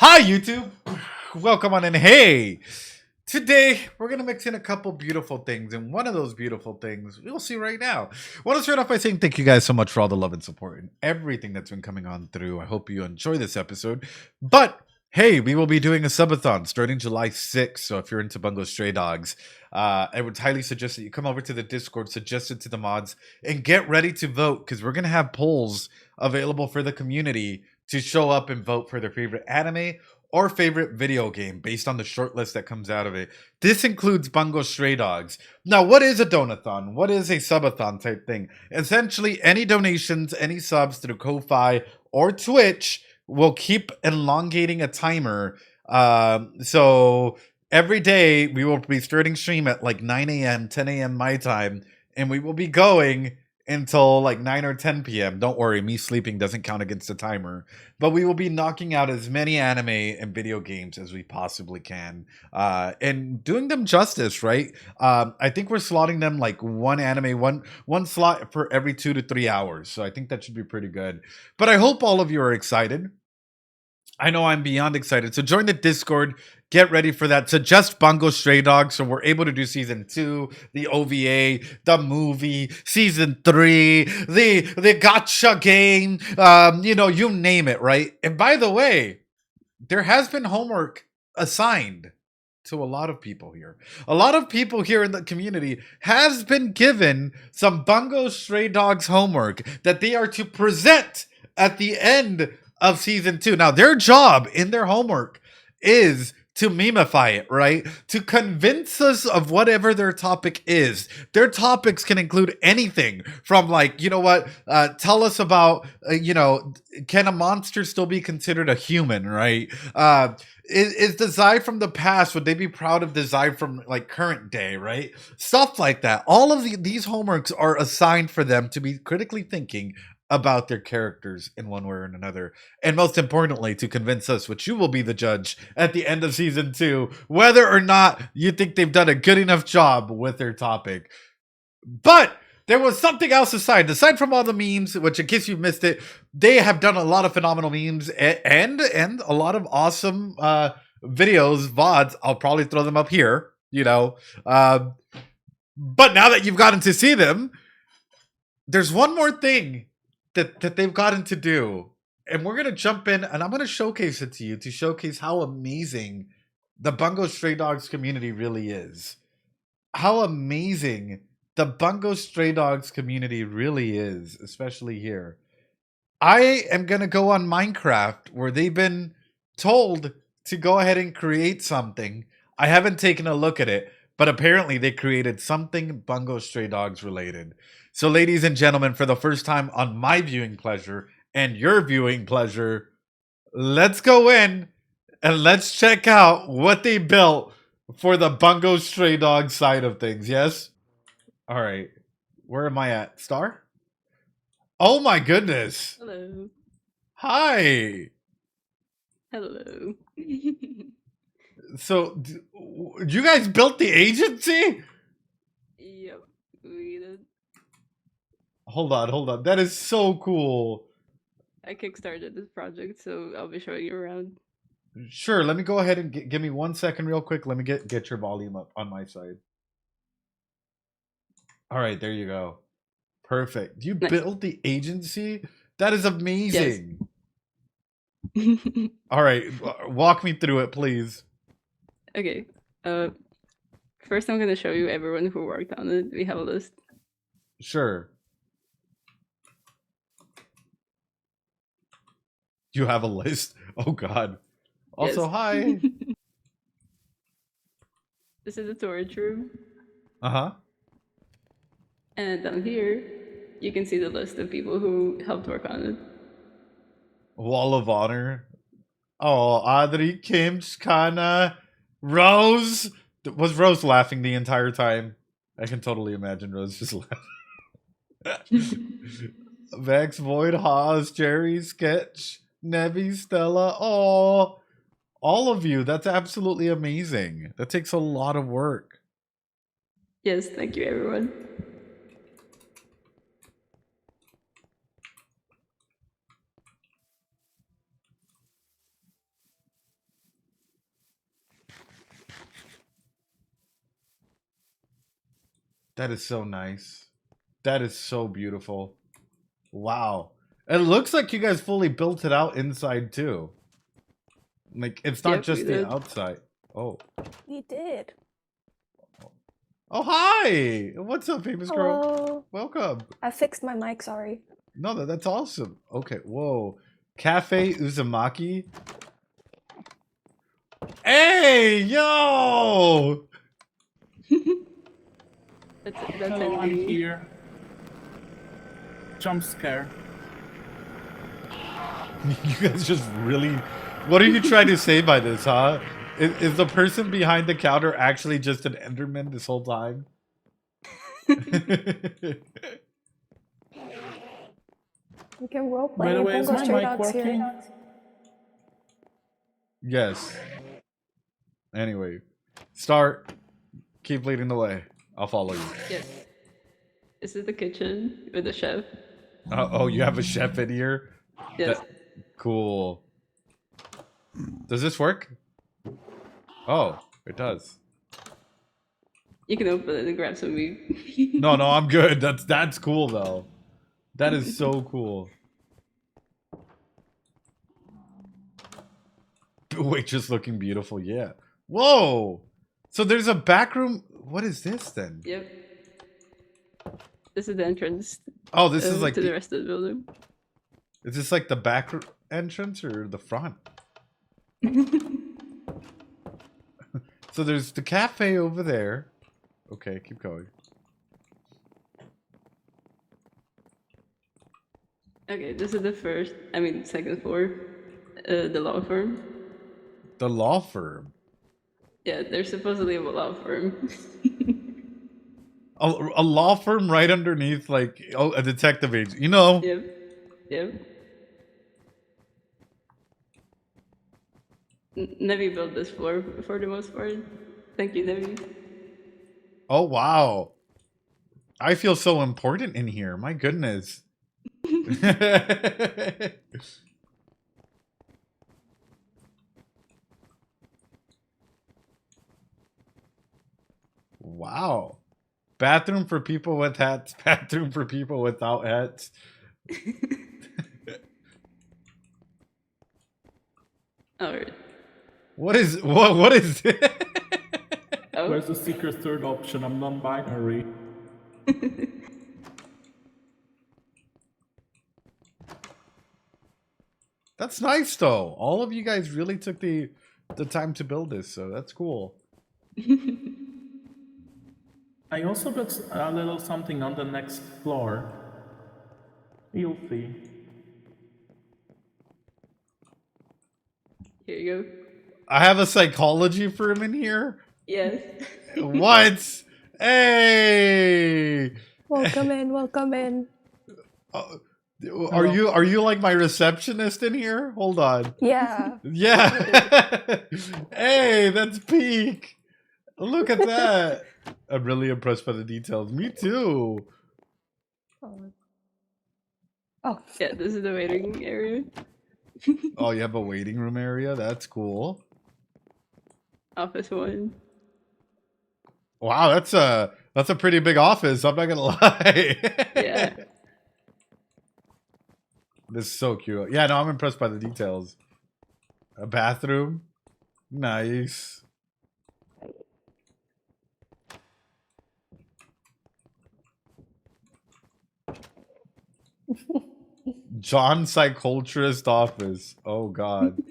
Hi, YouTube. Welcome on in. Hey, today we're going to mix in a couple beautiful things, and one of those beautiful things we'll see right now. I want to start off by saying thank you guys so much for all the love and support and everything that's been coming on through. I hope you enjoy this episode. But hey, we will be doing a subathon starting July 6th. So if you're into Bungo Stray Dogs, I would highly suggest that you come over to the Discord, suggest it to the mods, and get ready to vote because we're going to have polls available for the community to show up and vote for their favorite anime or favorite video game based on the short list that comes out of it. This includes Bungo Stray Dogs. Now, what is a donathon? What is a subathon type thing? Essentially, any donations, any subs through Ko-Fi or Twitch will keep elongating a timer. So every day we will be starting stream at like 9 a.m., 10 a.m. my time, and we will be going until like 9 or 10 p.m. Don't worry, me sleeping doesn't count against the timer. But we will be knocking out as many anime and video games as we possibly can, and doing them justice, right? I think we're slotting them like one anime, one slot for every 2 to 3 hours. So I think that should be pretty good. But I hope all of you are excited. I know I'm beyond excited. So join the Discord. Get ready for that. Suggest Bungo Stray Dogs so we're able to do season 2, the OVA, the movie, season 3, the gotcha game, you name it, right? And by the way, there has been homework assigned to a lot of people here. A lot of people here in the community has been given some Bungo Stray Dogs homework that they are to present at the end of season 2. Now, their job in their homework is to memify it, right? To convince us of whatever their topic is. Their topics can include anything from like, tell us about, can a monster still be considered a human, right? Is the Zai from the past, would they be proud of the Zai from like current day, right? Stuff like that. All of these homeworks are assigned for them to be critically thinking about their characters in one way or another. And most importantly, to convince us, which you will be the judge at the end of season 2, whether or not you think they've done a good enough job with their topic. But there was something else aside from all the memes, which in case you missed it, they have done a lot of phenomenal memes and a lot of awesome videos, VODs. I'll probably throw them up here, but now that you've gotten to see them, there's one more thing that they've gotten to do. And we're going to jump in and I'm going to showcase it to you to showcase how amazing the Bungo Stray Dogs community really is. How amazing the Bungo Stray Dogs community really is, especially here. I am going to go on Minecraft where they've been told to go ahead and create something. I haven't taken a look at it, but apparently they created something Bungo Stray Dogs related. So ladies and gentlemen, for the first time on my viewing pleasure and your viewing pleasure, let's go in and let's check out what they built for the Bungo Stray Dog side of things. Yes? All right. Where am I at? Star? Oh my goodness. Hello. Hi. Hello. So, you guys built the agency? Yep, we did. Hold on. That is so cool. I kickstarted this project, so I'll be showing you around. Sure, let me go ahead and give me 1 second real quick. Let me get your volume up on my side. All right, there you go. Perfect. You Nice. built the agency? That is amazing. Yes. All right, walk me through it, please. Okay. First I'm gonna show you everyone who worked on it. We have a list. Sure. You have a list? Oh God. Also, Yes. hi. This is the storage room. Uh-huh. And down here, you can see the list of people who helped work on it. Wall of Honor. Oh, Audrey, Kim, Shkana, Rose. Was Rose laughing the entire time? I can totally imagine Rose just laughing. Vex, Void, Haas, Jerry, Sketch, Nevi, Stella. Oh, all of you. That's absolutely amazing. That takes a lot of work. Yes, thank you everyone. That is so nice. That is so beautiful. Wow. It looks like you guys fully built it out inside too. Like it's not Yep, we just the did. outside. Oh. We did. Oh hi! What's up, famous girl? Hello. Welcome. I fixed my mic, sorry. No, that's awesome. Okay, whoa. Cafe Uzumaki. Hey, yo! That's Hello, I'm Andy. here. Jump scare. You guys just really... What are you trying to say by this, huh? Is the person behind the counter actually just an Enderman this whole time? We can roleplay. By the way, is Bungo my Stray mic Dogs working? here. Yes. Anyway, start. Keep leading the way. I'll follow you. Yes. This is the kitchen with the chef. Oh, you have a chef in here? Yes. Cool. Does this work? Oh, it does. You can open it and grab some meat. No, I'm good. That's cool though. That is so cool. Waitress looking beautiful, yeah. Whoa! So there's a back room. What is this then? Yep. This is the entrance. Oh, this is like to the rest of the building. Is this like the back entrance or the front? So there's the cafe over there. Okay, keep going. Okay, this is the second floor. The law firm. The law firm. Yeah, there's supposedly a law firm. A law firm right underneath, like, oh, a detective agent. You know. Yep. Nevi built this floor for the most part. Thank you, Nevi. Oh, wow. I feel so important in here. My goodness. Wow. Bathroom for people with hats. Bathroom for people without hats. Alright. What is it? Oh. Where's the secret third option? I'm non-binary. That's nice though. All of you guys really took the time to build this, so that's cool. I also built a little something on the next floor. You'll see. Here you go. I have a psychology firm in here. Yes. What? Hey! Welcome in, welcome in. Are you like my receptionist in here? Hold on. Yeah. Yeah. Hey, that's peak. Look at that. I'm really impressed by the details. Me too. Oh. Yeah, this is the waiting area. Oh, you have a waiting room area? That's cool. Office 1. Wow, that's a pretty big office. I'm not gonna lie. Yeah. This is so cute. Yeah, no, I'm impressed by the details. A bathroom. Nice. John Psyculturist office. Oh god.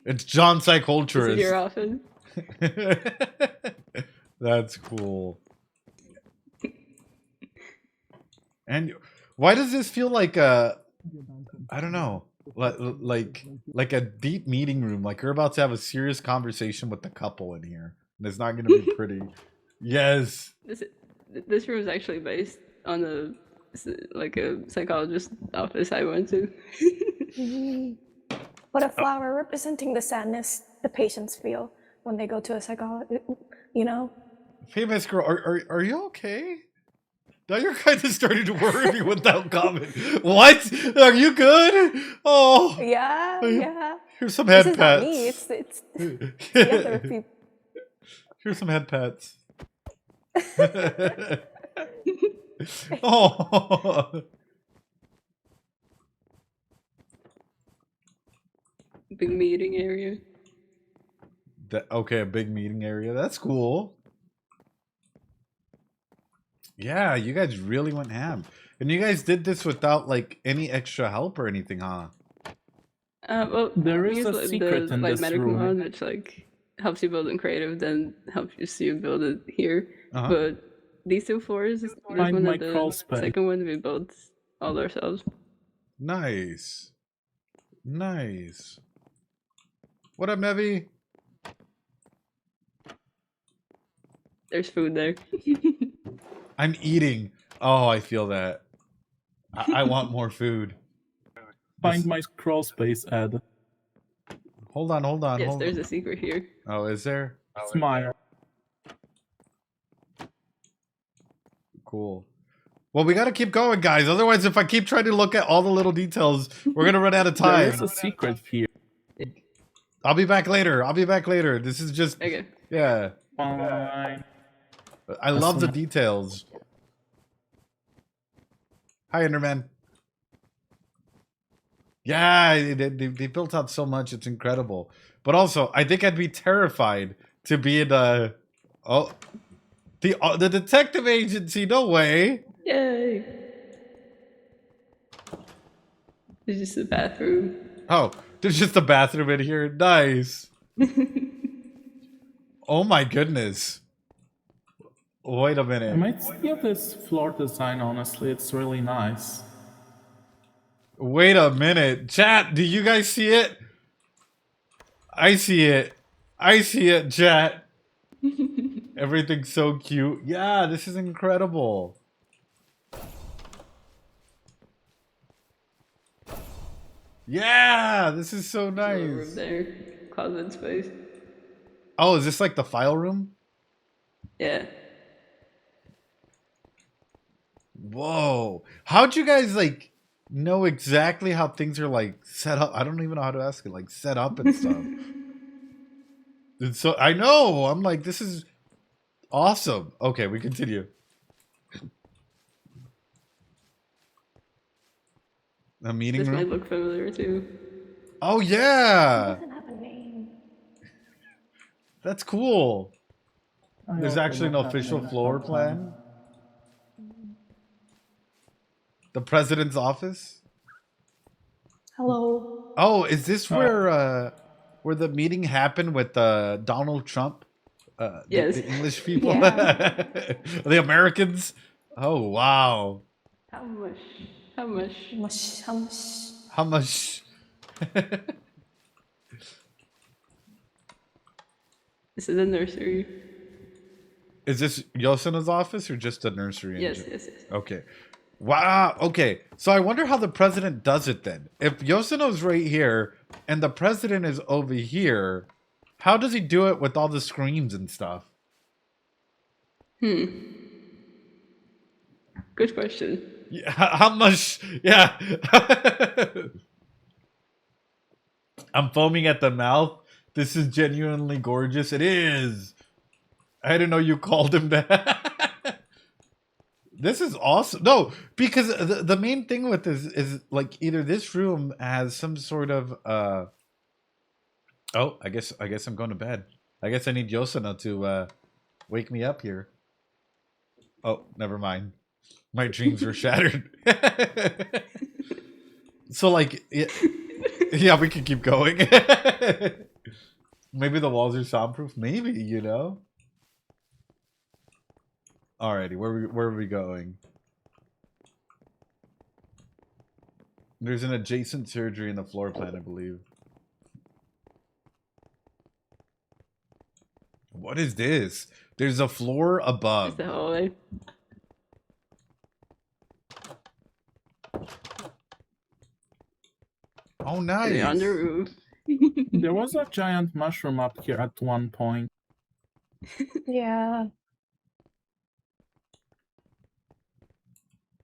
It's John This is Psyculturist. your office. That's cool. And why does this feel like a, I don't know, like a deep meeting room? Like we're about to have a serious conversation with the couple in here, and it's not going to be pretty. Yes. This room is actually based on a psychologist office I went to. What a flower representing the sadness the patients feel when they go to a psychologist, you know? Famous girl, are you okay? Now you're kind of starting to worry me without comment. What? Are you good? Oh. Yeah. Here's some This head is not pats. me, it's the other people. Here's some head pats. Oh. Big meeting area. Okay, a big meeting area. That's cool. Yeah, you guys really went ham. And you guys did this without like any extra help or anything, huh? Well, There we is use a like, secret the in like this medical room. mod, which like helps you build in creative, then helps you build it here. Uh-huh. But these 2 floors, this Find one my and crawl the space. second one, we built all ourselves. Nice. Nice. What up, Nevi? There's food there. I'm eating. Oh, I feel that. I want more food. Find my crawl space, Ed. Hold on, hold on, Yes, hold there's on. a secret here. Oh, is there? Smile. Cool. Well, we gotta keep going, guys. Otherwise, if I keep trying to look at all the little details, we're gonna run out of There is time. a secret here. I'll be back later. I'll be back later. This is just, Okay. yeah. Fine. I love the details. Hi, Enderman. Yeah, they built out so much. It's incredible. But also, I think I'd be terrified to be in the detective agency. No way. Yay! There's just a bathroom. Oh, there's just a bathroom in here. Nice. Oh my goodness. Wait a I minute. might steal this floor design, honestly. It's really nice. Wait a minute. Chat, do you guys see it? I see it. I see it, chat. Everything's so cute. Yeah, this is incredible. Yeah, this is so There's a little room nice. there. Closet space. Oh, is this like the file room? Yeah. Whoa. How'd you guys like know exactly how things are like set up? I don't even know how to ask it, like set up and stuff. And so I know. I'm like, this is awesome. Okay, we continue. A meeting This might room? look familiar too. Oh yeah. Doesn't have a name. That's cool. There's I actually an also don't have official an floor actual plan. The president's office? Hello. Oh, is this where the meeting happened with Donald Trump? Yes. The English people? Yeah. The Americans? Oh wow. How much? How much? Mush, hums. How much? This is a nursery. Is this Yosina's office or just a nursery? in Yes, gen- yes, yes. Okay. Wow. Okay. So I wonder how the president does it then. If Yosino's right here and the president is over here, how does he do it with all the screens and stuff? Good question. Yeah, how much? Yeah. I'm foaming at the mouth. This is genuinely gorgeous. It is. I didn't know you called him that. This is awesome. No, because the main thing with this is like either this room has some sort of oh, I guess I'm going to bed. I guess I need Yosina to wake me up here. Oh, never mind. My dreams were shattered. So like yeah, we can keep going. Maybe the walls are soundproof. Maybe, you know. Alrighty, where are we going? There's an adjacent surgery in the floor plan, I believe. What is this? There's a floor It's above. the hallway. Oh, They're on the nice. roof. There was a giant mushroom up here at one point. Yeah.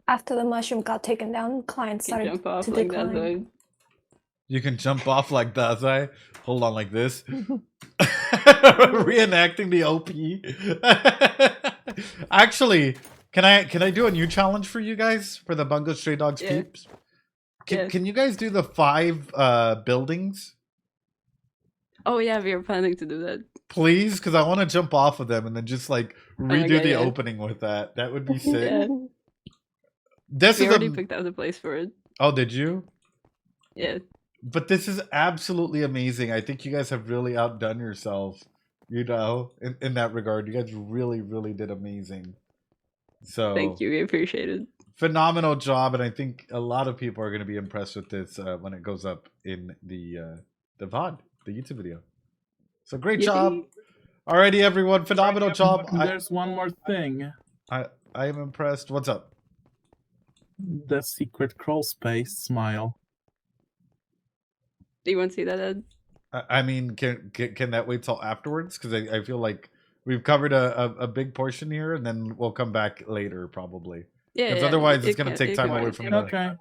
After the mushroom got taken down, clients You started jump off to like decline. that. Though. You can jump off like that, I hold on like this. Reenacting the OP. Actually, Can I do a new challenge for you guys for the Bungo Stray Dogs Yeah. peeps? Yeah. Can you guys do the 5 buildings? Oh yeah, we are planning to do that. Please, because I want to jump off of them and then just like redo Okay, the yeah. opening with that. That would be sick. Yeah. This We is already a. picked out a place for it. Oh, did you? Yeah. But this is absolutely amazing. I think you guys have really outdone yourselves, you know, in that regard. You guys really, really did amazing. So Thank you. We appreciate it. phenomenal job, and I think a lot of people are going to be impressed with this when it goes up in the VOD, the YouTube video. So great job. Yippee. Alrighty, everyone. Phenomenal job. There's one more thing. I am impressed. What's up? The secret crawl space smile. Do you want to see that, Ed? I mean, can that wait till afterwards? Because I feel like we've covered a big portion here, and then we'll come back later probably. Yeah. Because yeah, otherwise, it's it going to can- take it time can away wait, from yeah. the. Okay.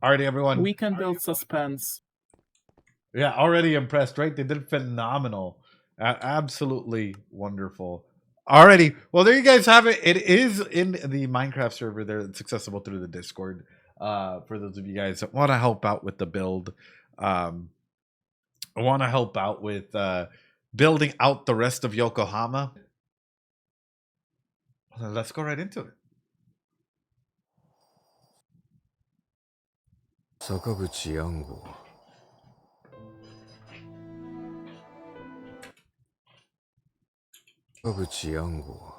Alrighty, everyone. We can build suspense. Yeah, already impressed, right? They did phenomenal. Absolutely wonderful. Alrighty. Well, there you guys have it. It is in the Minecraft server there. It's accessible through the Discord. For those of you guys that want to help out with the build. Want to help out with building out the rest of Yokohama. Well, let's go right into it. 坂口安吾坂口安吾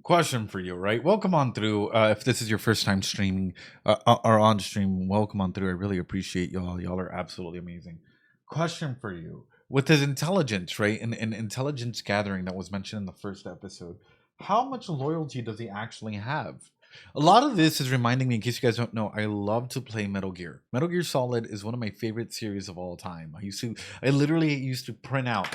Question for you, right? Welcome on through. If this is your first time streaming or on stream, welcome on through. I really appreciate y'all. Y'all are absolutely amazing. Question for you. With his intelligence, right? And intelligence gathering that was mentioned in the first episode, how much loyalty does he actually have? A lot of this is reminding me, in case you guys don't know, I love to play Metal Gear. Metal Gear Solid is one of my favorite series of all time. I literally used to print out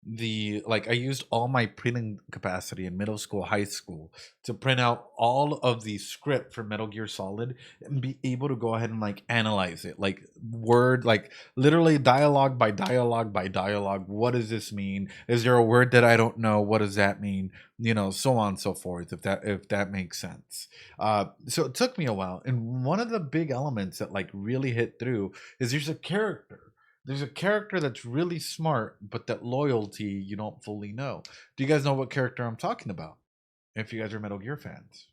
I used all my printing capacity in middle school, high school to print out all of the script for Metal Gear Solid and be able to go ahead and like analyze it, like word, like literally dialogue by dialogue by dialogue. What does this mean? Is there a word that I don't know? What does that mean? You know, so on and so forth, if that makes sense. So it took me a while, and one of the big elements that like really hit through is there's a character that's really smart, but that loyalty you don't fully know. Do you guys know what character I'm talking about? If you guys are Metal Gear fans.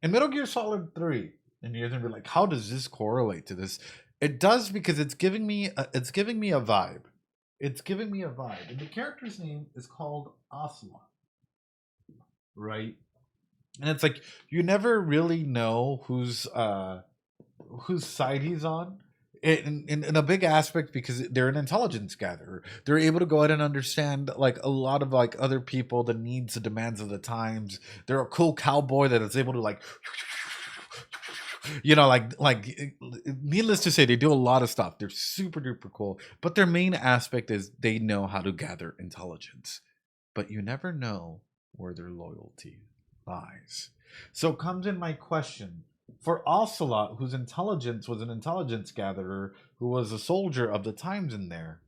In Metal Gear Solid 3, and you're gonna be like, how does this correlate to this? It does, because it's giving me a vibe. It's giving me a vibe. And the character's name is called Ocelot. Right? And it's like you never really know whose side he's on. In a big aspect, because they're an intelligence gatherer. They're able to go ahead and understand like a lot of like other people, the needs, the demands of the times. They're a cool cowboy that is able to like, you know, like needless to say, they do a lot of stuff. They're super duper cool. But their main aspect is they know how to gather intelligence. But you never know where their loyalty lies. So comes in my question. For Ocelot, whose intelligence was an intelligence gatherer, who was a soldier of the times in there,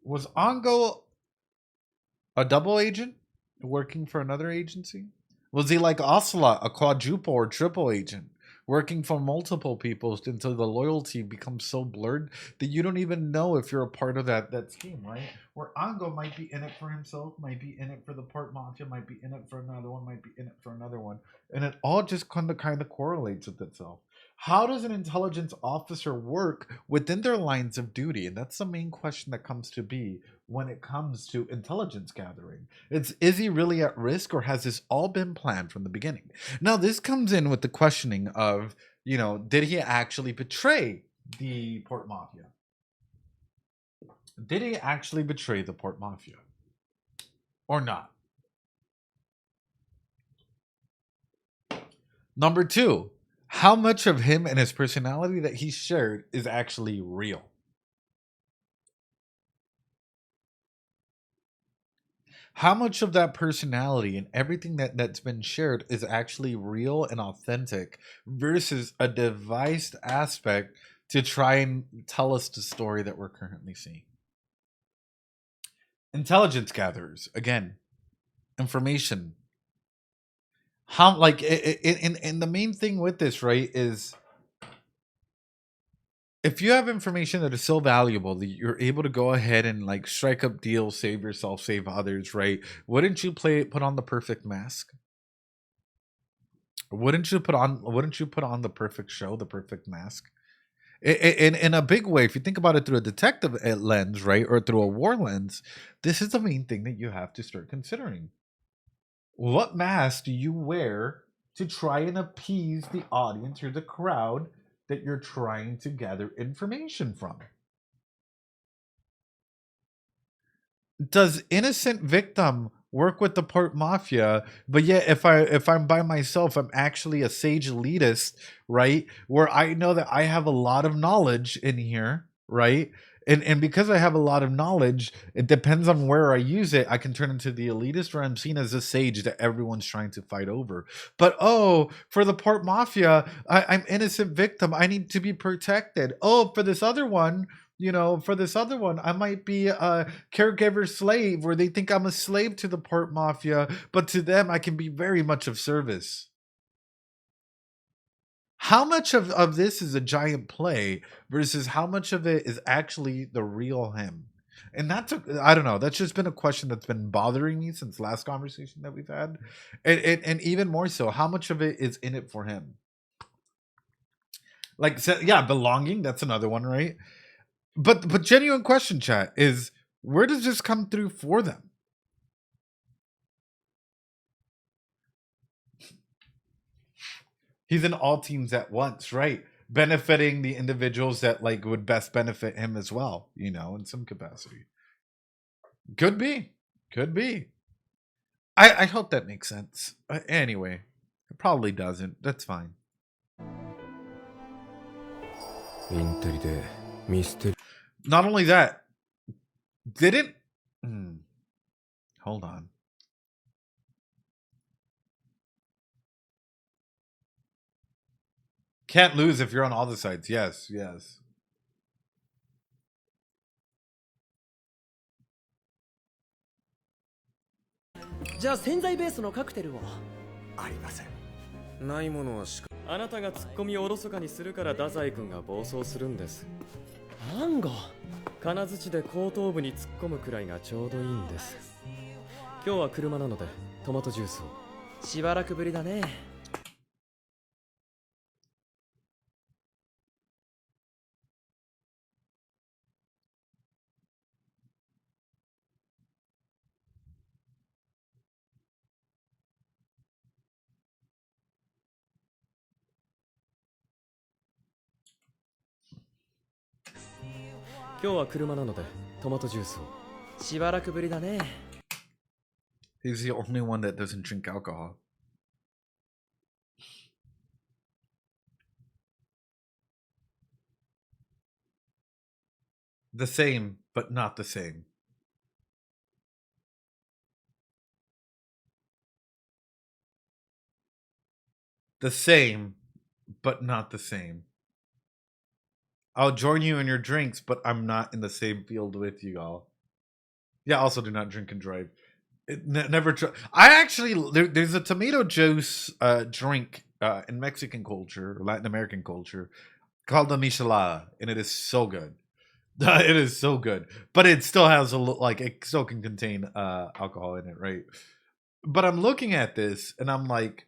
was Ongo a double agent working for another agency? Was he like Ocelot, a quadruple or triple agent, working for multiple people until the loyalty becomes so blurred that you don't even know if you're a part of that scheme, right? where Ango might be in it for himself, might be in it for the Port Mafia, might be in it for another one, might be in it for another one, and it all just kind of correlates with itself. How does an intelligence officer work within their lines of duty? And that's the main question that comes to be when it comes to intelligence gathering. It's, is he really at risk, or has this all been planned from the beginning? Now, this comes in with the questioning of, did he actually betray the Port Mafia? Did he actually betray the Port Mafia? Or not? Number two, how much of him and his personality that he shared is actually real? How much of that personality and everything that's been shared is actually real and authentic versus a devised aspect to try and tell us the story that we're currently seeing? Intelligence gatherers, again, information. How, like, and the main thing with this, right, is if you have information that is so valuable that you're able to go ahead and like strike up deals, save yourself, save others, right? Wouldn't you put on the perfect mask? Wouldn't you put on the perfect show, the perfect mask? In a big way, if you think about it through a detective lens, right, or through a war lens, this is the main thing that you have to start considering. What mask do you wear to try and appease the audience or the crowd that you're trying to gather information from? Does innocent victim work with the Port Mafia, but yet if I'm by myself, I'm actually a sage elitist, right? Where I know that I have a lot of knowledge in here, right? And because I have a lot of knowledge, it depends on where I use it. I can turn into the elitist, or I'm seen as a sage that everyone's trying to fight over. But for the Port Mafia, I'm innocent victim. I need to be protected. For this other one, I might be a caregiver slave, where they think I'm a slave to the Port Mafia, but to them, I can be very much of service. How much of this is a giant play versus how much of it is actually the real him? And I don't know. That's just been a question that's been bothering me since last conversation that we've had. And even more so, how much of it is in it for him? Like, yeah, belonging, that's another one, right? But genuine question, chat, is where does this come through for them? He's in all teams at once, right? Benefiting the individuals that like would best benefit him as well, in some capacity. Could be. I hope that makes sense. Anyway, it probably doesn't. That's fine. Not only that, didn't... Hold on. Can't lose if you're on all the sides. Yes.あなたがツッコミをおろそかにするから太宰君が暴走するんです。なんが金槌で後頭部に突っ込むくらいがちょうどいいんです。今日は車なのでトマトジュースを。しばらくぶりだね。今日は車なのでトマトジュースを。しばらくぶりだね。He's the only one that doesn't drink alcohol. The same, but not the same. The same, but not the same. I'll join you in your drinks, but I'm not in the same field with you all. Yeah, also do not drink and drive. Never try. I actually, there's a tomato juice drink in Mexican culture or Latin American culture called the michelada, and it is so good. It is so good, but it still has like it still can contain alcohol in it, right? But I'm looking at this and I'm like,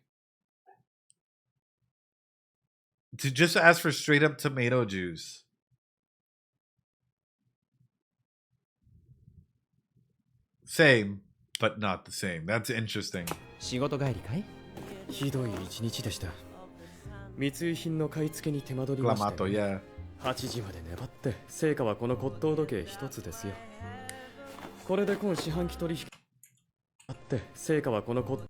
to just ask for straight up tomato juice. Same, but not the same. That's interesting. 仕事帰りかい？ひどい一日でした。密輸品の買い付けに手間取りまして、 Clamato, yeah. 8時まで粘って成果はこの骨董時計一つですよ。これで今四半期取引あって成果はこの骨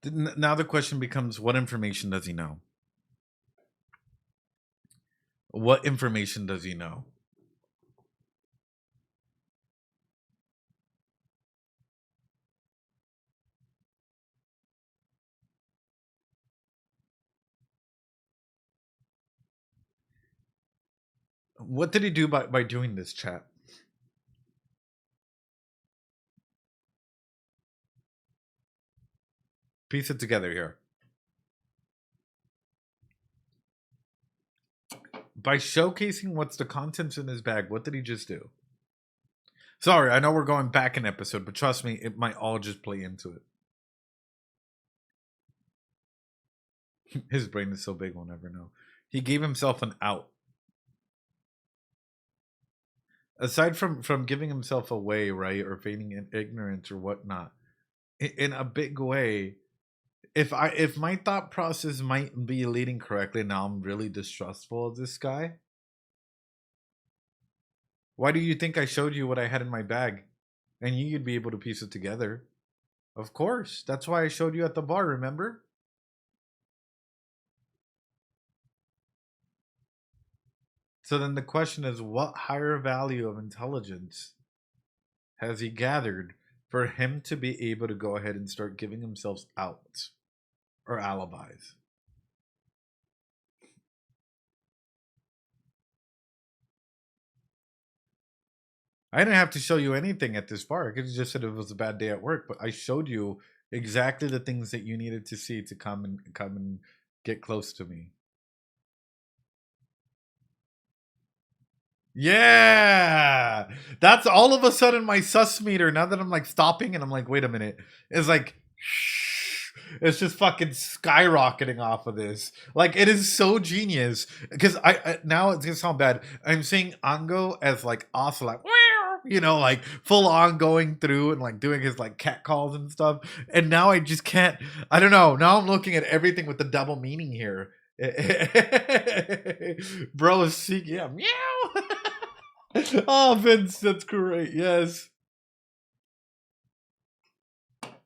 Now the question becomes, what information does he know? What information does he know? What did he do by doing this, chat? Piece it together here. By showcasing what's the contents in his bag, what did he just do? Sorry, I know we're going back an episode, but trust me, it might all just play into it. His brain is so big, we'll never know. He gave himself an out. Aside from giving himself away, right, or feigning ignorance or whatnot, in a big way, if my thought process might be leading correctly, now I'm really distrustful of this guy. Why do you think I showed you what I had in my bag? And you'd be able to piece it together. Of course. That's why I showed you at the bar, remember? So then the question is, what higher value of intelligence has he gathered for him to be able to go ahead and start giving himself outs or alibis? I didn't have to show you anything at this bar. I could have just said it was a bad day at work, but I showed you exactly the things that you needed to see to come and get close to me. Yeah, that's all of a sudden my sus meter. Now that I'm like stopping and I'm like, wait a minute, it's like, it's just fucking skyrocketing off of this. Like, it is so genius because I now it's gonna sound bad. I'm seeing Ango as like also like, you know, like full on going through and like doing his like cat calls and stuff. And now I just can't. I don't know. Now I'm looking at everything with the double meaning here. Bro is seeking, yeah, meow. Oh, Vince, that's great. Yes.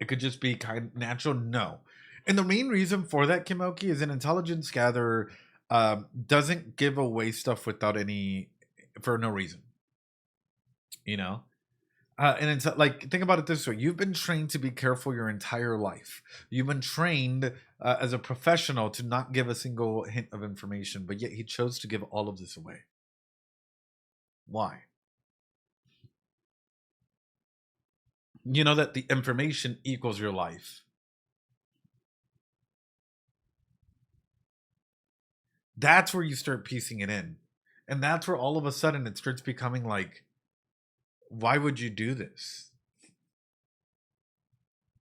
It could just be kind of natural. No. And the main reason for that, Kimoki, is an intelligence gatherer doesn't give away stuff without any, for no reason. You know? And it's like, think about it this way. You've been trained to be careful your entire life. You've been trained as a professional to not give a single hint of information, but yet he chose to give all of this away. Why? You know that the information equals your life. That's where you start piecing it in. And that's where all of a sudden it starts becoming like, why would you do this?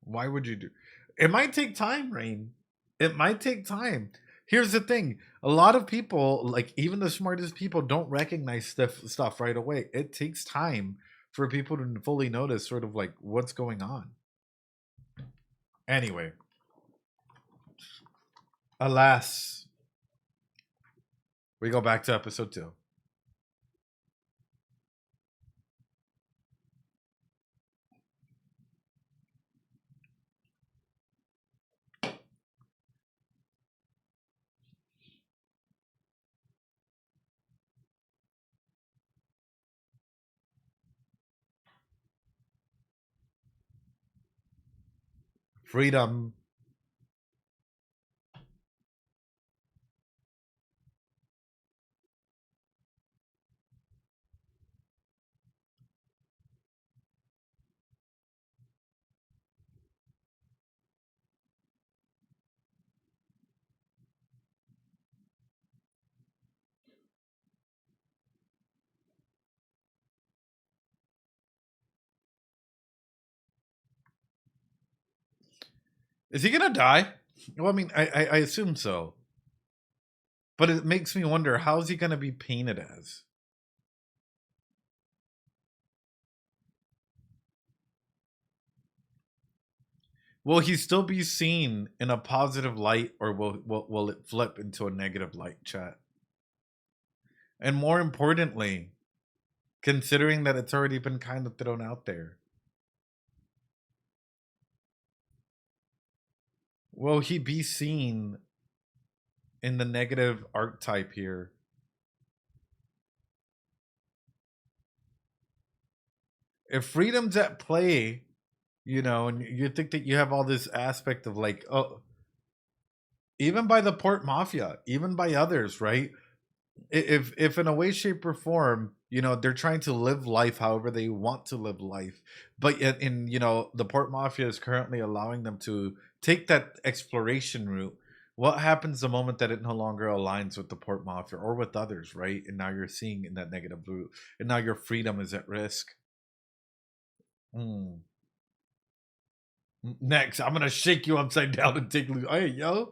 Why would you do? It might take time, Rain. It might take time. Here's the thing. A lot of people, like even the smartest people, don't recognize stuff right away. It takes time for people to fully notice sort of like what's going on. Anyway. Alas. We go back to episode 2. freedom. Is he gonna die? Well, I mean, I assume so. But it makes me wonder, how is he gonna be painted as? Will he still be seen in a positive light, or will it flip into a negative light, chat? And more importantly, considering that it's already been kind of thrown out there, will he be seen in the negative archetype here? If freedom's at play, you know, and you think that you have all this aspect of like, oh, even by the Port Mafia, even by others, right? If in a way, shape, or form, you know, they're trying to live life however they want to live life, but yet in, you know, the Port Mafia is currently allowing them to take that exploration route. What happens the moment that it no longer aligns with the Port Mafia or with others, right? And now you're seeing in that negative route, and now your freedom is at risk. Next, I'm gonna shake you upside down and take loose. Hey, yo.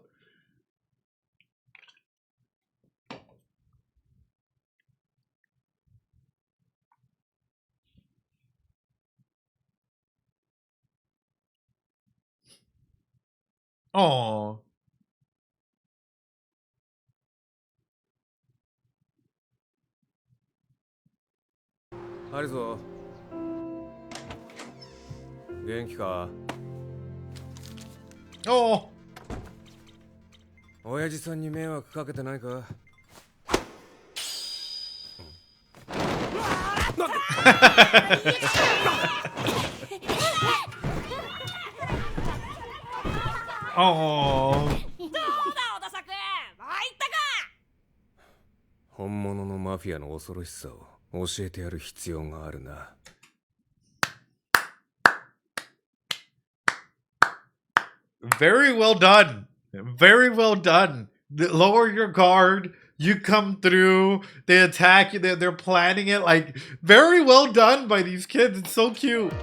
Oh, あるぞ。元気か？ oh. 親父さんに迷惑かけてないか？ Oh. 本物のマフィアの恐ろしさを教えてやる必要があるな。 Very well done. Very well done. Lower your guard. You come through. They attack you. They're planning it. Like, very well done by these kids. It's so cute.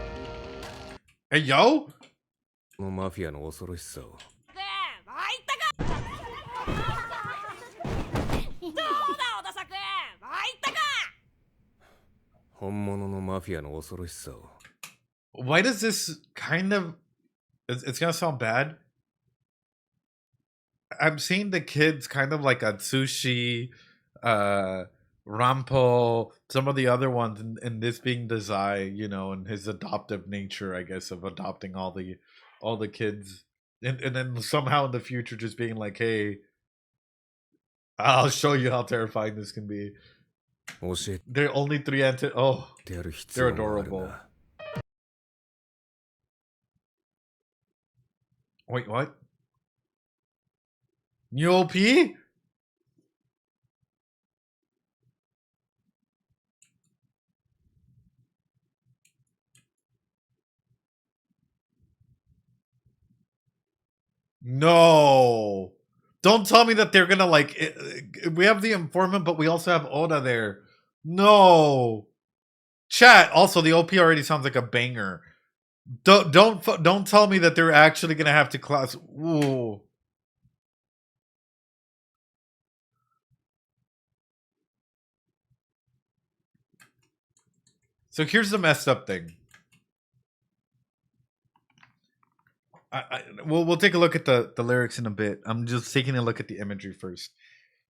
Hey, yo. のマフィアの恐ろしさを。 本物のマフィアの恐ろしさを。 Why does this kind of... It's gonna sound bad. I'm seeing the kids kind of like Atsushi, Rampo, some of the other ones, and this being Dazai, you know, and his adoptive nature, I guess, of adopting all the kids, and then somehow in the future just being like, hey, I'll show you how terrifying this can be. They're only 3 oh, they're adorable. Wait, what? New OP? No. Don't tell me that they're gonna like we have the informant, but we also have Oda there. No. Chat, also the OP already sounds like a banger. Don't tell me that they're actually gonna have to class. Ooh. So here's the messed up thing. We'll take a look at the lyrics in a bit. I'm just taking a look at the imagery first.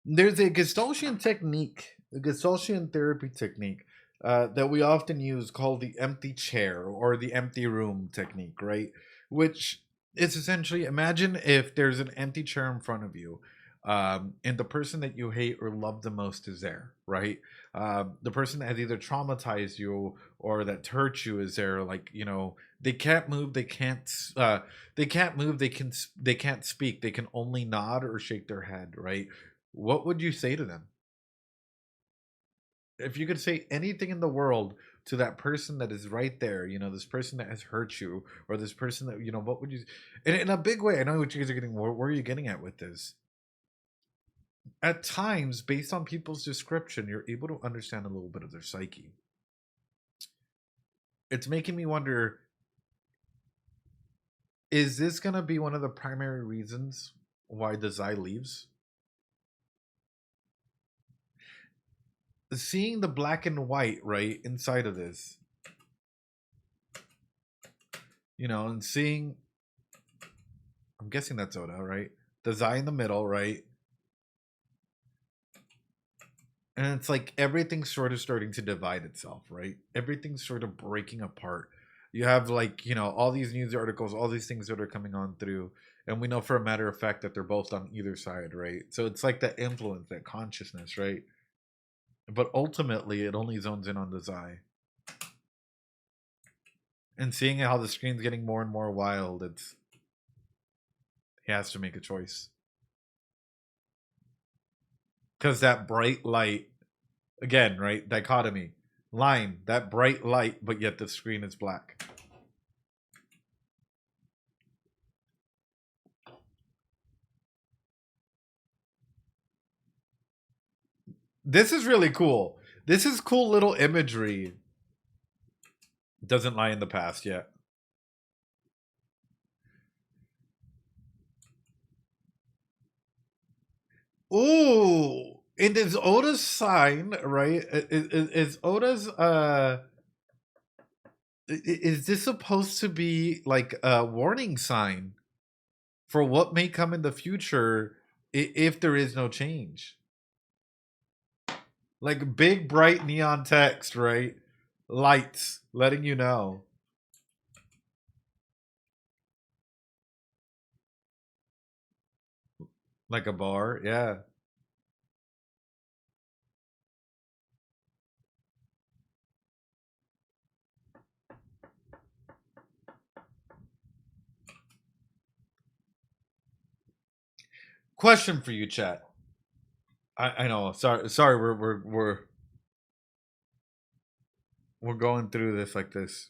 There's a Gestaltian technique, a Gestaltian therapy technique that we often use called the empty chair or the empty room technique, right? Which is essentially, imagine if there's an empty chair in front of you. And the person that you hate or love the most is there, right? The person that has either traumatized you or that hurt you is there. Like, you know, they can't move, they can't move, they can't speak, they can only nod or shake their head, right? What would you say to them? If you could say anything in the world to that person that is right there, you know, this person that has hurt you, or this person that, you know, what would you, in a big way, I know what you guys are getting, where are you getting at with this? At times, based on people's description, you're able to understand a little bit of their psyche. It's making me wonder, is this going to be one of the primary reasons why the Zai leaves? Seeing the black and white, right, inside of this, you know, and seeing, I'm guessing that's Oda, right? The Zai in the middle, right? And it's like everything's sort of starting to divide itself, right? Everything's sort of breaking apart. You have, like, you know, all these news articles, all these things that are coming on through, and we know for a matter of fact that they're both on either side, right? So it's like that influence, that consciousness, right? But ultimately, it only zones in on the Zai. And seeing how the screen's getting more and more wild, he has to make a choice. Because that bright light, again, right? Dichotomy. Line, that bright light, but yet the screen is black. This is really cool. This is cool little imagery. Doesn't lie in the past yet. Ooh, it is Oda's sign, right? Is Oda's is this supposed to be like a warning sign for what may come in the future if there is no change? Like big bright neon text, right? Lights letting you know. Like a bar, yeah. Question for you, chat. I know. Sorry. We're going through this like this.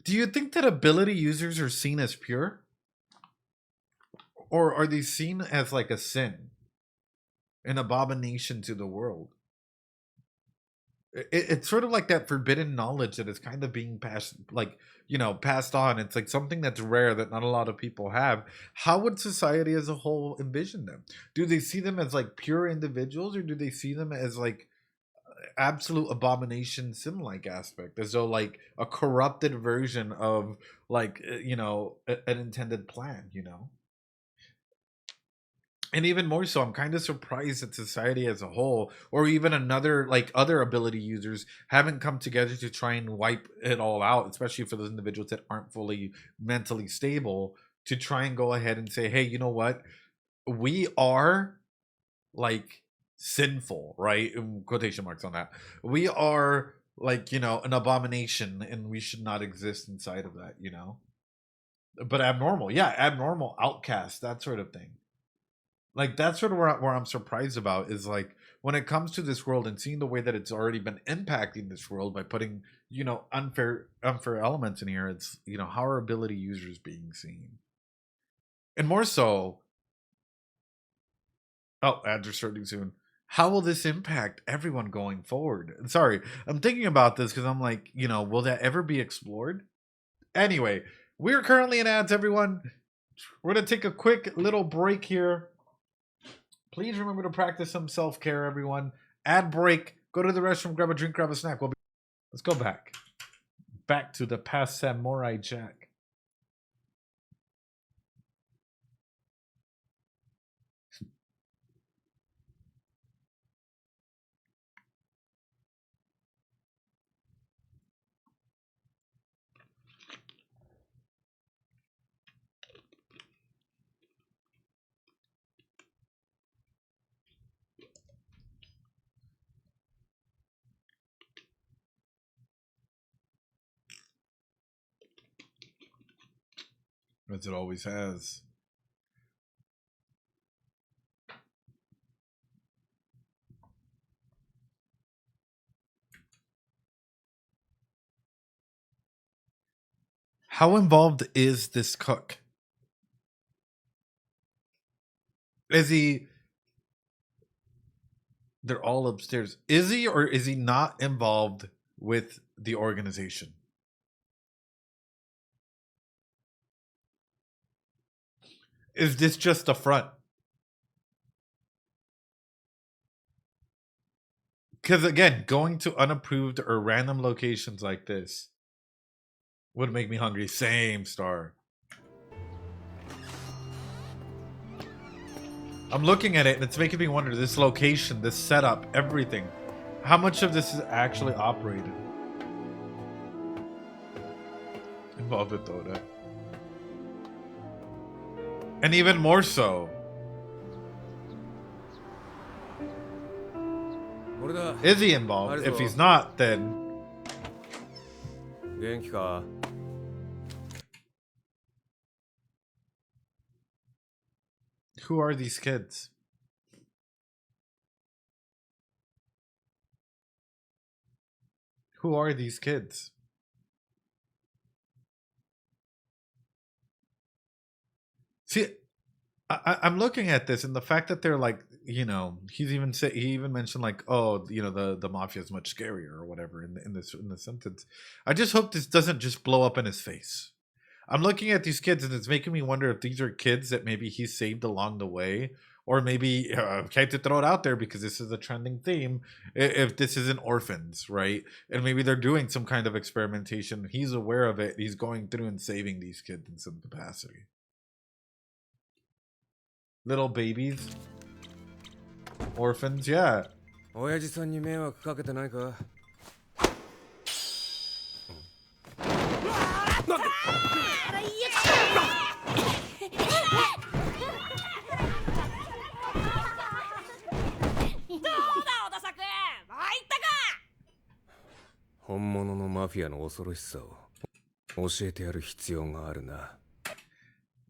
Do you think that ability users are seen as pure? Or are they seen as like a sin? An abomination to the world? It's sort of like that forbidden knowledge that is kind of being passed, like, you know, passed on. It's like something that's rare that not a lot of people have. How would society as a whole envision them? Do they see them as like pure individuals, or do they see them as like absolute abomination, sin like aspect, as though like a corrupted version of like, you know, an intended plan, you know? And even more so, I'm kind of surprised that society as a whole, or even another like other ability users, haven't come together to try and wipe it all out, especially for those individuals that aren't fully mentally stable, to try and go ahead and say, hey, you know what, we are like sinful, right? In quotation marks on that. We are like, you know, an abomination, and we should not exist inside of that, you know? But abnormal, yeah, abnormal, outcast, that sort of thing. Like that's sort of where I'm surprised about is like when it comes to this world and seeing the way that it's already been impacting this world by putting, you know, unfair elements in here. It's, you know, how are ability users being seen? And more so, oh, ads are starting soon. How will this impact everyone going forward? Sorry, I'm thinking about this because I'm like, you know, will that ever be explored? Anyway, we're currently in ads, everyone. We're going to take a quick little break here. Please remember to practice some self-care, everyone. Ad break. Go to the restroom, grab a drink, grab a snack. Let's go back. Back to the past Samurai Jack. As it always has. How involved is this cook? Is he... They're all upstairs. Is he or is he not involved with the organization? Is this just a front? Because again, going to unapproved or random locations like this would make me hungry. Same, Star. I'm looking at it and it's making me wonder, this location, this setup, everything. How much of this is actually operated? Involved with Dota. And even more so, 俺だ is he involved? If he's not, then 元気か who are these kids? Who are these kids? See, I'm looking at this and the fact that they're like, you know, he even mentioned like, oh, you know, the mafia is much scarier or whatever in this sentence. I just hope this doesn't just blow up in his face. I'm looking at these kids and it's making me wonder if these are kids that maybe he saved along the way, or maybe okay, to throw it out there because this is a trending theme. If this isn't orphans, right? And maybe they're doing some kind of experimentation. He's aware of it. He's going through and saving these kids in some capacity. Little babies, orphans, yeah. 親父さんに迷惑かけてないか 本物のマフィアの恐ろしさを教えてやる必要があるな。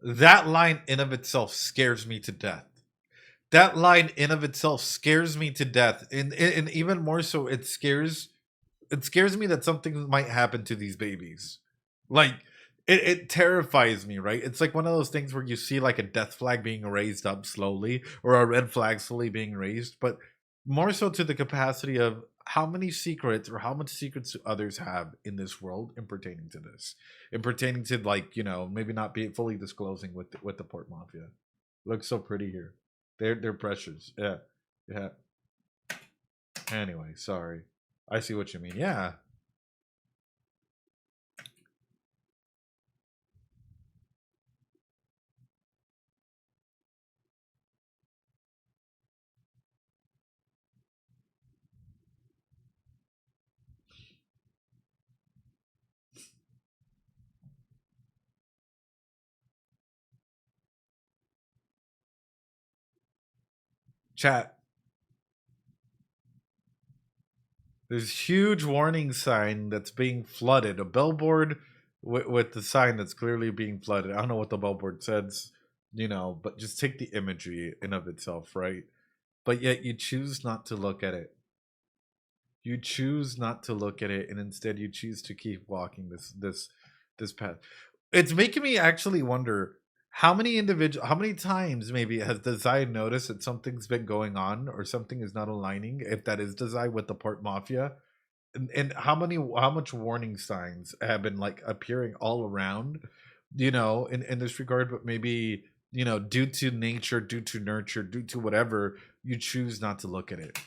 That line in of itself scares me to death. That line in of itself scares me to death. And even more so, it scares me that something might happen to these babies. Like, it terrifies me, right? It's like one of those things where you see like a death flag being raised up slowly, or a red flag slowly being raised, but more so to the capacity of how many secrets or how much secrets do others have in this world in pertaining to this, in pertaining to, like, you know, maybe not be fully disclosing with the Port Mafia. Looks so pretty here. They're precious. Yeah. Anyway, sorry. I see what you mean. Yeah. Chat. There's huge warning sign that's being flooded. A billboard with the sign that's clearly being flooded. I don't know what the billboard says, you know, but just take the imagery in of itself, right? But yet you choose not to look at it. You choose not to look at it, and instead you choose to keep walking this path. It's making me actually wonder how many times maybe has Desai noticed that something's been going on or something is not aligning, if that is Desai with the Port Mafia, and how much warning signs have been like appearing all around, you know, in this regard, but maybe, you know, due to nature, due to nurture, due to whatever, you choose not to look at it.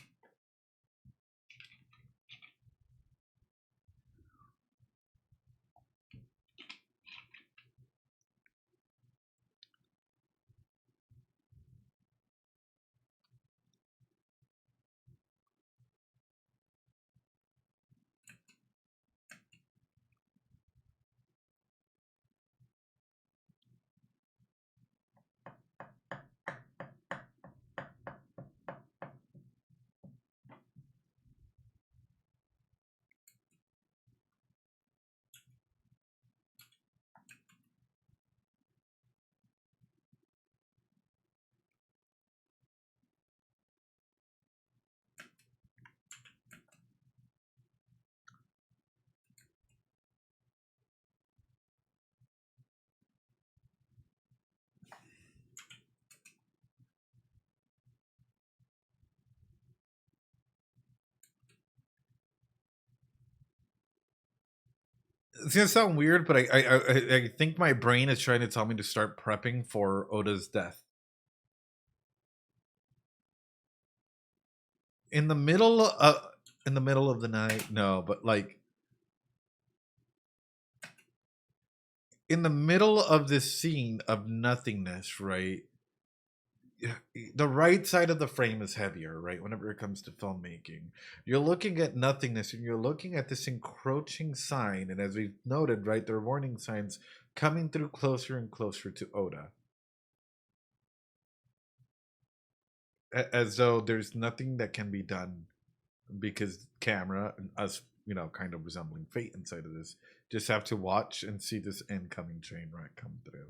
It's gonna sound weird, but I think my brain is trying to tell me to start prepping for Oda's death. In the middle of the night, no, but like in the middle of this scene of nothingness, right? The right side of the frame is heavier, right? Whenever it comes to filmmaking, you're looking at nothingness and you're looking at this encroaching sign. And as we've noted, right, there are warning signs coming through closer and closer to Oda. As though there's nothing that can be done because camera and us, you know, kind of resembling fate inside of this, just have to watch and see this incoming train wreck come through.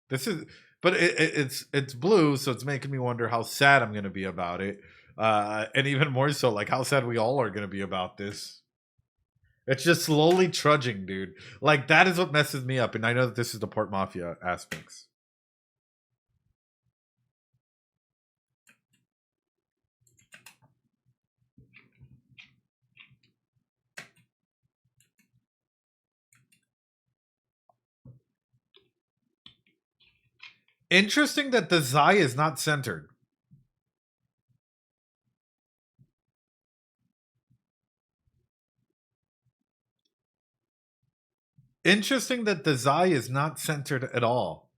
This is, but it's blue, so it's making me wonder how sad I'm gonna be about it, and even more so, like how sad we all are gonna be about this. It's just slowly trudging, dude. Like that is what messes me up, and I know that this is the Port Mafia aspects. Interesting that the Zai is not centered. Interesting that the Zai is not centered at all.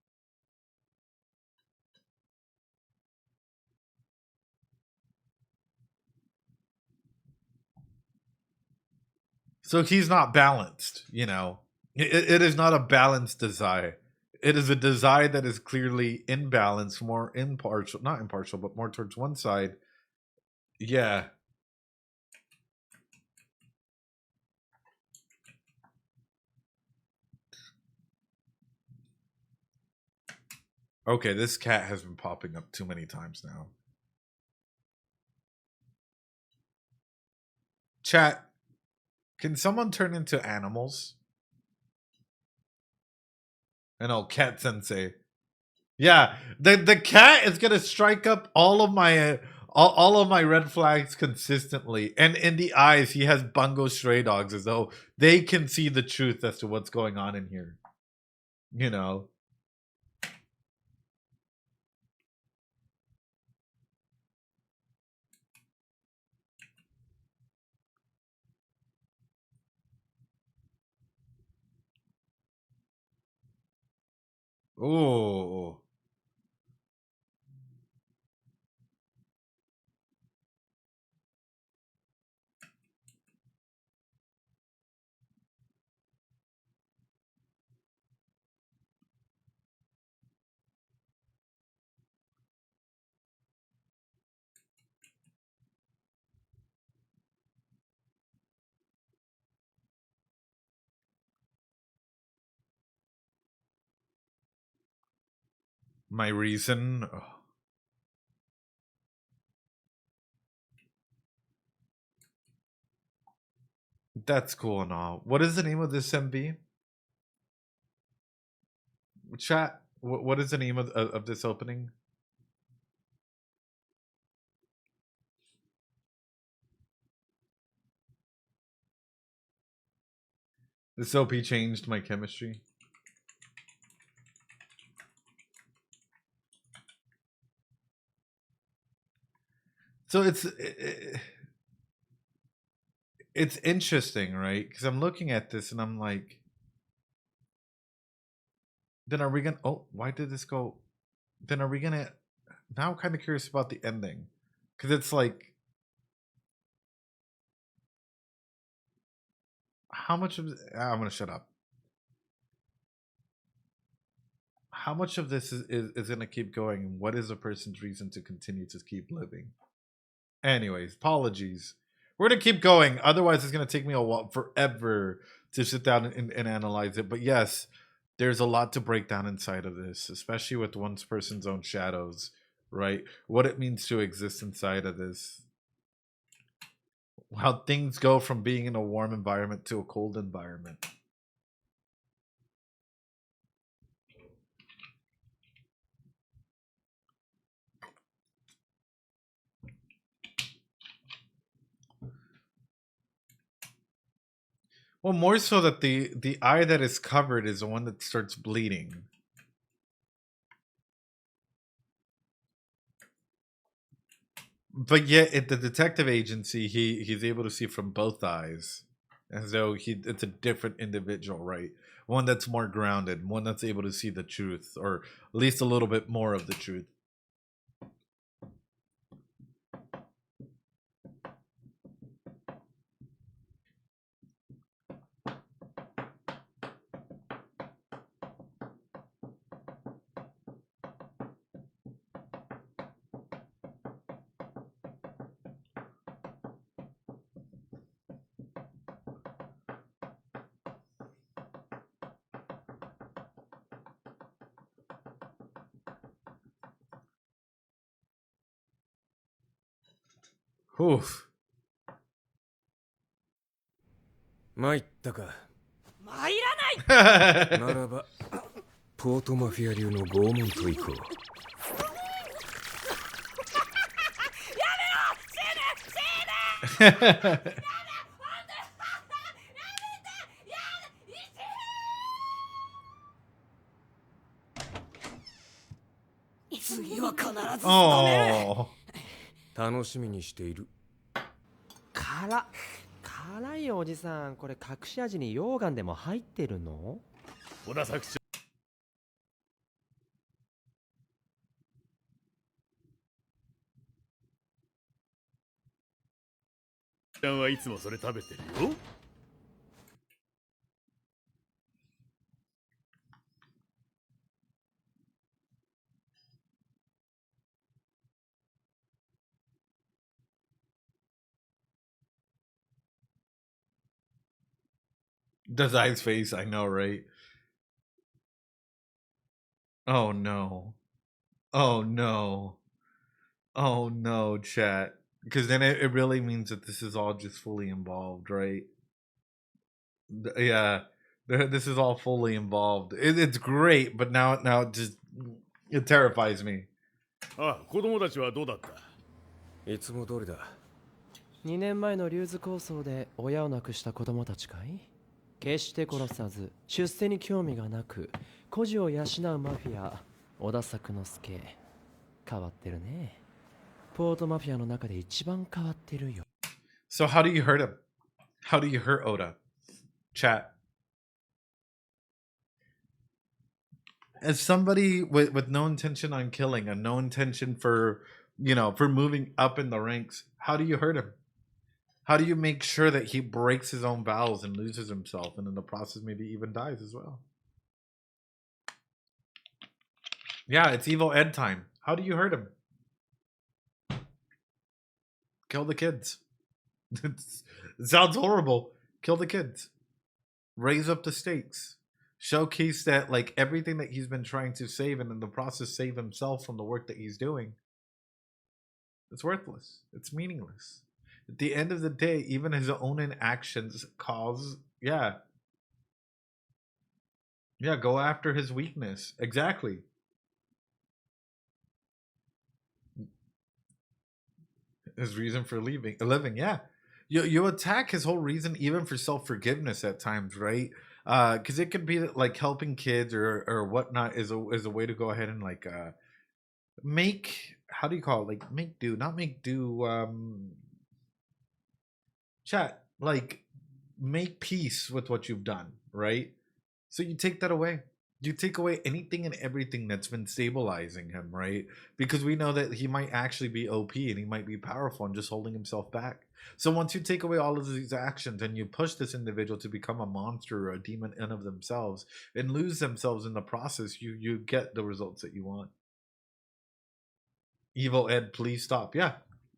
So he's not balanced, you know. It is not a balanced desire. It is a desire that is clearly imbalanced, more impartial, not impartial, but more towards one side. Yeah. Okay, this cat has been popping up too many times now. Chat, can someone turn into animals? I know, cat sensei. Yeah, the cat is gonna strike up all of my all of my red flags consistently, and in the eyes he has Bungo stray dogs as though they can see the truth as to what's going on in here. You know. Oh, my reason. Oh. That's cool and all. What is the name of this MV? Chat. What is the name of this opening? This OP changed my chemistry. So it's interesting, right? Because I'm looking at this and I'm like, then are we gonna? Oh, why did this go? Then are we gonna? Now I'm kind of curious about the ending, because it's like, how much of? I'm gonna shut up. How much of this is gonna keep going? And what is a person's reason to continue to keep living? Anyways, apologies. We're gonna keep going. Otherwise, it's gonna take me a while, forever, to sit down and analyze it. But yes, there's a lot to break down inside of this, especially with one person's own shadows, right? What it means to exist inside of this. How things go from being in a warm environment to a cold environment. Well, more so that the eye that is covered is the one that starts bleeding. But yet, at the detective agency, he's able to see from both eyes, as though it's a different individual, right? One that's more grounded, one that's able to see the truth, or at least a little bit more of the truth. Oof. 参ったか。参らない。ならば、ポートマフィア流の拷問といこう。次は必ず仕留める。Oh. 楽しみにしている。辛いおじさん、これ隠し味に溶岩でも入ってるの？小田作長はいつもそれ食べてるよ。The Zai's face, I know, right? Oh no. Oh no. Oh no, chat. Because then it really means that this is all just fully involved, right? Yeah. This is all fully involved. It's great, but now it just it terrifies me. ああ、子供たちはどうだった？いつも通りだ。2年前の竜頭抗争で親を亡くした子供たちかい？決して殺さず、出世に興味がなく、孤児を養うマフィア、小田作之助。変わってるね。ポートマフィアの中で一番変わってるよ。So how do you hurt him? How do you hurt Oda? Chat. As somebody with no intention on killing and no intention for, for moving up in the ranks, how do you hurt him? How do you make sure that he breaks his own vows and loses himself and in the process maybe even dies as well? Yeah, it's Evil Ed time. How do you hurt him? Kill the kids. It sounds horrible. Kill the kids. Raise up the stakes. Showcase that like everything that he's been trying to save and in the process save himself from the work that he's doing. It's worthless. It's meaningless. At the end of the day, even his own inactions cause, go after his weakness. Exactly. His reason for living, yeah. You attack his whole reason even for self-forgiveness at times, right? Because it could be like helping kids or whatnot is a way to go ahead and like make, how do you call it? Like make do, not make do, chat, like make peace with what you've done, right? So you take that away. You take away anything and everything that's been stabilizing him, right? Because we know that he might actually be OP and he might be powerful and just holding himself back. So once you take away all of these actions and you push this individual to become a monster or a demon in of themselves and lose themselves in the process, you get the results that you want. Evil Ed, please stop. Yeah,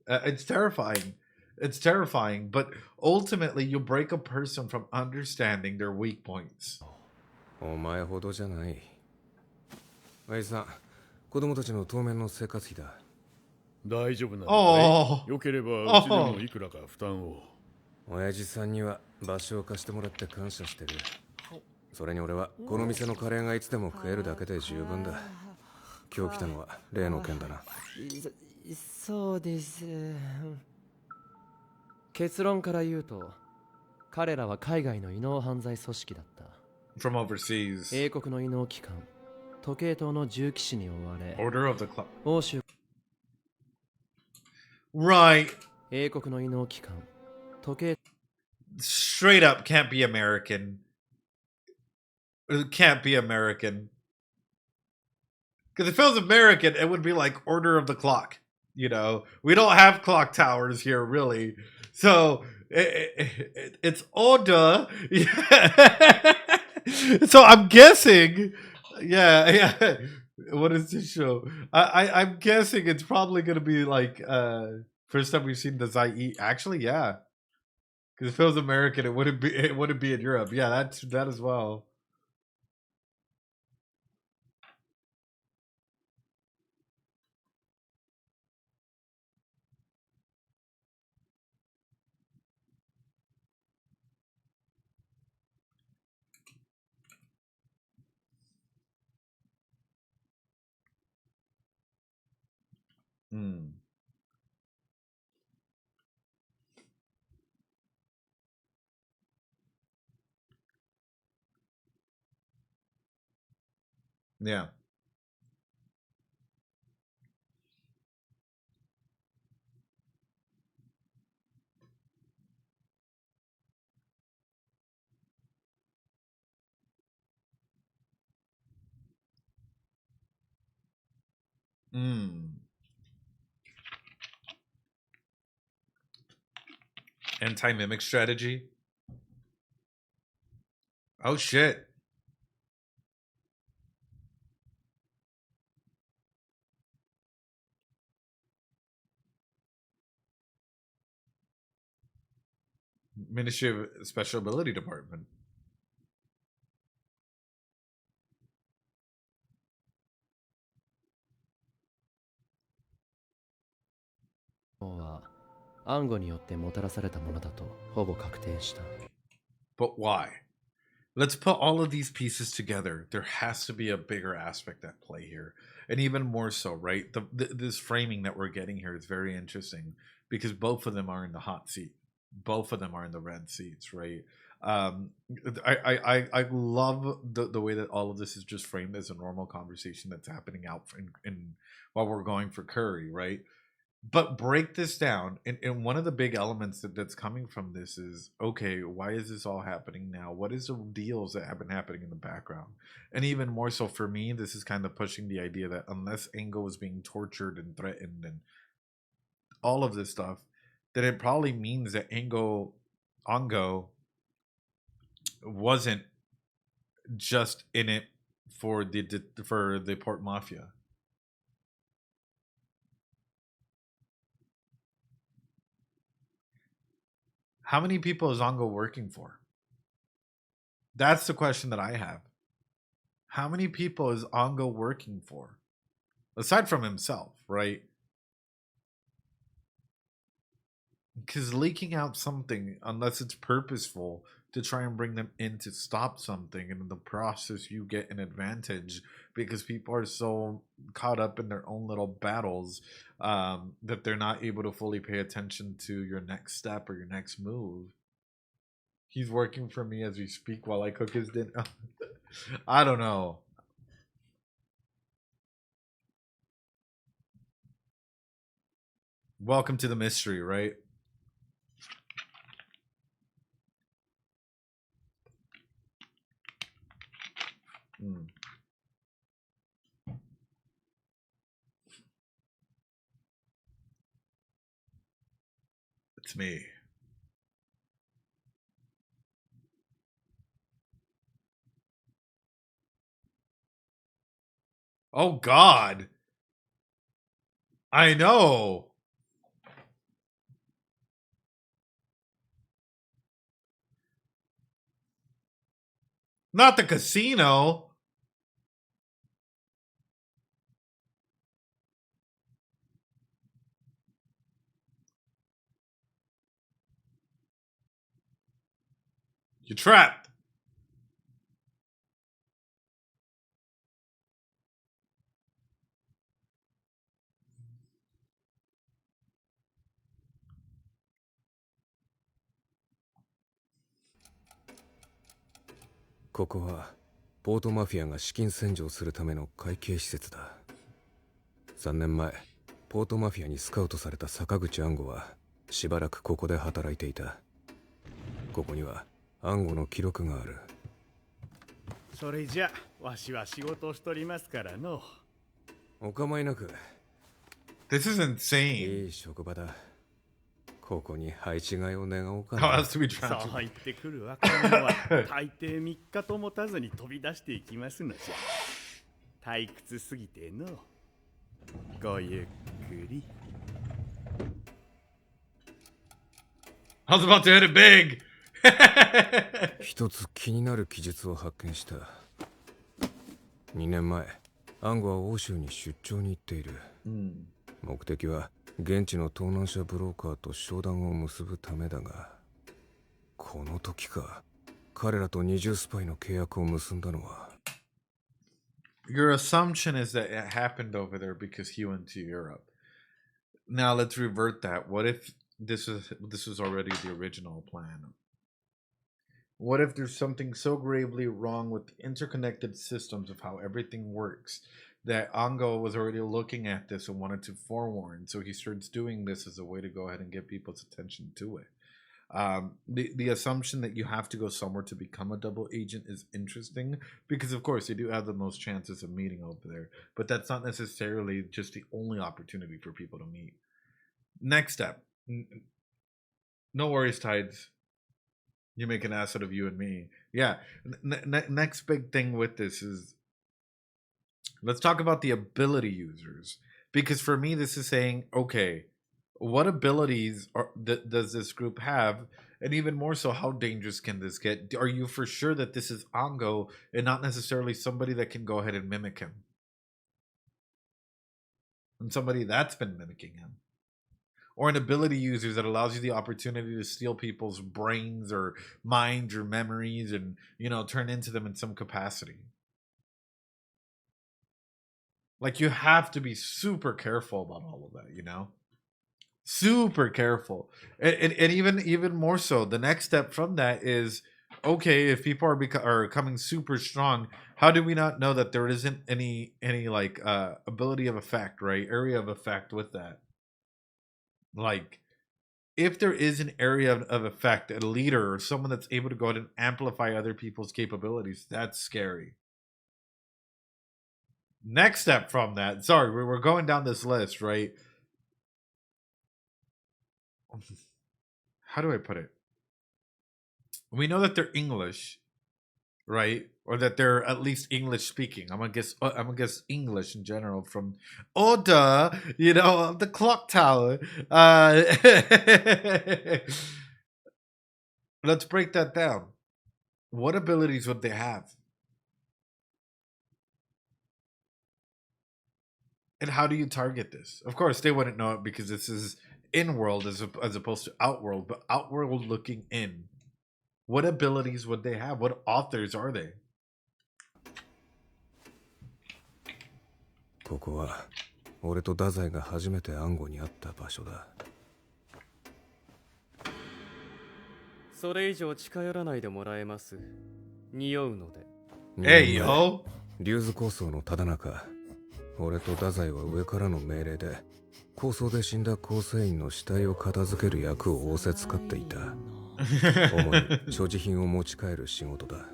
it's terrifying. It's terrifying, but ultimately you break a person from understanding their weak points. お前ほどじゃない。あいさん、子供たちの当面の生活費だ。大丈夫なのかい？よければうちでもいくらか負担を。親父さんには場所を貸してもらって感謝してる。それに俺はこの店のカレーがいつでも食えるだけで十分だ。今日来たのは例の件だな。そうです。結論から言うと、彼らは海外の異能犯罪組織だった。 From overseas. 英国の異能機関時計塔の重騎士に追われ Order of the Clock. 欧州 Right. 英国の異能機関時計 Straight up can't be American. It can't be American. Because if it was American, it would be like Order of the Clock. You know, we don't have clock towers here, really. So it's Order. So I'm guessing. Yeah. What is this show? I'm guessing it's probably going to be like first time we've seen the Zai. Actually, yeah. Because if it was American, it wouldn't be in Europe. Yeah, that as well. Hmm. Yeah. Hmm. Anti-mimic strategy. Oh shit. Ministry of Special Ability Department. は暗号によってもたらされたものだとほぼ確定した。 But why? Let's put all of these pieces together. There has to be a bigger aspect at play here. And even more so, right? This framing that we're getting here is very interesting because both of them are in the hot seat. Both of them are in the red seats, right? I love the way that all of this is just framed as a normal conversation that's happening out in while we're going for curry, right? But break this down, and one of the big elements that's coming from this is, okay, why is this all happening now? What is the deals that have been happening in the background? And even more so for me, this is kind of pushing the idea that unless Ango is being tortured and threatened and all of this stuff, that it probably means that Ongo wasn't just in it for the Port Mafia. How many people is Ongo working for? That's the question that I have. How many people is Ongo working for? Aside from himself, right? Because leaking out something, unless it's purposeful, to try and bring them in to stop something, and in the process you get an advantage because people are so caught up in their own little battles that they're not able to fully pay attention to your next step or your next move. He's working for me as we speak while I cook his dinner. I don't know. Welcome to the mystery, right? Mm. It's me. Oh God. I know. Not the casino. You're trapped. ここはポートマフィアが資金洗浄するための会計施設だ。3年前ポートマフィアにスカウトされた坂口安吾はしばらくここで働いていた。ここには安吾の記録がある。それじゃわしは仕事をしとりますからの。お構いなく。 This is insane. いい職場だ。ここに配置換えを願おうか How な。 else do we そう transfer? 言ってくる若者は大抵3日と持たずに飛び出していきますのじゃ。退屈すぎての。ごゆっくり。I was about to hit it big. 一つ気になる記述を発見した。2年前アンゴは欧州に出張に行っている。目的は現地の盗難車ブローカーと商談を結ぶためだが、この時か彼らと二重スパイの契約を結んだのは。 Your assumption is that it happened over there because he went to Europe. Now let's revert that. What if this was already the original plan? What if there's something so gravely wrong with the interconnected systems of how everything works that Ango was already looking at this and wanted to forewarn, so he starts doing this as a way to go ahead and get people's attention to it. The assumption that you have to go somewhere to become a double agent is interesting because, of course, you do have the most chances of meeting over there, but that's not necessarily just the only opportunity for people to meet. Next step. No worries, Tides. You make an asset of you and me. Yeah. Next big thing with this is, let's talk about the ability users. Because for me, this is saying, okay, what abilities does this group have? And even more so, how dangerous can this get? Are you for sure that this is Ango and not necessarily somebody that can go ahead and mimic him? And somebody that's been mimicking him. Or an ability user that allows you the opportunity to steal people's brains or minds or memories and, you know, turn into them in some capacity. Like, you have to be super careful about all of that, you know? Super careful. And even more so, the next step from that is, okay, if people are becoming super strong, how do we not know that there isn't any like ability of effect, right? Area of effect with that. Like, if there is an area of effect, a leader or someone that's able to go ahead and amplify other people's capabilities, that's scary. Next step from that, sorry, we're going down this list, right? How do I put it? We know that they're English, right? Or that they're at least English speaking. I'm gonna guess English in general from Oda, you know, the clock tower. Let's break that down. What abilities would they have? And how do you target this? Of course, they wouldn't know it because this is in-world as opposed to out-world, but out-world looking in. What abilities would they have? What authors are they? ここは俺と太宰が初めて暗号に会った場所だ。それ以上近寄らないでもらえます。匂うので。Hey, yo! 竜頭構想のただ中、俺と太宰は上からの命令で抗争で死んだ構成員の死体を片付ける役を仰せつかっていた。主に所持品を持ち帰る仕事だ。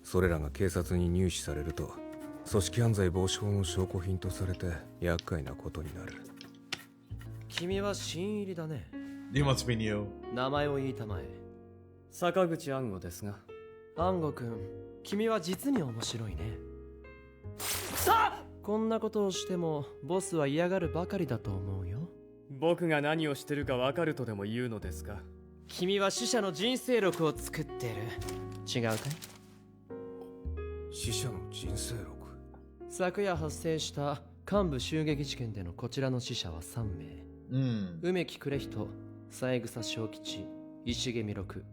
それらが警察に入手されると組織犯罪防止法の証拠品とされて厄介なことになる。君は新入りだね。 You must be new. 名前を言いたまえ。坂口安吾ですが。安吾くん、君は実に面白いね。さあ、こんなことをしてもボスは嫌がるばかりだと思うよ。僕が何をしてるか分かるとでも言うのですか。君は死者の人生録を作ってる。違うかい？死者の人生録。昨夜発生した幹部襲撃事件でのこちらの死者は3名。梅木呉人、三枝正吉、石毛弥勒。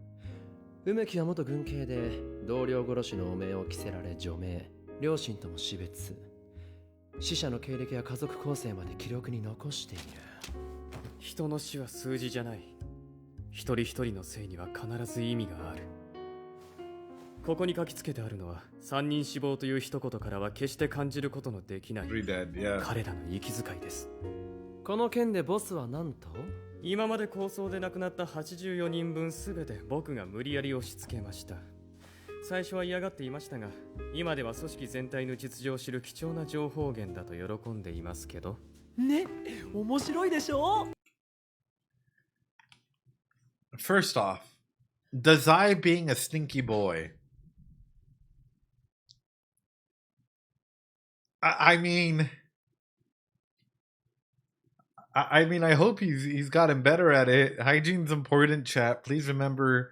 梅木は元軍警で同僚殺しの汚名を着せられ除名、両親とも死別。死者の経歴や家族構成まで記録に残している。人の死は数字じゃない。一人一人のせいには必ず意味がある。ここに書きつけてあるのは3人死亡という一言からは決して感じることのできない Three dead, yeah. 彼らの息遣いです。この件でボスは何と？今まで抗争で亡くなった84人分すべて僕が無理やり押し付けました。最初は嫌がっていましたが、今では組織全体の実情を知る貴重な情報源だと喜んでいますけど。ね、面白いでしょ？ First off, Dazai being a stinky boy. I mean, I hope he's gotten better at it. Hygiene's important, chat. Please remember,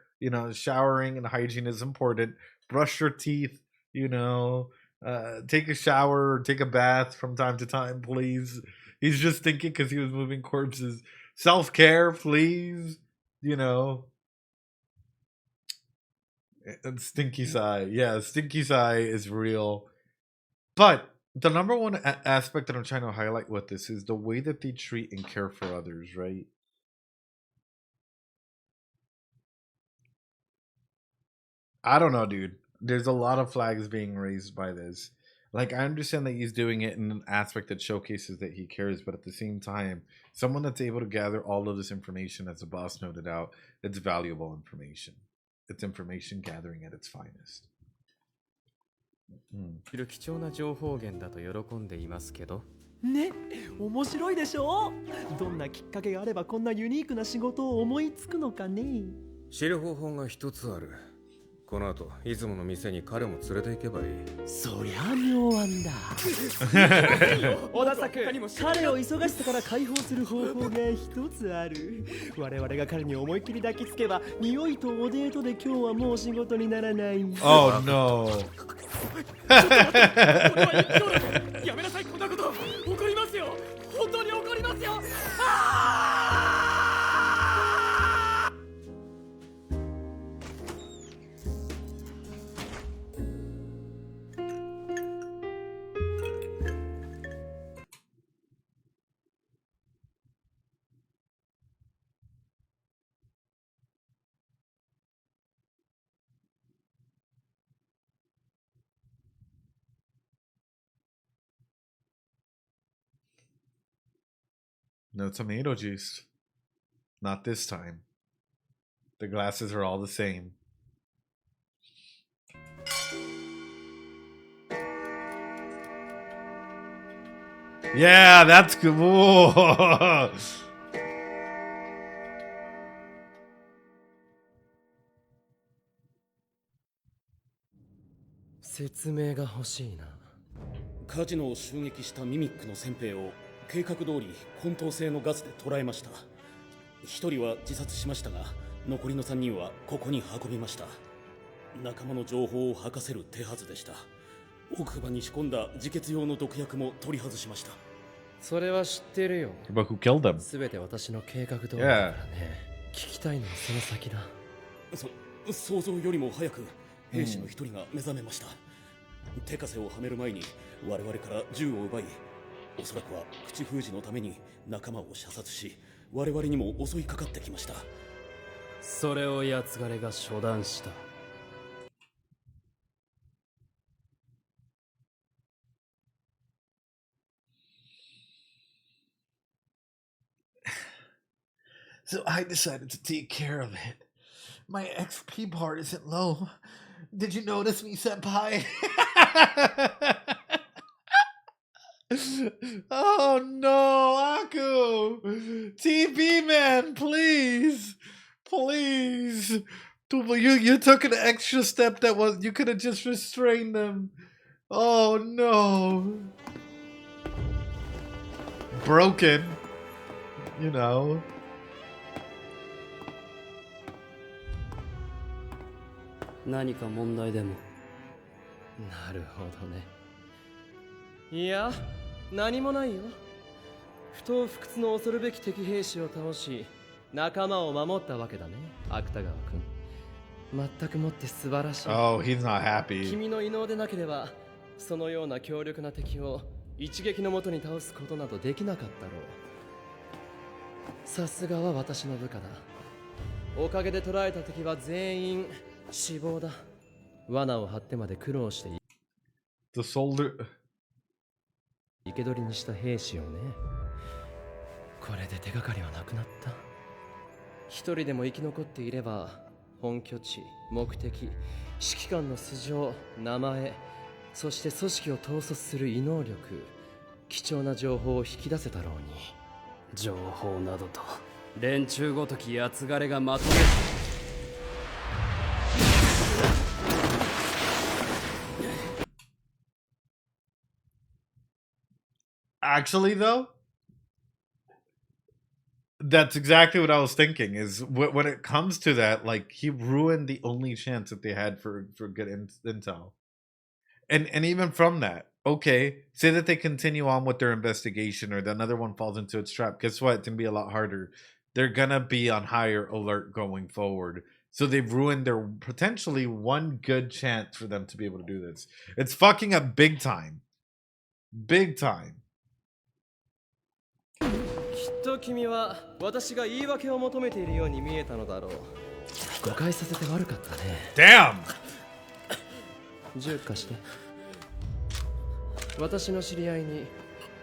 showering and hygiene is important. Brush your teeth, take a shower or take a bath from time to time, please. He's just thinking because he was moving corpses. Self-care, please. And Stinky Sai. Yeah, Stinky Sai is real. But the number one aspect that I'm trying to highlight with this is the way that they treat and care for others, right? I don't know, dude. There's a lot of flags being raised by this. Like, I understand that he's doing it in an aspect that showcases that he cares, but at the same time, someone that's able to gather all of this information, as the boss noted out, it's valuable information. It's information gathering at its finest. 貴重な情報源だと喜んでいますけど。ね、面白いでしょ？どんなきっかけがあればこんなユニークな仕事を思いつくのかね。知る方法が一つある。この後、出雲の店に彼も連れて行けばいい。そりゃ妙案だ。小田作、彼を忙しさから解放する方法が一つある。我々が彼に思いっきり抱きつけば、匂いとおデートで今日はもう仕事にならない。Oh no. やめなさい、こんなこと。怒りますよ。本当に怒りますよ。No tomato juice. Not this time. The glasses are all the same. Yeah, that's good. Whoa. 説明が欲しいな。カジノを襲撃したミミックの先兵を計画通り混沌性のガスで捕らえました。一人は自殺しましたが、残りの3人はここに運びました。仲間の情報を吐かせる手はずでした。奥歯に仕込んだ自決用の毒薬も取り外しました。それは知ってるよ。But who killed them? すべて私の計画通りだからね。聞きたいのはその先だ。想像よりも早く兵士の一人が目覚めました。手枷をはめる前に我々から銃を奪い、おそらくは口封じのために仲間を射殺し、我々にも襲いかかってきました。それを奴がれが処断した。So I decided to take care of it. My XP bar isn't low. Did you notice me, senpai? Oh no, Aku! TB man, please! Please! You took an extra step that was, you could have just restrained them. Oh no. Broken. You know. 何か問題でも。なるほどね。いや、何もないよ。不当不屈の恐るべき敵兵士を倒し、仲間を守ったわけだね、芥川君。全くもって素晴らしい。Oh, he's not happy. 君の異能でなければ、そのような強力な敵を一撃のもとに倒すことなどできなかったろう。さすがは私の部下だ。おかげで捕らえた敵は全員死亡だ。罠を張ってまで苦労して The soldier. 生け捕りにした兵士をね。これで手がかりはなくなった。一人でも生き残っていれば本拠地、目的、指揮官の素性、名前、そして組織を統率する異能力、貴重な情報を引き出せたろうに。情報などと連中ごときやつがれがまとめる。 Actually, though, that's exactly what I was thinking. Is when it comes to that, like he ruined the only chance that they had for good intel, and even from that, okay, say that they continue on with their investigation, or another one falls into its trap. Guess what? It's gonna be a lot harder. They're gonna be on higher alert going forward. So they've ruined their potentially one good chance for them to be able to do this. It's fucking up big time. Big time. きっと君は私が言い訳を求めているように見えたのだろう。誤解させて悪かったね。Damn! 10貸して。私の知り合いに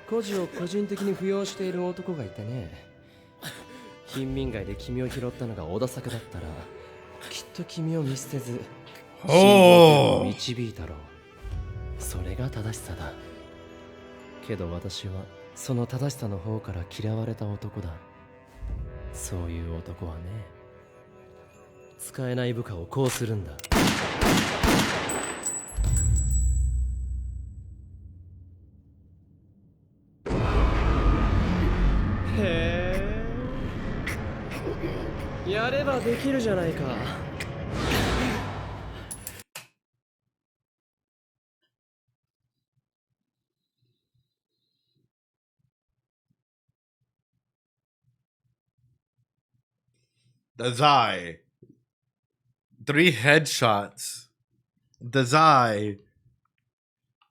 孤児を個人的に扶養している男がいてね。貧民街で君を拾ったのが小田作だったら、きっと君を見捨てず、真実を導いたろう。それが正しさだ。けど私はその正しさの方から嫌われた男だ。そういう男はね、使えない部下をこうするんだ。へえ、やればできるじゃないか。Dazai. 3 headshots. Dazai.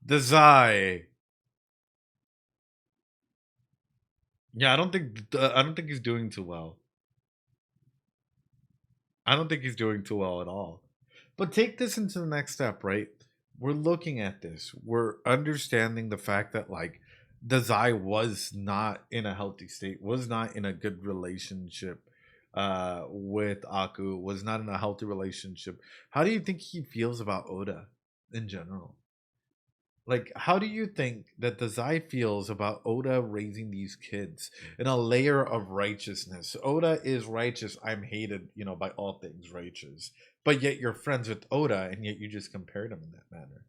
Dazai. Yeah, I don't think he's doing too well. I don't think he's doing too well at all. But take this into the next step, right? We're looking at this. We're understanding the fact that like Dazai was not in a healthy state, was not in a good relationship with Aku, was not in a healthy relationship. How do you think he feels about Oda in general? Like, how do you think that Dazai feels about Oda raising these kids in a layer of righteousness? Oda is righteous. I'm hated, by all things righteous. But yet you're friends with Oda, and yet you just compared him in that manner.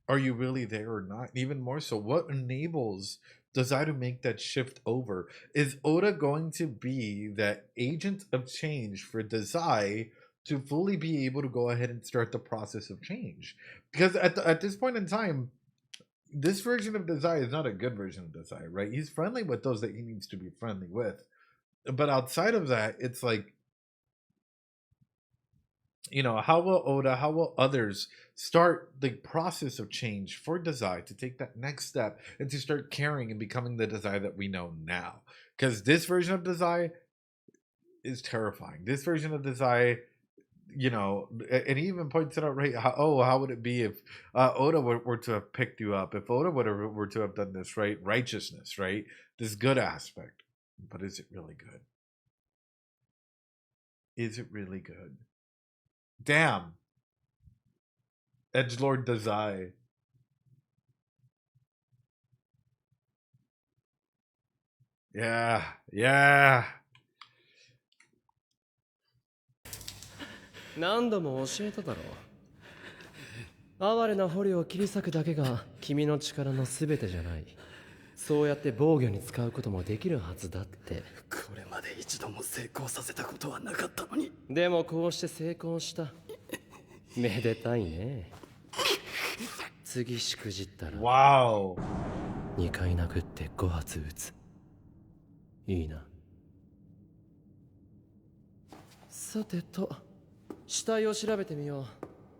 Are you really there or not? Even more so, what enables Dazai to make that shift over? Is Oda going to be that agent of change for Dazai to fully be able to go ahead and start the process of change? Because at this point in time, this version of Dazai is not a good version of Dazai, right? He's friendly with those that he needs to be friendly with. But outside of that, it's like, how will Oda, how will others start the process of change for Dazai to take that next step and to start caring and becoming the Dazai that we know now? Because this version of Dazai is terrifying. This version of Dazai, and he even points it out, right? How would it be if Oda were to have picked you up? If Oda were to have done this, right? Righteousness, right? This good aspect. But is it really good? Is it really good? Damn. Edgelord Dazai. Yeah. 何度も教えただろう。哀れな捕虜を切り裂くだけが君の力の全てじゃない。そうやって防御に使うこともできるはずだって。これまで一度も成功させたことはなかったのに。でもこうして成功した。めでたいね。次しくじったら。Wow. 2回殴って5発撃つ。いいな。さてと。死体を調べてみよう。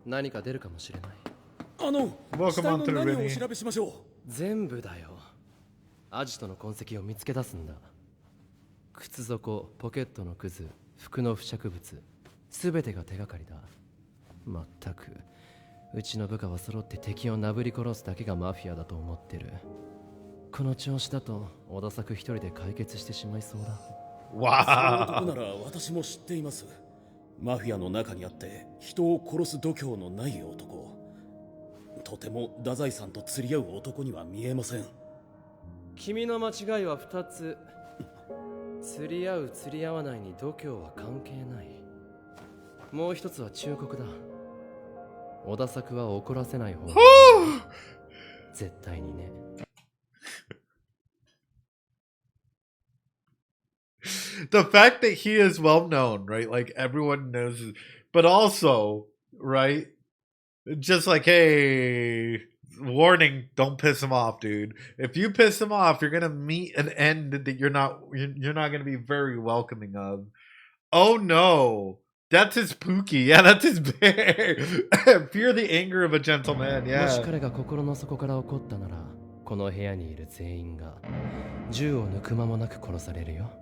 何か出るかもしれない。死体の何を調べしましょう。全部だよ。アジトの痕跡を見つけ出すんだ。靴底、ポケットのクズ、服の付着物、すべてが手がかりだ。まったくうちの部下は揃って敵をなぶり殺すだけがマフィアだと思ってる。この調子だと小田作一人で解決してしまいそうだ。その男なら私も知っています。マフィアの中にあって人を殺す度胸のない男。とても太宰さんと釣り合う男には見えません。君の間違いは2つ。釣り合う釣り合わないに度胸は関係ない。もう一つは忠告だ。小田作は怒らせない方がいい。絶対にね。The fact that he is well known, right? Like everyone knows, but also, right? Just like, hey, warning, don't piss him off, dude. If you piss him off, you're gonna meet an end that you're not gonna be very welcoming of. Oh no. That's his Pookie. Yeah, that's his bear. Fear the anger of a gentleman. もし Yeah. 彼が心の底から怒ったなら、この部屋にいる全員が銃を抜く間もなく殺されるよ。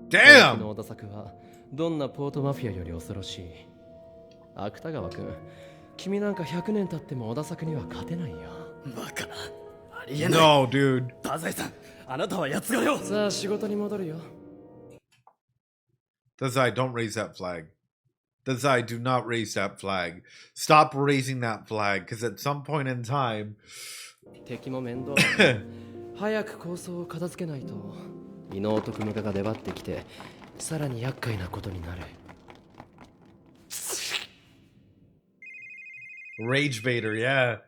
Damn! この小田作はどんなポートマフィアより恐ろしい。芥川君、君なんか100年経っても小田作には勝てないよ。バカな。ありえない。 No, dude. 太宰さん、あなたはやつがよ。さあ仕事に戻るよ。Dazai, don't raise that flag. Dazai, do not raise that flag. Stop raising that flag, because at some point in time... 敵も面倒だ。早く構想を片付けないと伊能と組が出張ってきてさらに厄介なことになる。Rage Vader, yeah.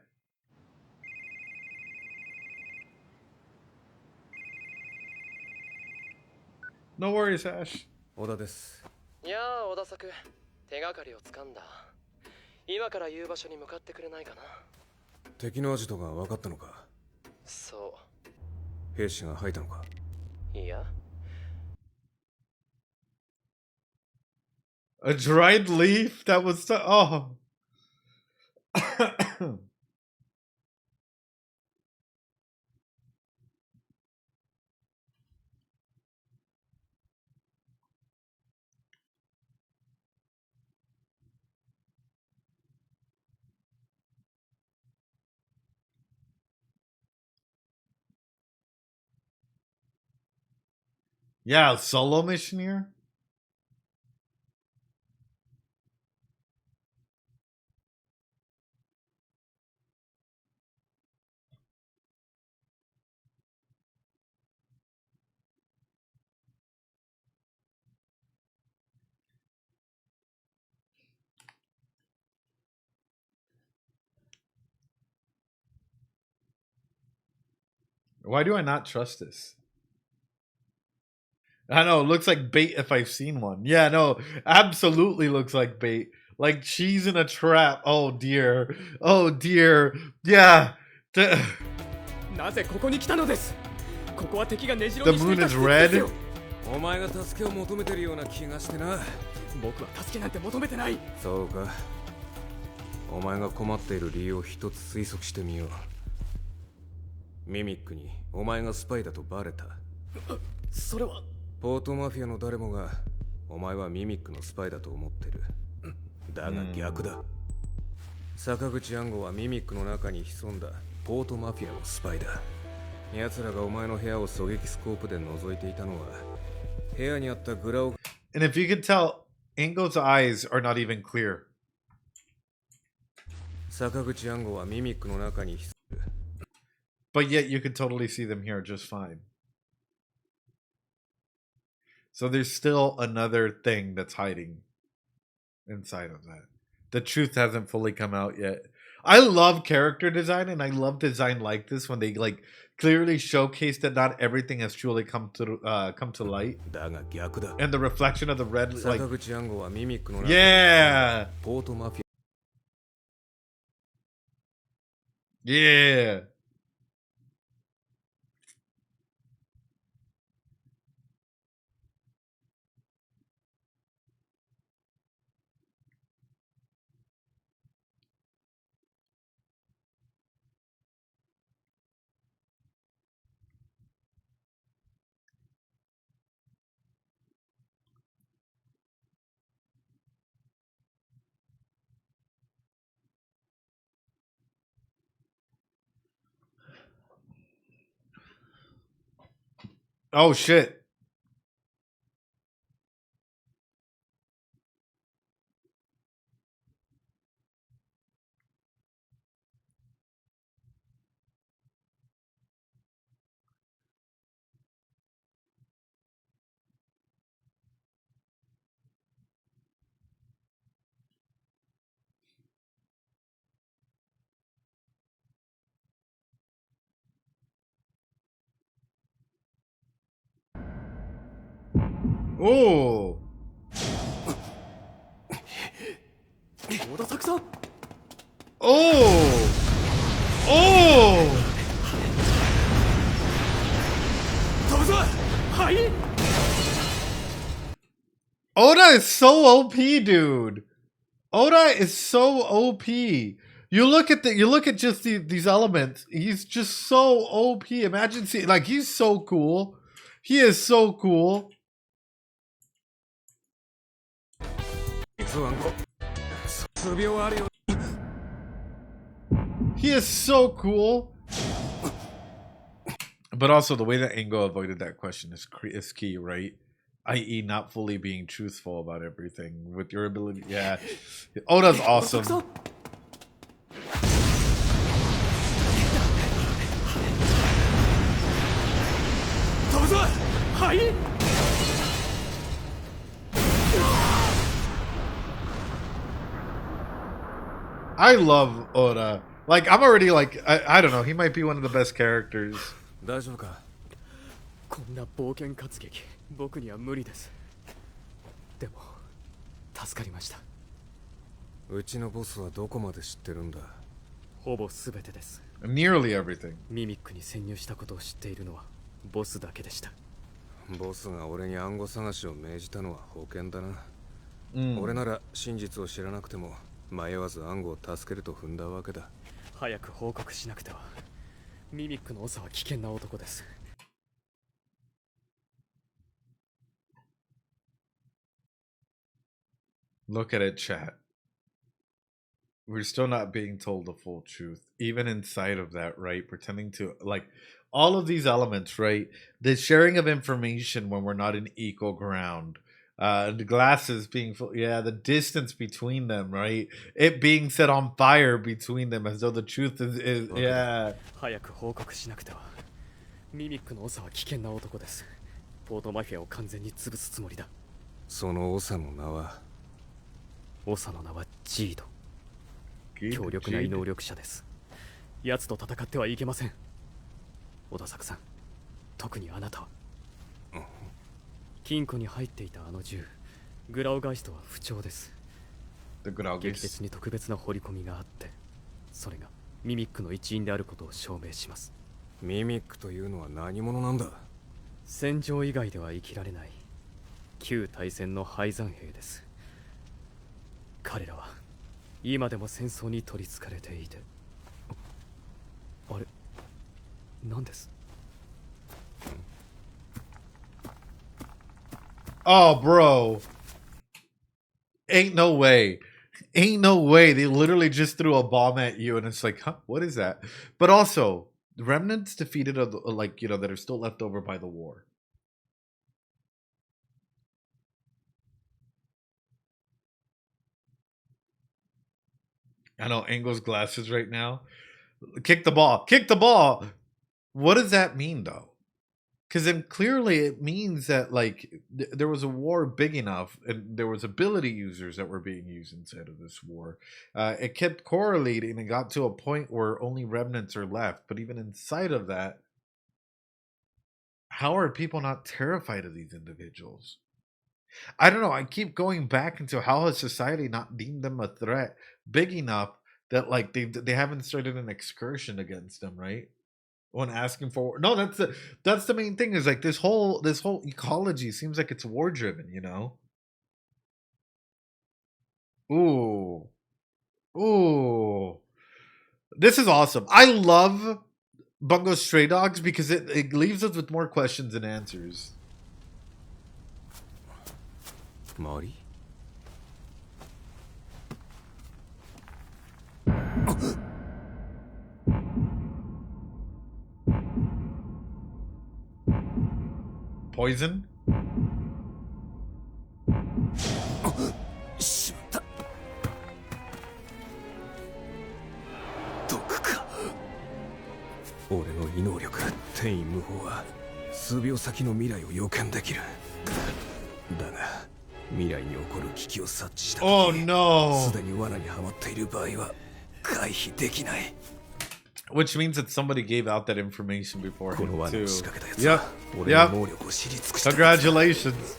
No worries, Ash. 小田です。いやあ、小田作、手がかりをつかんだ。今から言う場所に向かってくれないかな。敵のアジトが分かったのか。そ兵士が吐いたのか。う。いや。A dried leaf? That was so... Oh. Yeah, solo mission here? Why do I not trust this? I know, it looks like bait if I've seen one. Yeah, no, absolutely looks like bait. Like cheese in a trap. Oh dear. Oh dear. Yeah. The なぜここに来たのです。ここは敵が根城 the にしてい moon た is 施設ですよ。 red. お前が助けを求めてるような気がしてな。僕は助けなんて求めてない。そうか。お前が困っている理由を一つ推測してみよう。ミミックにお前がスパイだとバレた。それはポートマフィアの誰もがお前はミミックのスパイだと思ってる。だが逆だ。坂口安吾はミミックの中に潜んだポートマフィアのスパイだ。奴らがお前の部屋を狙撃スコープで覗いていたのは部屋にあったグラを And if you could tell, Ingo's eyes are not even clear. 坂口安吾はミミックの中に潜む。 But yet you could totally see them here just fine. So there's still another thing that's hiding inside of that. The truth hasn't fully come out yet. I love character design, and I love design like this when they like clearly showcase that not everything has truly come to light. だが逆だ。 And the reflection of the red, like 坂口安吾はミミックの中に yeah, ポートマフィ yeah. Oh shit. Oh. 小田作さん Oh. Oh. 飛ぶぞはい Oda is so OP, dude. Oda is so OP. You look at just these elements. He's just so OP. Imagine seeing, like, he's so cool. He is so cool. He is so cool. But also the way that Ingo avoided that question is key, right? I.e., not fully being truthful about everything with your ability. Yeah, Oda's awesome. I love Oda. Like, I'm already like, I don't know. He might be one of the best characters. 大丈夫かこんな冒険活劇僕には無理ですでも助かりましたうちのボスはどこまで知ってるんだほぼ全てです Nearly everything. ミミックに潜入したことを知っているのはボスだけでしたボスが俺に暗号探しを命じたのは保険だな、Mm. 俺なら真実を知らなくても迷わず暗号を助けると踏んだわけだ早く報告しなくてはミミックの長は危険な男です Look at it, chat. We're still not being told the full truth. Even inside of that, right? Pretending to, like, all of these elements, right? The sharing of information when we're not in equal ground. The glasses being full, yeah, the distance between them, right? It being set on fire between them as though the truth is yeah. 早く報告しなくてはミミックの長は危険な男ですポートマフィアを完全に潰すつもりだその長の名は長の名はジード強力な異能力者です奴と戦ってはいけません小田作さん特にあなたは金庫に入っていたあの銃グラウガイストは不調です劇鉄に特別な掘り込みがあってそれがミミックの一員であることを証明しますミミックというのは何者なんだ戦場以外では生きられない旧大戦の敗残兵です彼らは今でも戦争に取り憑かれていてあれ何です Oh, bro. Ain't no way. Ain't no way. They literally just threw a bomb at you and it's like, huh, what is that? But also, the remnants defeated, like, you know, that are still left over by the war. I know Angel's glasses right now. Kick the ball. Kick the ball. What does that mean, though? Because then clearly it means that, like, there was a war big enough and there was ability users that were being used inside of this war. It kept correlating and got to a point where only remnants are left. But even inside of that, how are people not terrified of these individuals? I don't know. I keep going back into how has society not deemed them a threat big enough that, like, they haven't started an excursion against them, right? When asking for no, that's the main thing, is like this whole ecology seems like it's war driven, you know. Ooh, this is awesome. I love Bungo Stray Dogs because it leaves us with more questions than answers. Mari? poison? Oh no! Which means that somebody gave out that information before him too. Yep. Yep. Congratulations.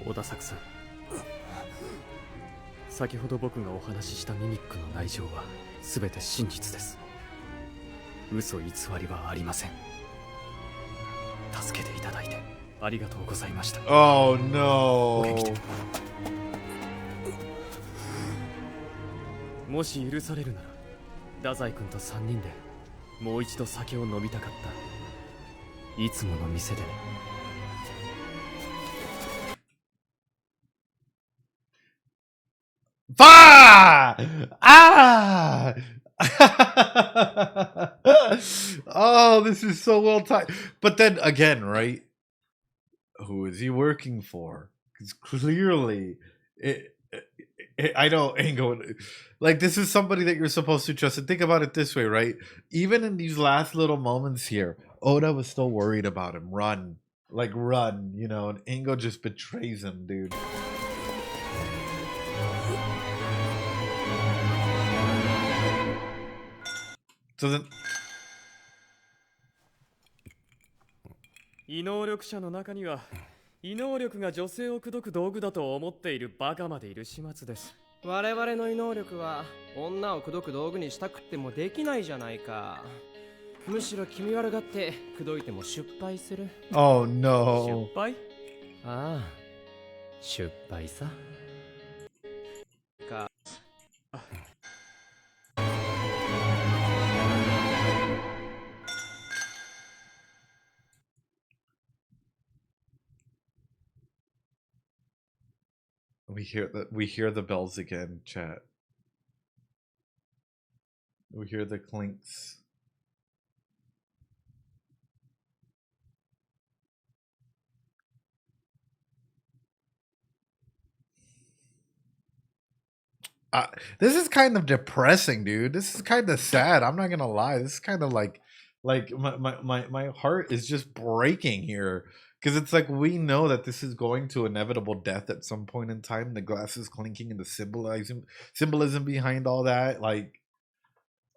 小田作さん、先ほど僕がお話ししたミミックの内情は全て真実です。嘘偽りはありません。助けていただいてありがとうございました。 Oh no. もし許されるなら、太宰君と3人でもう一度酒を飲みたかった。いつもの店でね。Bah! Ah! Oh, this is so well timed. But then again, right? Who is he working for? Because clearly, I know ain't going. Like, this is somebody that you're supposed to trust. And think about it this way, right? Even in these last little moments here, Oda was still worried about him. Run, like run, you know. And Ingo just betrays him, dude. So then, 異能力者の中には異能力が女性を口説く道具だと思っているバカまでいる始末です。我々の異能力は女を口説く道具にしたくってもできないじゃないか。むしろ気味悪がって口説いても失敗する。 Oh no. 失敗？ああ、失敗さ。か。We hear the bells again, chat. We hear the clinks. This is kind of depressing, dude. This is kind of sad. I'm not gonna lie. This is kind of like my heart is just breaking here. Because it's like we know that this is going to inevitable death at some point in time. The glass is clinking and the symbolism behind all that. Like,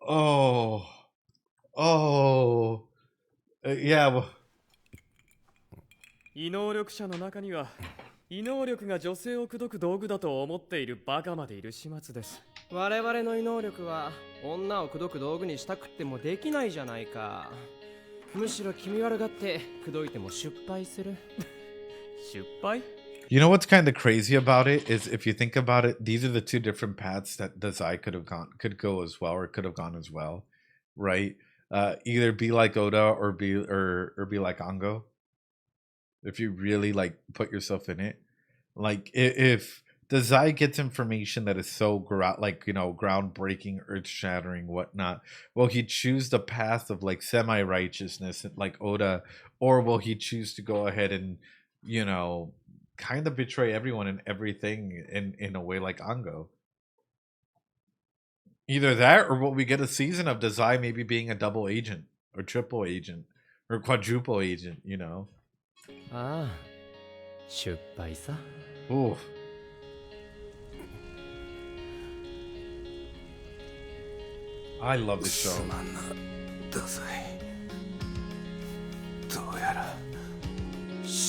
oh, yeah. Well, 異能力者の中には異能力が女性を口説く道具だと思っているバカまでいる始末です。我々の異能力は女を口説く道具にしたくってもできないじゃないか。むしろ気味悪がって口説いても失敗する。失敗? You know what's kind of crazy about it is if you think about it, these are the two different paths that Dazai could go as well, or could have gone as well, right? Either be like Oda or be like Ango. If you really like put yourself in it, like if Dazai gets information that is so groundbreaking, earth-shattering, whatnot, will he choose the path of like semi-righteousness like Oda, or will he choose to go ahead and, you know, kind of betray everyone and everything in a way like Ango? Either that, or will we get a season of Dazai maybe being a double agent or triple agent or quadruple agent, you know? ああ、失敗さ。 Ooh. I love this show.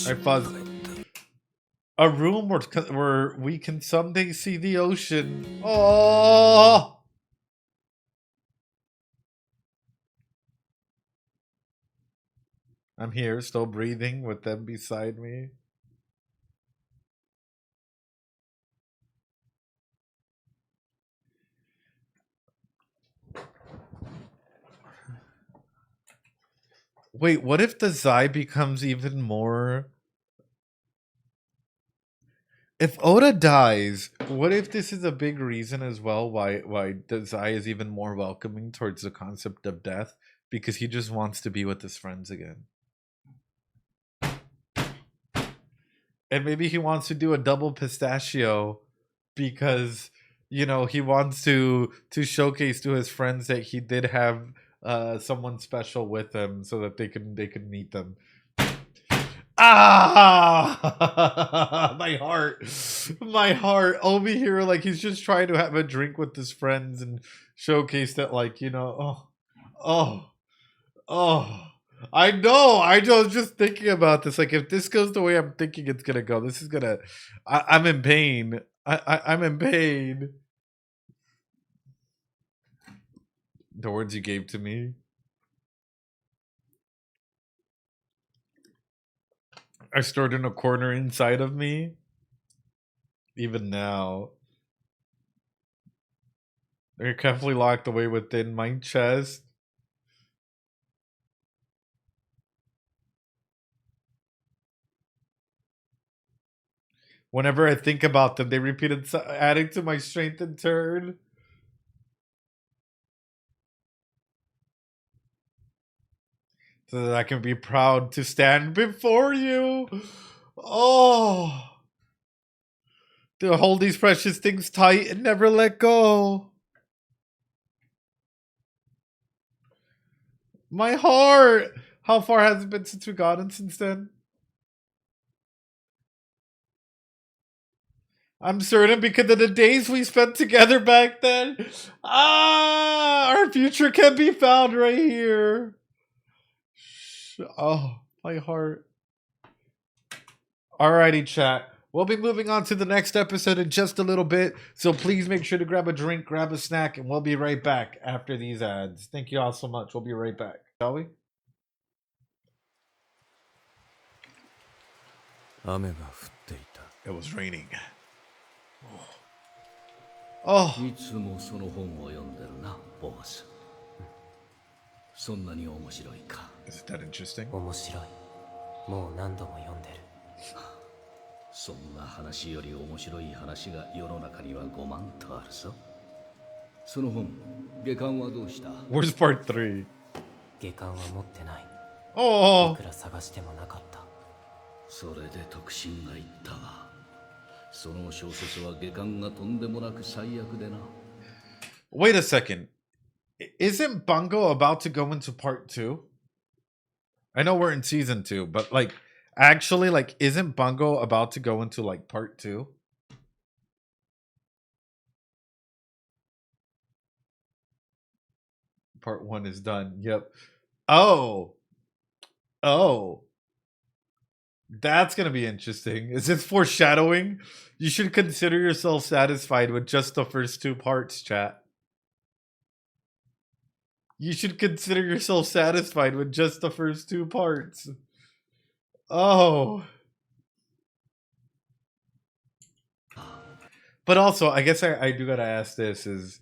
I thought a room where we can someday see the ocean. Oh, I'm here, still breathing with them beside me. Wait, what if the Zai becomes even more... If Oda dies, what if this is a big reason as well why Zai is even more welcoming towards the concept of death? Because he just wants to be with his friends again. And maybe he wants to do a double pistachio because, you know, he wants to showcase to his friends that he did have someone special with him so that they can meet them. Ah, my heart. Obi here, like he's just trying to have a drink with his friends and showcase that, like, you know, oh. I know. I was just thinking about this. Like, if this goes the way I'm thinking it's gonna go, this is gonna. I'm in pain. I'm in pain. The words you gave to me. are stored in a corner inside of me. Even now. They're carefully locked away within my chest. Whenever I think about them, they repeated adding to my strength in turn. So that I can be proud to stand before you. Oh. To hold these precious things tight and never let go. My heart. How far has it been since we gotten since then? I'm certain because of the days we spent together back then. Our future can be found right here. Oh, my heart. Alrighty, chat. We'll be moving on to the next episode in just a little bit. So please make sure to grab a drink, grab a snack, and we'll be right back after these ads. Thank you all so much. We'll be right back. Shall we? It was raining. Oh. いつもその本を読んでるな、ボス。そんなに面白いか。Is that interesting? 面白い。もう何度も読んでる。そんな話より面白い話が世の中には5万とあるぞ。その本、下巻はどうした？ Where's part 3? 下巻は持ってない。Oh. いくら探してもなかった。それで特進が言ったが。 その小説は下巻がとんでもなく最悪でな。 Wait a second. Isn't Bungo about to go into part 2? I know we're in season 2, but like actually like isn't Bungo about to go into like part 2? Part 1 is done. Yep. Oh. That's going to be interesting. Is this foreshadowing? You should consider yourself satisfied with just the first 2 parts, chat. You should consider yourself satisfied with just the first 2 parts. Oh. But also, I guess I do got to ask this is,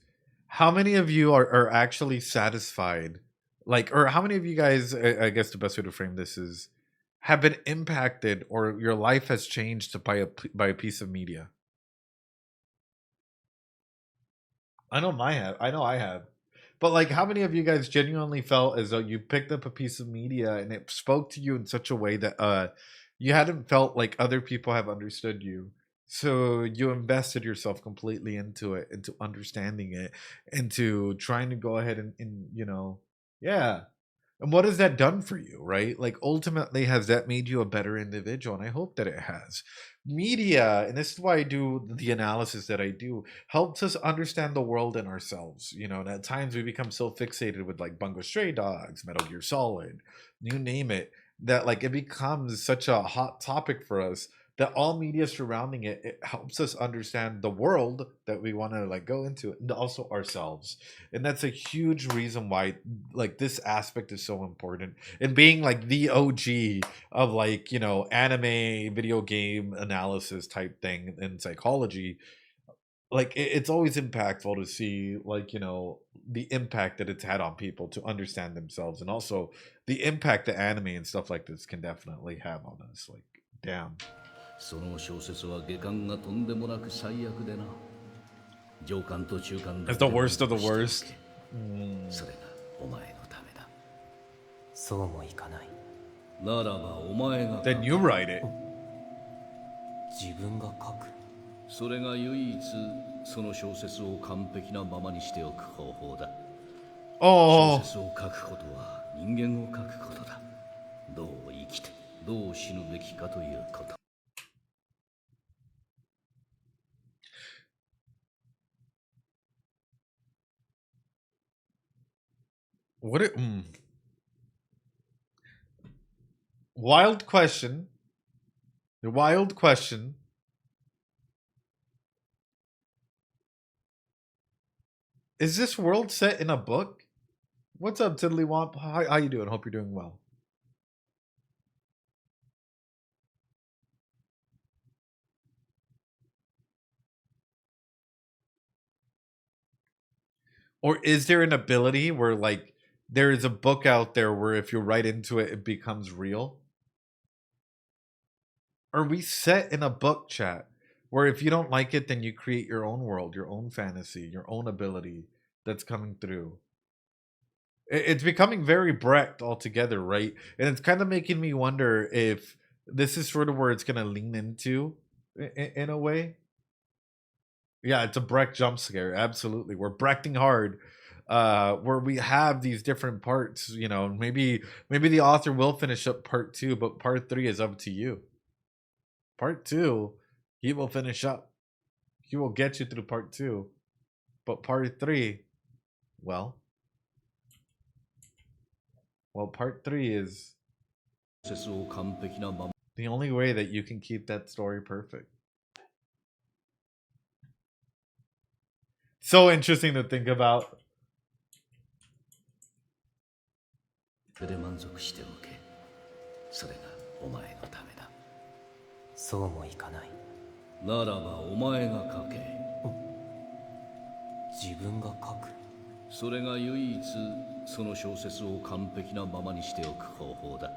how many of you are actually satisfied? Like, or how many of you guys, I guess the best way to frame this is, have been impacted or your life has changed by a piece of media? I know I have. But like, how many of you guys genuinely felt as though you picked up a piece of media and it spoke to you in such a way that you hadn't felt like other people have understood you? So you invested yourself completely into it, into understanding it, into trying to go ahead and you know, yeah. And what has that done for you, right? Like, ultimately, has that made you a better individual? And I hope that it has. Media, and this is why I do the analysis that I do, helps us understand the world and ourselves. You know, and at times we become so fixated with like Bungo Stray Dogs, Metal Gear Solid, you name it, that like it becomes such a hot topic for us that all media surrounding it helps us understand the world that we want to like go into and also ourselves. And that's a huge reason why like this aspect is so important. And being like the OG of like, you know, anime video game analysis type thing in psychology, like it's always impactful to see like, you know, the impact that it's had on people to understand themselves, and also the impact that anime and stuff like this can definitely have on us. Like, damn. その小説は下巻がとんでもなく最悪でな。上巻と中巻 It's the worst of the worst. それがお前のためだ。そうもいかない。ならばお前が Then you write it. 自分が書く。それが唯一その小説を完璧なままにしておく方法だ。Oh. 小説を書くことは人間を書くことだ。どう生きてどう死ぬべきかということ。What it, Wild question. The wild question. Is this world set in a book? What's up, Tiddlywomp? How you doing? Hope you're doing well. Or is there an ability where, like, there is a book out there where if you write into it, it becomes real? Are we set in a book, chat, where if you don't like it, then you create your own world, your own fantasy, your own ability that's coming through? It's becoming very Brecht altogether, right? And it's kind of making me wonder if this is sort of where it's going to lean into in a way. Yeah, it's a Brecht jump scare. Absolutely. We're Brechting hard. Where we have these different parts, you know, maybe the author will finish up part 2, but part 3 is up to you. Part 2, he will finish up. He will get you through part 2. But part 3, well, part 3 is the only way that you can keep that story perfect. So interesting to think about. それで満足しておけ。それがお前のためだ。そうもいかない。ならばお前が書け。自分が書く。それが唯一その小説を完璧なままにしておく方法だ。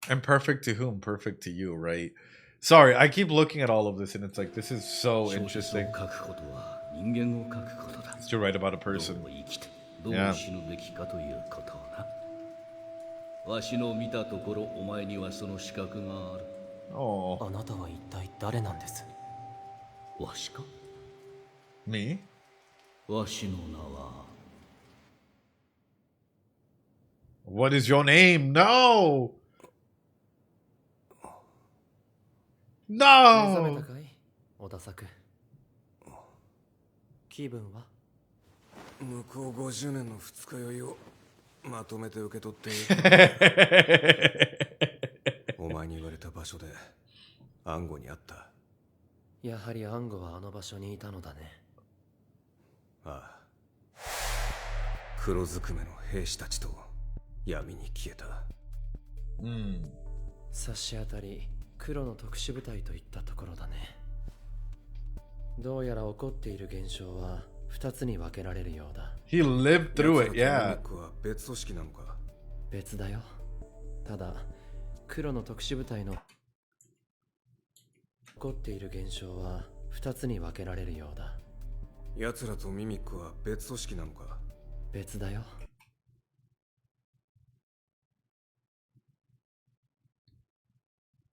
And perfect to whom? Perfect to you, right? Sorry, I keep looking at all of this and it's like, this is so interesting. 小説を書くことは人間を書くことだ。It's to write about a person. どう生きてどう死ぬべきかということをな。わしの見たところお前にはその資格がある。Oh. あなたは一体誰なんです？わしか？ Me? わしの名は。What is your name? No! 目覚め No! たかい？小田作。気分は？向こう50年の二日酔いをまとめて受け取っている。お前に言われた場所でアンゴに会った。やはりアンゴはあの場所にいたのだね。ああ。黒ずくめの兵士たちと闇に消えた。差し当たり黒の特殊部隊といったところだね。どうやら起こっている現象は2つに分けられるようだ。He lived through it, yeah. 別組織なのか？別だよ。ただ黒の特殊部隊の起こっている現象は2つに分けられるようだ。奴らとミミックは別組織なのか？別だよ。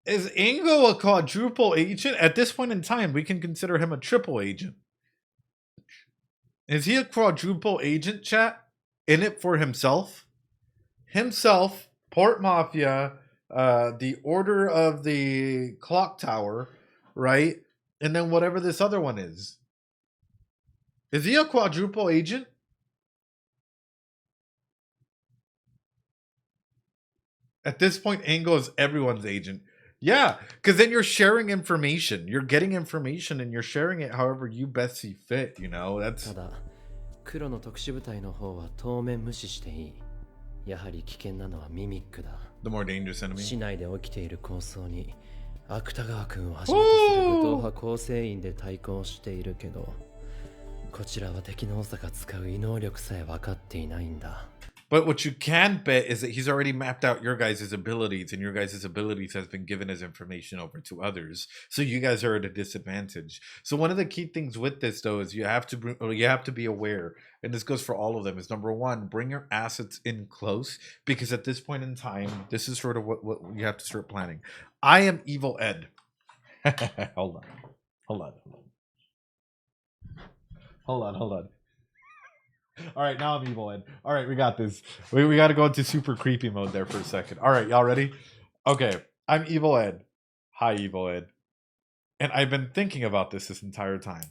Is Ingo a quadruple agent? At this point in time, we can consider him a triple agent. Is he a quadruple agent, chat? In it for himself? Himself, Port Mafia, the Order of the Clock Tower, right? And then whatever this other one is. Is he a quadruple agent? At this point, Ingo is everyone's agent. Yeah, because then you're sharing information. You're getting information and you're sharing it however you best see fit, you know? That's... ただ、黒の特殊部隊の方は当面無視していい。やはり危険なのはミミックだ。The more dangerous enemy. 市内で起きている抗争に、芥川君をはじめとする武闘派構成員で対抗しているけど、こちらは敵の長が使う異能力さえ分かっていないんだ。But what you can bet is that he's already mapped out your guys' abilities, and your guys' abilities has been given as information over to others. So you guys are at a disadvantage. So one of the key things with this, though, is you have to be aware, and this goes for all of them. Is number one, bring your assets in close, because at this point in time, this is sort of what you have to start planning. I am Evil Ed. Hold on. All right, now I'm Evil Ed. All right, we got this. We got to go into super creepy mode there for a second. All right, y'all ready? Okay, I'm Evil Ed. Hi, Evil Ed. And I've been thinking about this entire time.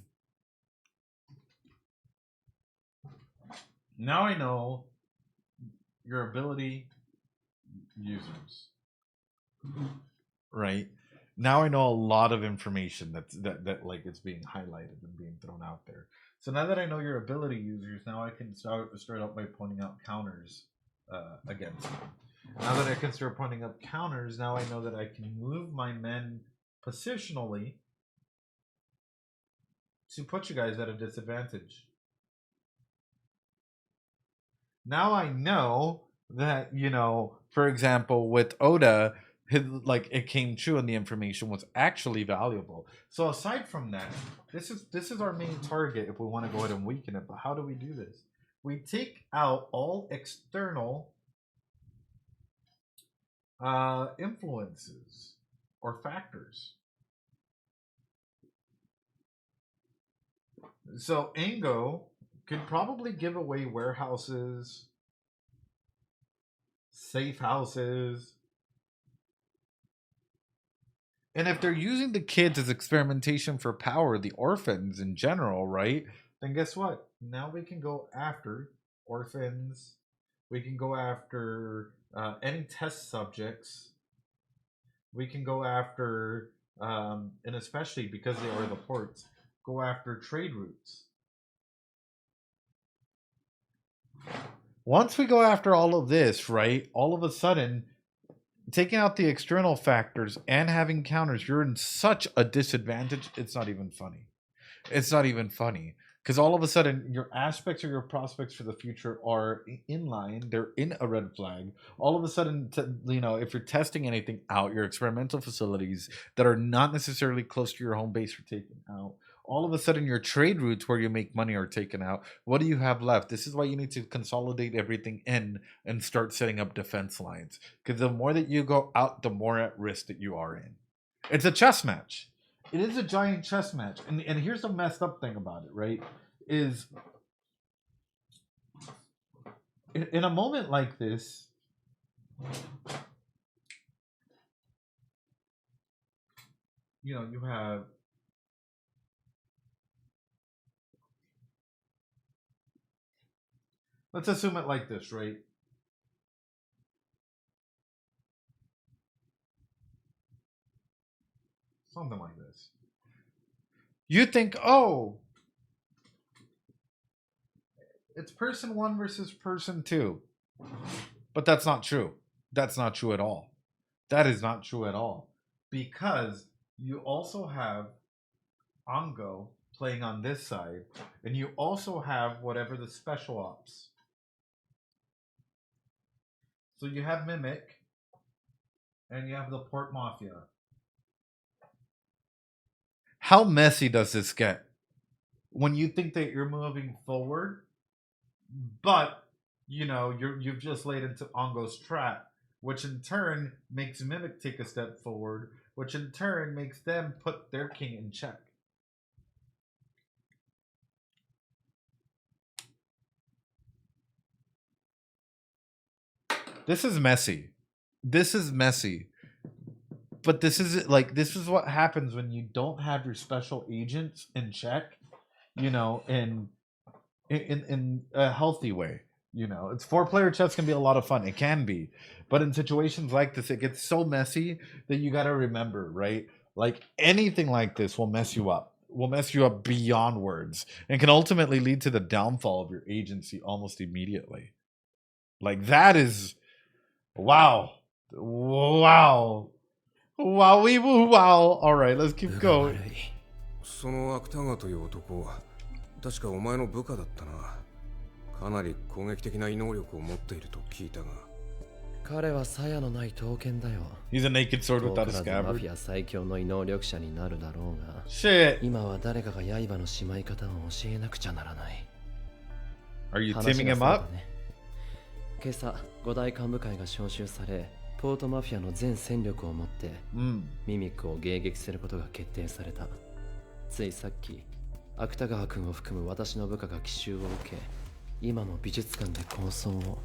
Now I know your ability users. Right? Now I know a lot of information that like it's being highlighted and being thrown out there. So now that I know your ability users, now I can start out by pointing out counters against them. Now that I can start pointing up counters, now I know that I can move my men positionally to put you guys at a disadvantage. Now I know that, you know, for example, with Oda, like it came true and the information was actually valuable. So aside from that, this is our main target if we want to go ahead and weaken it. But how do we do this? We take out all external influences or factors. So Ango could probably give away warehouses, safe houses. And if they're using the kids as experimentation for power, the orphans in general, right? Then guess what? Now we can go after orphans. We can go after any test subjects. We can go after, and especially because they are the ports, go after trade routes. Once we go after all of this, right? All of a sudden, taking out the external factors and having counters, you're in such a disadvantage. It's not even funny. It's not even funny. Because all of a sudden, your aspects or your prospects for the future are in line. They're in a red flag. All of a sudden, you know, if you're testing anything out, your experimental facilities that are not necessarily close to your home base are taken out. All of a sudden, your trade routes where you make money are taken out. What do you have left? This is why you need to consolidate everything in and start setting up defense lines. Because the more that you go out, the more at risk that you are in. It's a chess match. It is a giant chess match. And here's the messed up thing about it, right? Is in a moment like this, you know, you have let's assume it like this, right? Something like this. You think, oh, it's person one versus person two. But that's not true. That's not true at all. That is not true at all. Because you also have Ongo playing on this side, and you also have whatever the special ops. So you have Mimic, and you have the Port Mafia. How messy does this get? When you think that you're moving forward, but you know you've just laid into Ongo's trap, which in turn makes Mimic take a step forward, which in turn makes them put their king in check. This is messy. This is messy. But this is like this is what happens when you don't have your special agents in check, you know, in a healthy way. You know, it's 4-player chess can be a lot of fun. It can be. But in situations like this, it gets so messy that you got to remember, right? Like anything like this will mess you up. Will mess you up beyond words and can ultimately lead to the downfall of your agency almost immediately. Like that is wow. Wow. Wowie woo wow. Alright, let's keep going. その芥川という男、確かお前の部下だったな。かなり攻撃的な異能力を持っていると聞いたが。彼は鞘のない刀剣だよ。 He's a naked sword 遠 without か a らずマフ scabbard. ィア最強の異能力者になるだろうが、 Shit. 今は誰かが刃のしまい方を教えなくちゃならない。 Are you 話 teaming が him それ up? だね。今朝、5大幹部会が招集され、ポートマフィアの全戦力を持って、ミミックを迎撃することが決定された。ついさっき、芥川君を含む私の部下が奇襲を受け、今も美術館で構想を。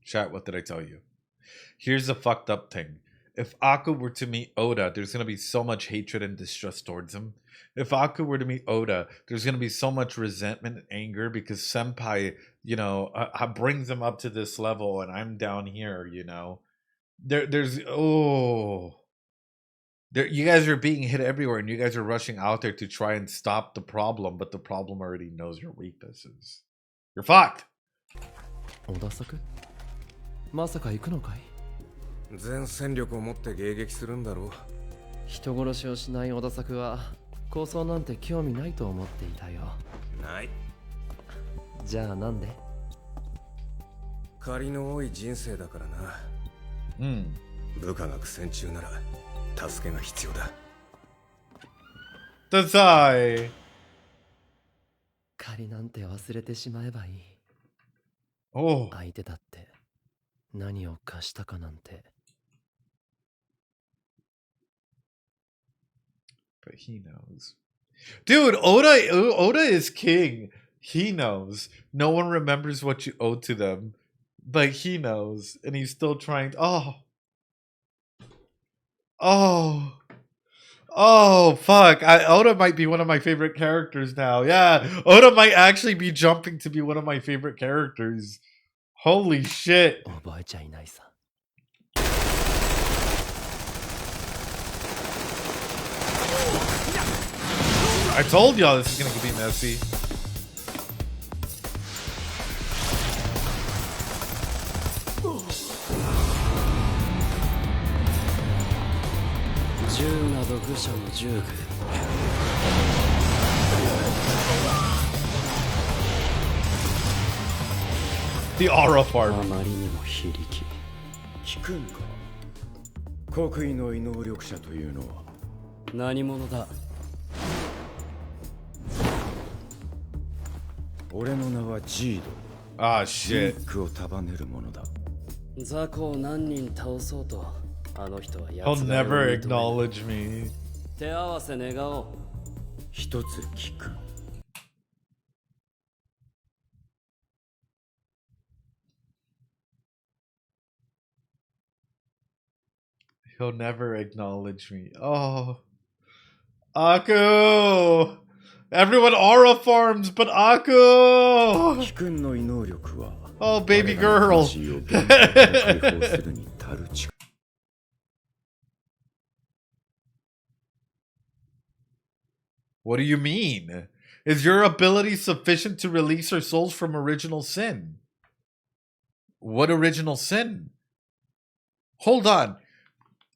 Chat, what did I tell you? Here's the fucked up thing. If Aku were to meet Oda, there's going to be so much hatred and distrust towards him. If Aku were to meet Oda, there's going to be so much resentment and anger because Senpai, you know, brings him up to this level and I'm down here, you know. There's you guys are being hit everywhere and you guys are rushing out there to try and stop the problem, but the problem already knows your weaknesses. You're fucked. 小田作？まさか行くのかい？全戦力を持って迎撃するんだろう。人殺しをしない小田作は構想なんて興味ないと思っていたよ。ない。じゃあなんで？借りの多い人生だからな。部下が苦戦中なら助けが必要だ。ダサい。借りなんて忘れてしまえばいい。おう。相手だって何を貸したかなんて。But he knows. Dude, Oda is king. He knows. No one remembers what you owe to them. But he knows. And he's still trying to... Oh, fuck. Oda might be one of my favorite characters now. Yeah, Oda might actually be jumping to be one of my favorite characters. Holy shit. 覚えちゃいないさ。I told y'all this is gonna be messy. The aura farm. あまりにも非力。聞くんか。国威の異能力者というのは何者だ。俺の名はジード。Ah, shit. ミックを束ねるものだ。雑魚を何人倒そうと、あの人はやつ He'll never acknowledge me. 手合わせ願おう。一つ聞く。He'll never acknowledge me. Oh. Aku! Everyone aura farms, but Aku! Oh, baby girl. What do you mean? Is your ability sufficient to release our souls from original sin? What original sin? Hold on.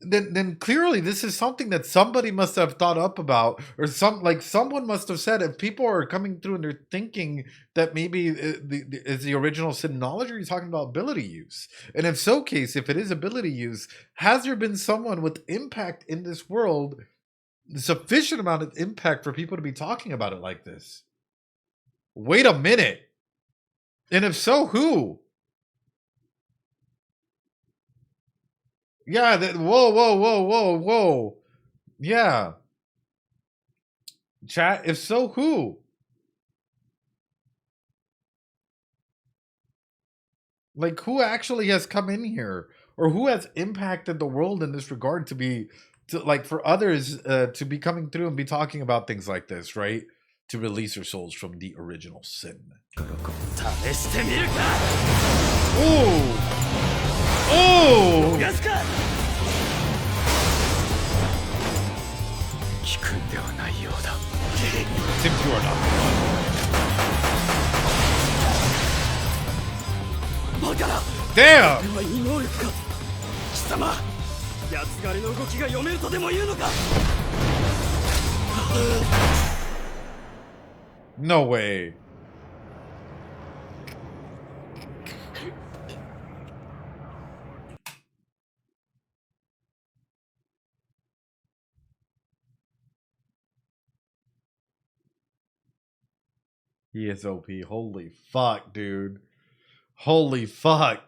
Then clearly this is something that somebody must have thought up about, or someone must have said. If people are coming through and they're thinking that maybe is the original sin knowledge, or are you talking about ability use? And if so, if it is ability use, has there been someone with impact in this world, sufficient amount of impact for people to be talking about it like this? Wait a minute. And if so, who? Yeah, whoa. Yeah. Chat, if so, who? Like, who actually has come in here? Or who has impacted the world in this regard for others to be coming through and be talking about things like this, right? To release their souls from the original sin. Oh! 聞くんではないようだ。Seems you are not. バカだ。 Damn! これは異能力か。貴様、ヤツ狩りの動きが読めるとでも言うのか。No way. He is OP. Holy fuck, dude. Holy fuck.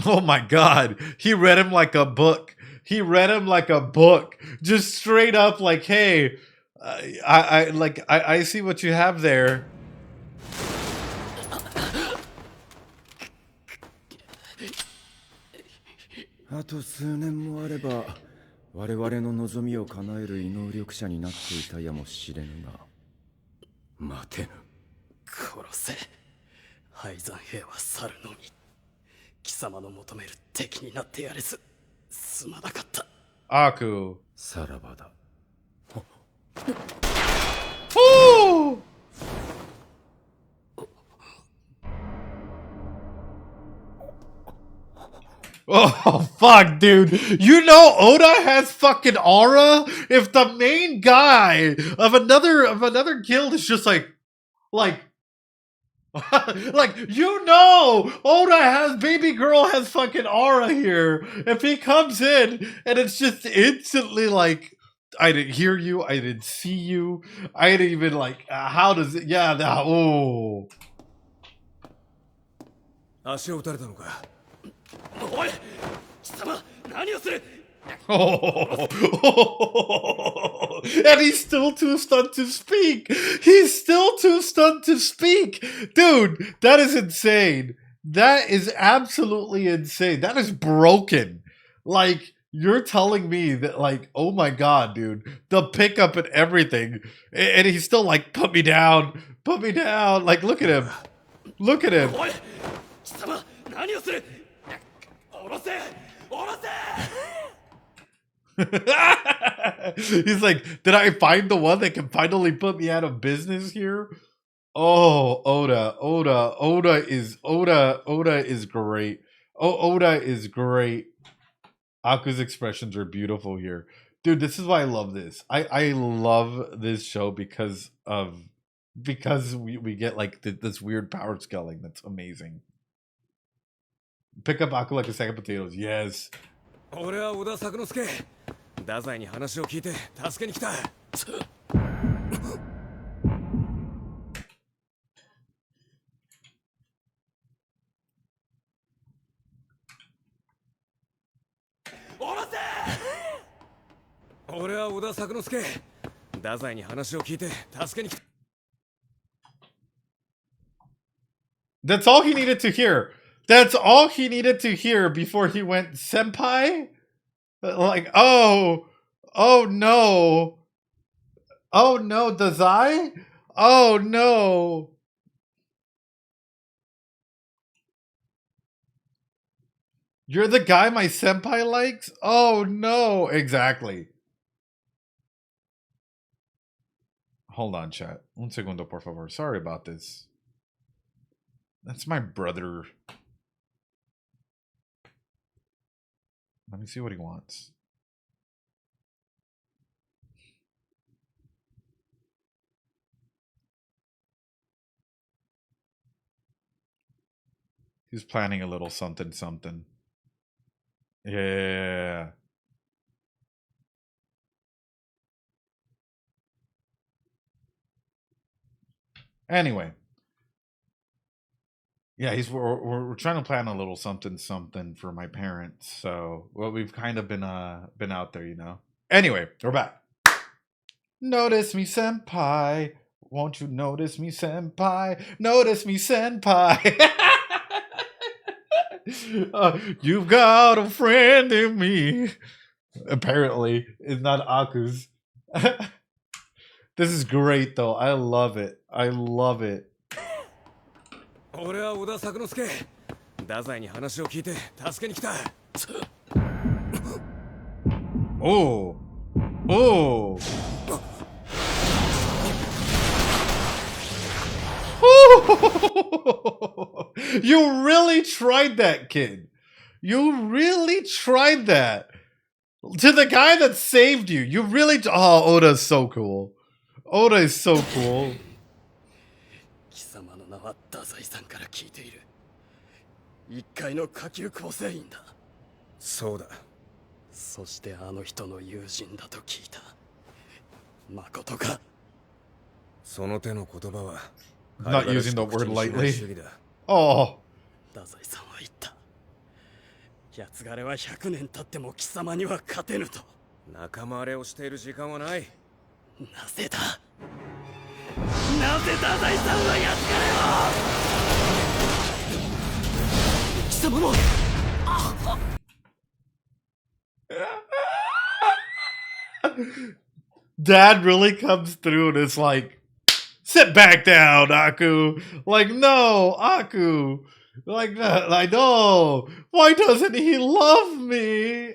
Oh my god. He read him like a book. He read him like a book. Just straight up like, hey, I see what you have there. A と数年もあれば我々の望みを叶える異能力者になっていたやもしれぬが待てぬ殺せ廃山兵は去るのみ貴様の求める敵になってやれずすまなかった。アクさらばだ。Woo! Oh fuck, dude. You know Oda has fucking aura? If the main guy of another guild is just like like you know Oda has baby girl has fucking aura here. If he comes in and it's just instantly like I didn't hear you, I didn't see you, I didn't even like how does it oh 足を打たれたのか。おい貴様何をする And he's still too stunned to speak. He's still too stunned to speak. Dude, that is insane. That is absolutely insane. That is broken. Like, you're telling me that, like, oh my god, dude. The pickup and everything. And he's still like, put me down. Put me down. Like, look at him. Look at him. 貴様何をする下ろせ下ろせ He's like, did I find the one that can finally put me out of business here? Oh, Oda is great. Oh, Oda is great. Aku's expressions are beautiful here. Dude, this is why I love this. I love this show because we get like this weird power scaling that's amazing. Pick up Aku like a sack of potatoes. Yes. 俺は織田作之助。太宰に話を聞いて助けに来た。俺は織田作之助。太宰に話を聞いて助けに来た。That's all he needed to hear. That's all he needed to hear before he went senpai? Like, oh no. Oh no, Dazai? Oh no. You're the guy my senpai likes? Oh no. Exactly. Hold on, chat. Un segundo, por favor. Sorry about this. That's my brother. Let me see what he wants. He's planning a little something something. Yeah. Anyway. Yeah, we're trying to plan a little something something for my parents. So, well, we've kind of been out there, you know. Anyway, we're back. Notice me, senpai. Won't you notice me, senpai? Notice me, senpai. You've got a friend in me. Apparently, it's not Aku's. This is great, though. I love it. I love it. 俺は織田作之助。太宰に話を聞いて助けに来た。Oh. Oh. You really tried that, kid. You really tried that. To the guy that saved you. You really... Oh, Oda's so cool. Oda is so cool. 貴様の名は太宰さんから聞いている。一階の下級構成員だ。そうだ。そしてあの人の友人だと聞いた。誠か？その手の言葉は Not using the word lightly. 主義だ。Oh. 太宰さんは言った。奴がれは100年経っても貴様には勝てぬと。仲間割れをしている時間はない。なぜだ？なぜ太宰さんは奴がれを？貴様も。Dad really comes through and is like, sit back down, Aku. Like, no, Aku. Like, no. Why doesn't he love me?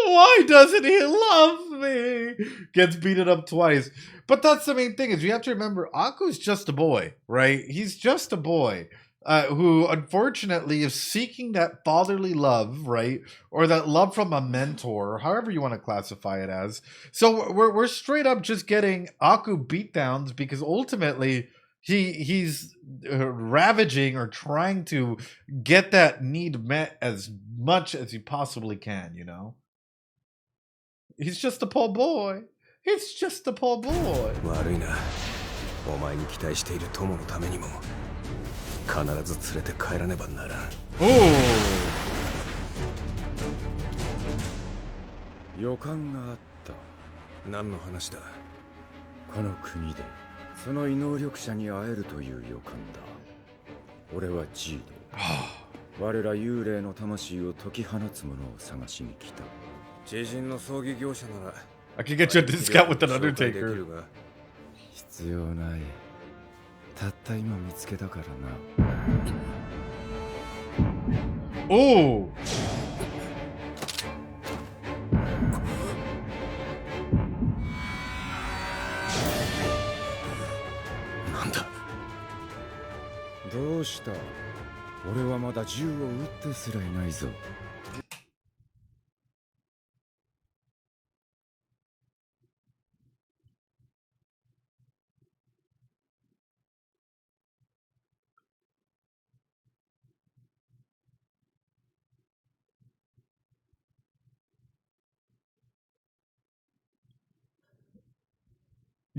Why doesn't he love me? Gets beaten up twice. But that's the main thing is you have to remember Aku's just a boy, right? He's just a boy. Who unfortunately is seeking that fatherly love, right? Or that love from a mentor, however you want to classify it as. So we're straight up just getting Aku beatdowns because ultimately he's ravaging or trying to get that need met as much as he possibly can, you know? He's just a poor boy. He's just a poor boy. 悪いな。お前に期待している友のためにも。必ず連れて帰らねばならん。予感があった。何の話だ？この国でその異能力者に会えるという予感だ。俺はジード。我ら幽霊の魂を解き放つ者を探しに来た。知人の葬儀業者なら I can get you a discount with an Undertaker. 必要ない。たった今見つけたからな。おお。なんだ。どうした？俺はまだ銃を撃ってすらいないぞ。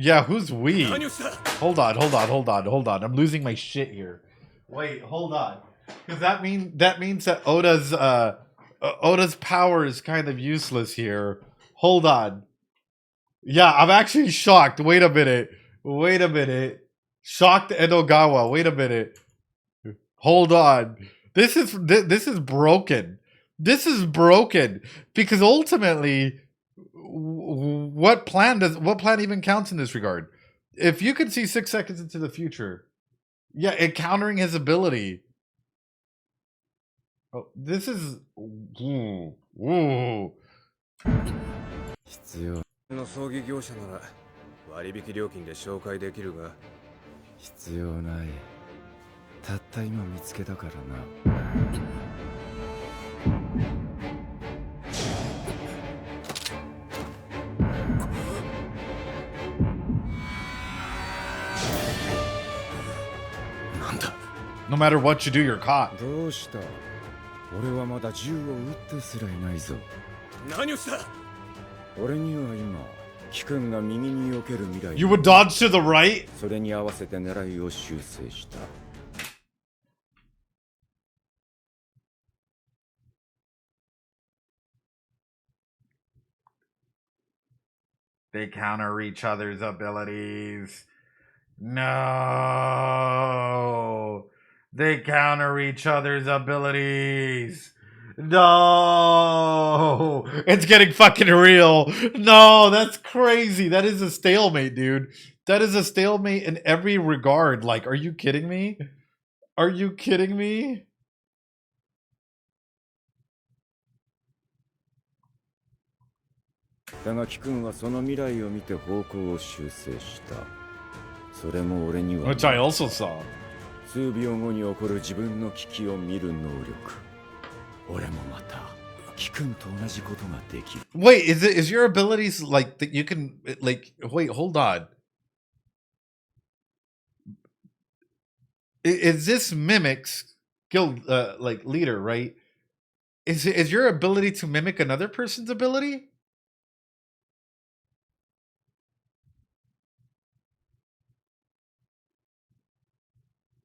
Yeah, who's we? Hold on. I'm losing my shit here. Wait, hold on. Because that means that Oda's power is kind of useless here. Hold on. Yeah, I'm actually shocked. Wait a minute. Shocked Edogawa. Wait a minute. Hold on. This is broken. This is broken because ultimately what plan even counts in this regard? If you can see 6 seconds into the future, yeah, encountering his ability. Oh, this is ooh. 必要の葬儀業者なら割引料金で紹介できるが。必要ない。たった今見つけたからな。No matter what you do, you're caught. どうした？俺はまだ銃を撃ってすらいないぞ。何をした？俺には今、貴君が右に避ける未来。You would dodge to the right? それに合わせて狙いを修正した。They counter each other's abilities. No. They counter each other's abilities. No. It's getting fucking real. No, that's crazy. That is a stalemate, dude. That is a stalemate in every regard. Like, are you kidding me? Are you kidding me? だが貴君はその未来を見て方向を修正した。それも俺には Which I also saw. 数秒後に起こる自分の危機を見る能力。俺もまた貴君と同じことができる。Wait, is your abilities like that you can like wait, hold on. is this Mimic's guild like leader, right? Is your ability to mimic another person's ability?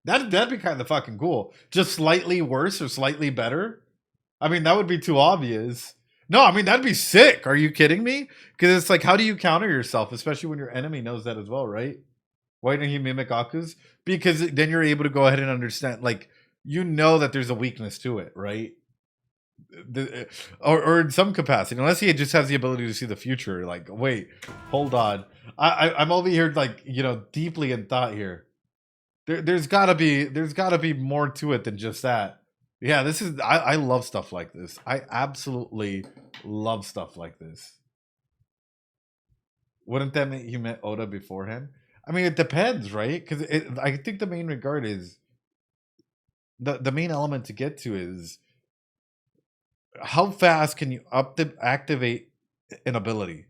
That'd be kind of fucking cool. Just slightly worse or slightly better. I mean, that would be too obvious. No, I mean that'd be sick. Are you kidding me? Because it's like, how do you counter yourself, especially when your enemy knows that as well, right? Why didn't he mimic Aku's? Because then you're able to go ahead and understand, like, you know that there's a weakness to it, right? Or in some capacity, unless he just has the ability to see the future. Like, wait, hold on. I'm over here, like, you know, deeply in thought here. There's gotta be more to it than just that. Yeah, this is I love stuff like this. I absolutely love stuff like this. Wouldn't that make you met Oda beforehand? I mean, it depends, right? Because I think the main regard is the main element to get to is how fast can you activate an ability?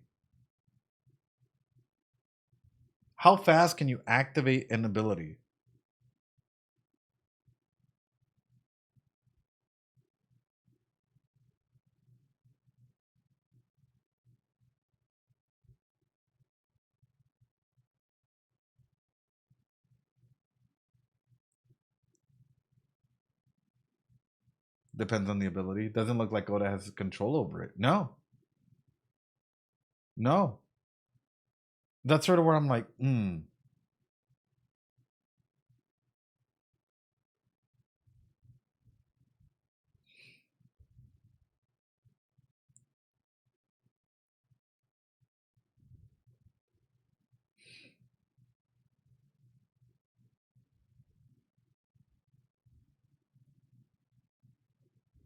How fast can you activate an ability? Depends on the ability. Doesn't look like Oda has control over it. No. No. That's sort of where I'm like,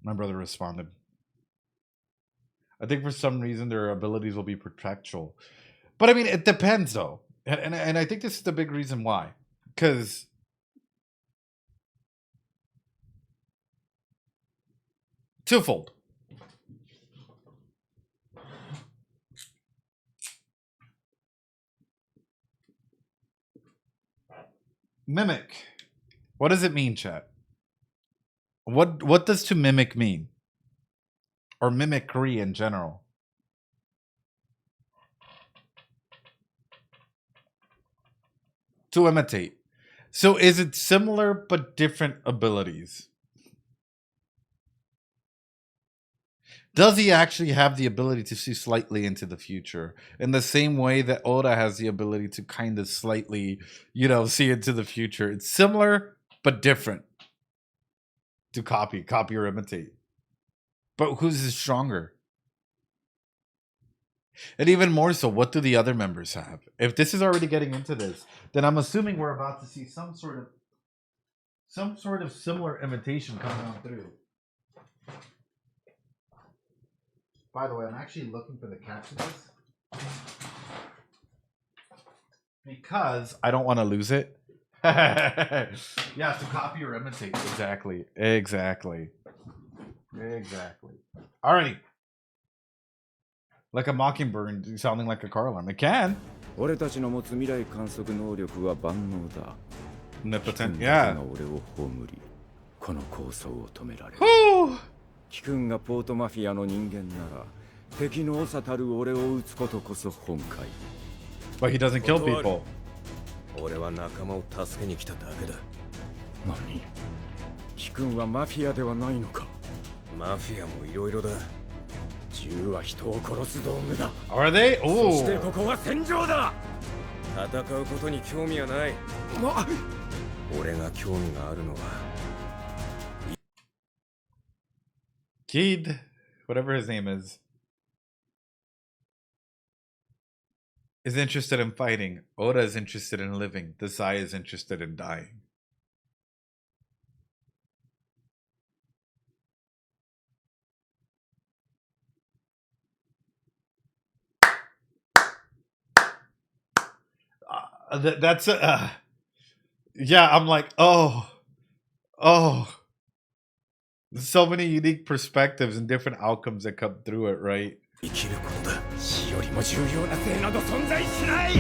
My brother responded. I think for some reason their abilities will be protectual. But I mean, it depends though. And I think this is the big reason why. Because twofold. Mimic. What does it mean, chat? What does to mimic mean? Or mimicry in general? To imitate. So is it similar but different abilities? Does he actually have the ability to see slightly into the future? In the same way that Oda has the ability to kind of slightly, you know, see into the future. It's similar but different. To copy or imitate. But who's stronger? And even more so, what do the other members have? If this is already getting into this, then I'm assuming we're about to see some sort of similar imitation coming on through. By the way, I'm actually looking for the catch of this because I don't want to lose it. Yeah, to copy or imitate. Exactly. Alrighty. Like a mockingbird sounding like a car alarm. It can. Omnipotent, yeah. Whew. 貴君がポートマフィアの人間なら敵の長たる俺を撃つことこそ本懐。 But he doesn't kill people. 俺は仲間を助けに来ただけだ。何？貴君はマフィアではないのか？マフィアもいろいろだ。銃は人を殺す道具だ。Are they? そしてここは戦場だ。戦うことに興味はない。俺が興味があるのは。 Kid, whatever his name is interested in fighting. Oda is interested in living. Desai is interested in dying. That's yeah. I'm like, oh. So many unique perspectives and different outcomes that come through it, right? 生きることだ。死よりも重要な性など存在しない。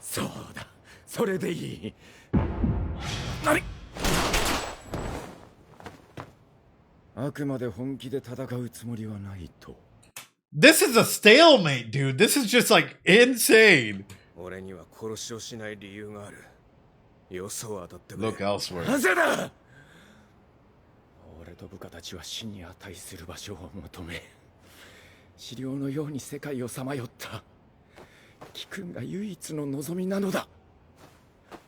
そうだ、それでいい。何？あくまで本気で戦うつもりはないと。This is a stalemate, dude. This is just like insane. 俺には殺しをしない理由がある。よそを当たってくれ。 Look elsewhere. なぜだ！俺と部下たちは死に値する場所を求め、資料のように世界をさまよった。貴君が唯一の望みなのだ。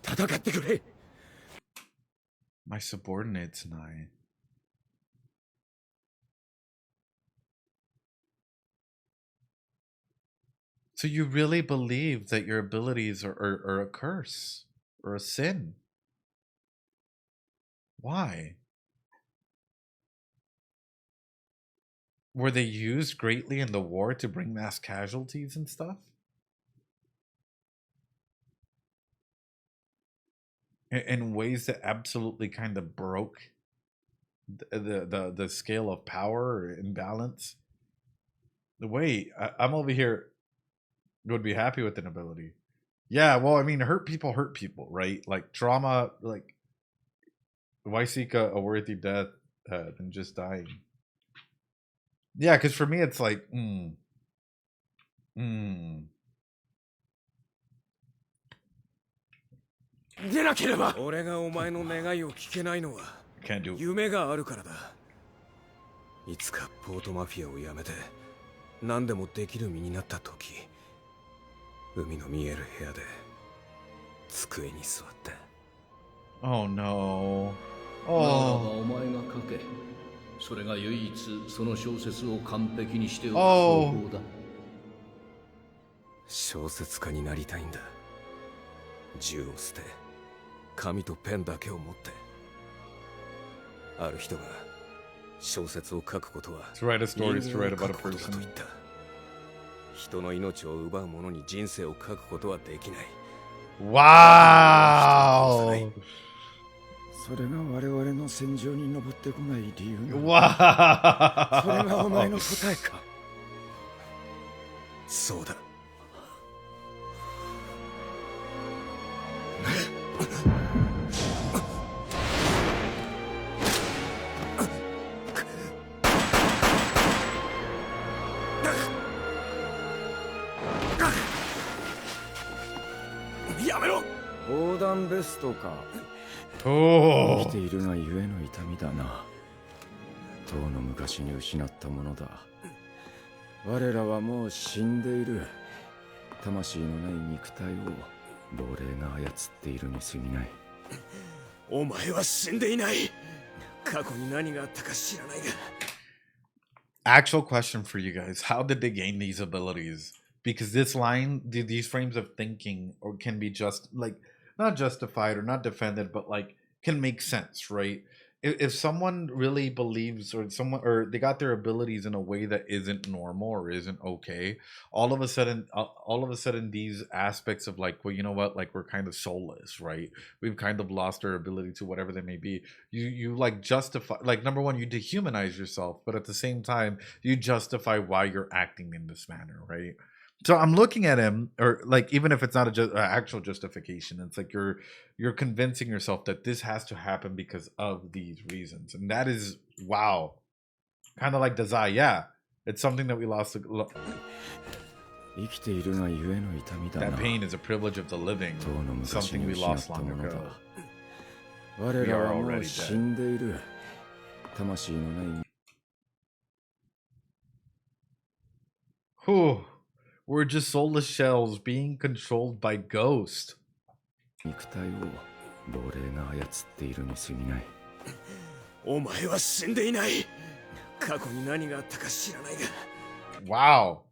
戦ってくれ。 My subordinate tonight. So you really believe that your abilities are a curse or a sin? Why? Were they used greatly in the war to bring mass casualties and stuff? In ways that absolutely kind of broke the scale of power or imbalance? Wait, I'm over here. Would be happy with an ability. Yeah, well, I mean, hurt people, right? Like trauma, like why seek a worthy death than just dying? Yeah, because for me, it's like, Can't do it. 夢があるからだ。いつかポートマフィアをやめて何でもできる身になった時、海の見える部屋で机に座って。 Oh no. ならばお前が書け。それが唯一その小説を完璧にしておく方法だ。小説家になりたいんだ。銃を捨て、紙とペンだけを持って。ある人が小説を書くことは To write a story is to write 人間 about を a 書くことだと person. 言った。人の命を奪う者に人生を書くことはできない。 Wow. それが我々の戦場に登ってこない理由なの。 Wow. それがお前の答えか。そうだ。やめろ。防弾ベストか。 Oh. 生きているがゆえの痛みだな。とうの昔に失ったものだ。我らはもう死んでいる。魂のない肉体を亡霊が操っているに過ぎない。お前は死んでいない。過去に何があったか知らないが。 Actual question for you guys. How did they gain these abilities? Because this line, these frames of thinking or can be just like not justified or not defended, but like can make sense, right? If someone really believes or they got their abilities in a way that isn't normal or isn't okay, all of a sudden these aspects of like, well, you know what, like we're kind of soulless, right? We've kind of lost our ability to whatever they may be. You like justify, like number one, you dehumanize yourself, but at the same time you justify why you're acting in this manner, right? So I'm looking at him, or like even if it's not an actual justification, it's like you're convincing yourself that this has to happen because of these reasons, and that is wow, kind of like Dazai. Yeah, it's something that we lost. That pain is a privilege of the living, something we lost long ago. We are already dead. Whew. We're just soulless shells being controlled by ghost. Wow.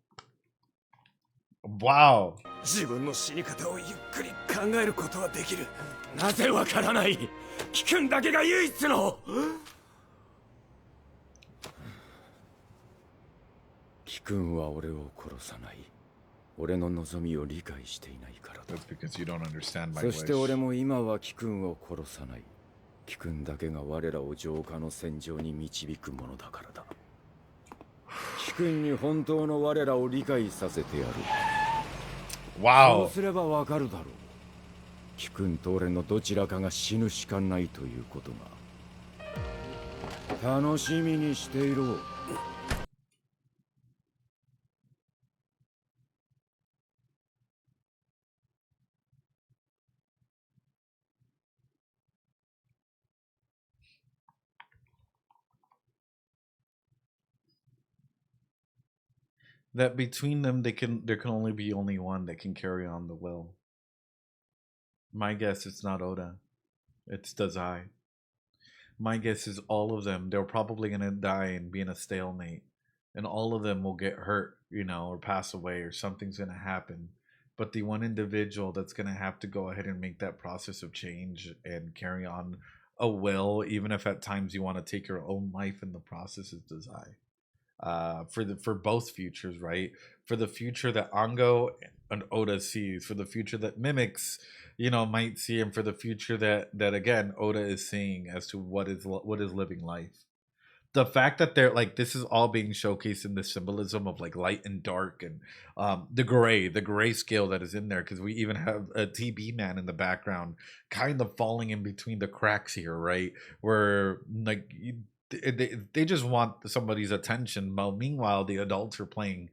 Wow. 自分の死に方をゆっくり考えることはできる。なぜわからない。貴君だけが唯一の。貴君は俺を殺さない。俺の望みを理解していないからだ。That's because you don't understand my そして俺 wish. も今は貴君を殺さない。貴君だけが我らを浄化の戦場に導くものだからだ。貴君に本当の我らを理解させてやる。Wow. そうすればわかるだろう。貴君と俺のどちらかが死ぬしかないということが。楽しみにしていろ。That between them, there can only be only one that can carry on the will. My guess it's not Oda. It's Dazai. My guess is all of them, they're probably gonna die and be in a stalemate. And all of them will get hurt, or pass away, or something's gonna happen. But the one individual that's gonna have to go ahead and make that process of change and carry on a will, even if at times you want to take your own life in the process, is Dazai. For both futures, right? For the future that Ango and Oda sees, for the future that Mimics, might see, and for the future that again Oda is seeing as to what is living life. The fact that they're like, this is all being showcased in the symbolism of like light and dark, and the gray scale that is in there, because we even have a TB man in the background kind of falling in between the cracks here, right? Where like they just want somebody's attention. While meanwhile, the adults are playing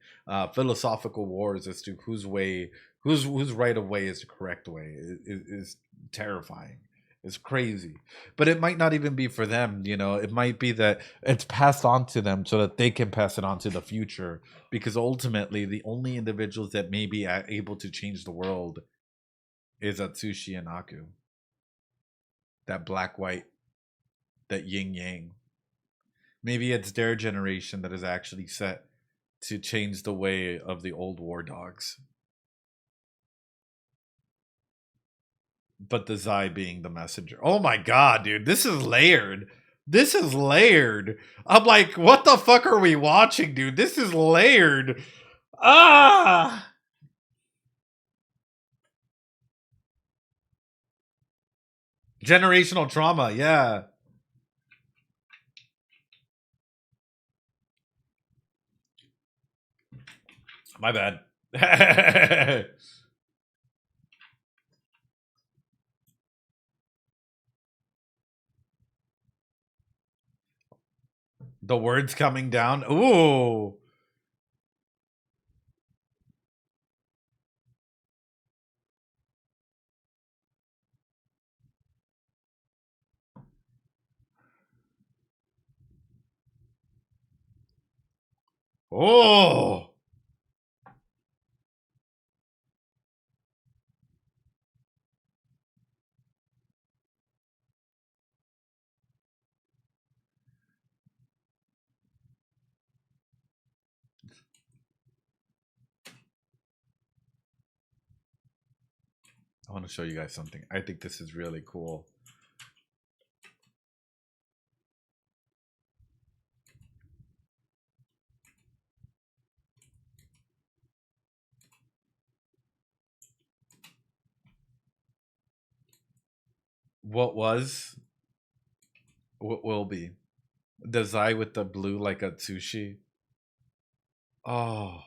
philosophical wars as to whose right of way is the correct way. Is terrifying. It's crazy. But it might not even be for them. It might be that it's passed on to them so that they can pass it on to the future. Because ultimately, the only individuals that may be able to change the world is Atsushi and Aku. That black white, that yin yang. Maybe it's their generation that is actually set to change the way of the old war dogs. But the Zai being the messenger. Oh my god, dude. This is layered. This is layered. I'm like, what the fuck are we watching, dude? This is layered. Ah! Generational trauma, yeah. My bad. The words coming down. Ooh. Oh. I want to show you guys something. I think this is really cool. What will be. The Zai with the blue like a Tsushi. Oh.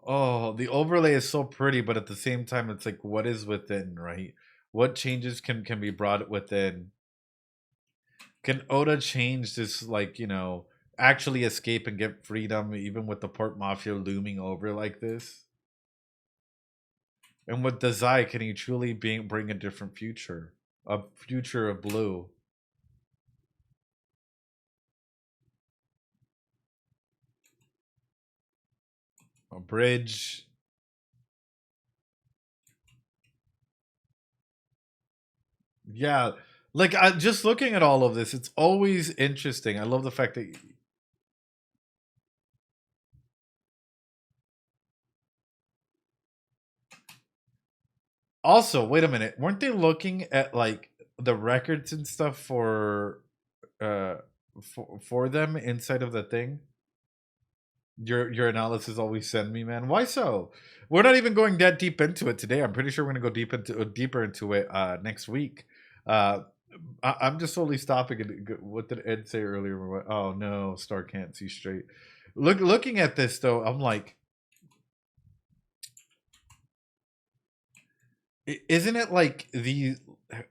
Oh, the overlay is so pretty, but at the same time, it's like, what is within, right? What changes can be brought within? Can Oda change this, like, actually escape and get freedom, even with the Port Mafia looming over like this? And with Dazai, can he truly bring a different future? A future of blue? A bridge. Yeah, like just looking at all of this, it's always interesting. I love the fact that also, wait a minute, weren't they looking at like the records and stuff for them inside of the thing? Your analysis always send me, man. Why so? We're not even going that deep into it today. I'm pretty sure we're gonna go deeper into it next week. I'm just slowly stopping it. What did Ed say earlier? Oh no, Star can't see straight. Looking at this though, I'm like, isn't it like the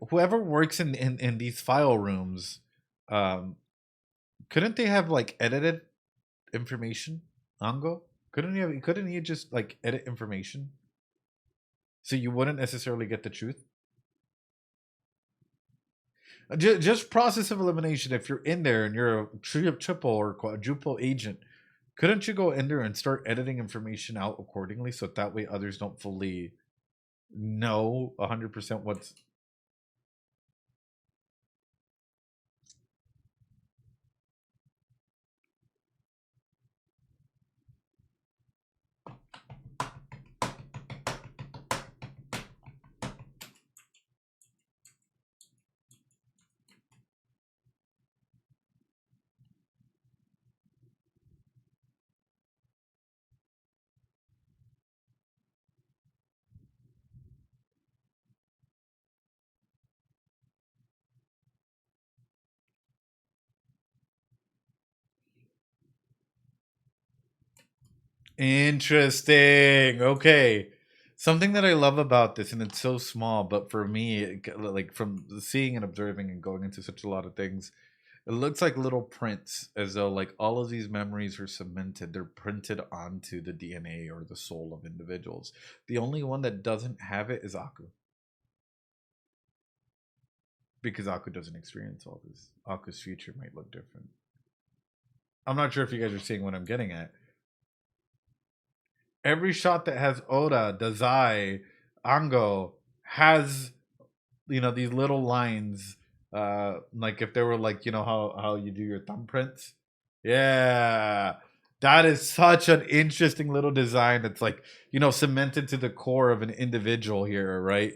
whoever works in these file rooms, couldn't they have like edited information? Ango, couldn't he just like edit information so you wouldn't necessarily get the truth? Just process of elimination. If you're in there and you're a triple or quadruple agent, couldn't you go in there and start editing information out accordingly so that way others don't fully know 100% what's... Interesting. Okay. Something that I love about this, and it's so small, but for me, like from seeing and observing and going into such a lot of things, it looks like little prints, as though like all of these memories are cemented. They're printed onto the DNA or the soul of individuals. The only one that doesn't have it is Aku. Because Aku doesn't experience all this. Aku's future might look different. I'm not sure if you guys are seeing what I'm getting at. Every shot that has Oda, Dazai, Ango has, you know, these little lines. Like if they were like, you know, how you do your thumbprints. Yeah. That is such an interesting little design that's like, you know, cemented to the core of an individual here, right?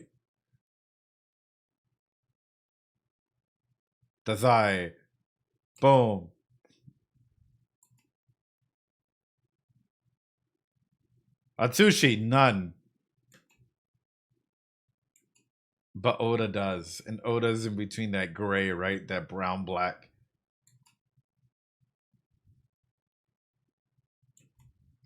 Dazai. Boom. Atsushi, none. But Oda does. And Oda's in between that gray, right? That brown black.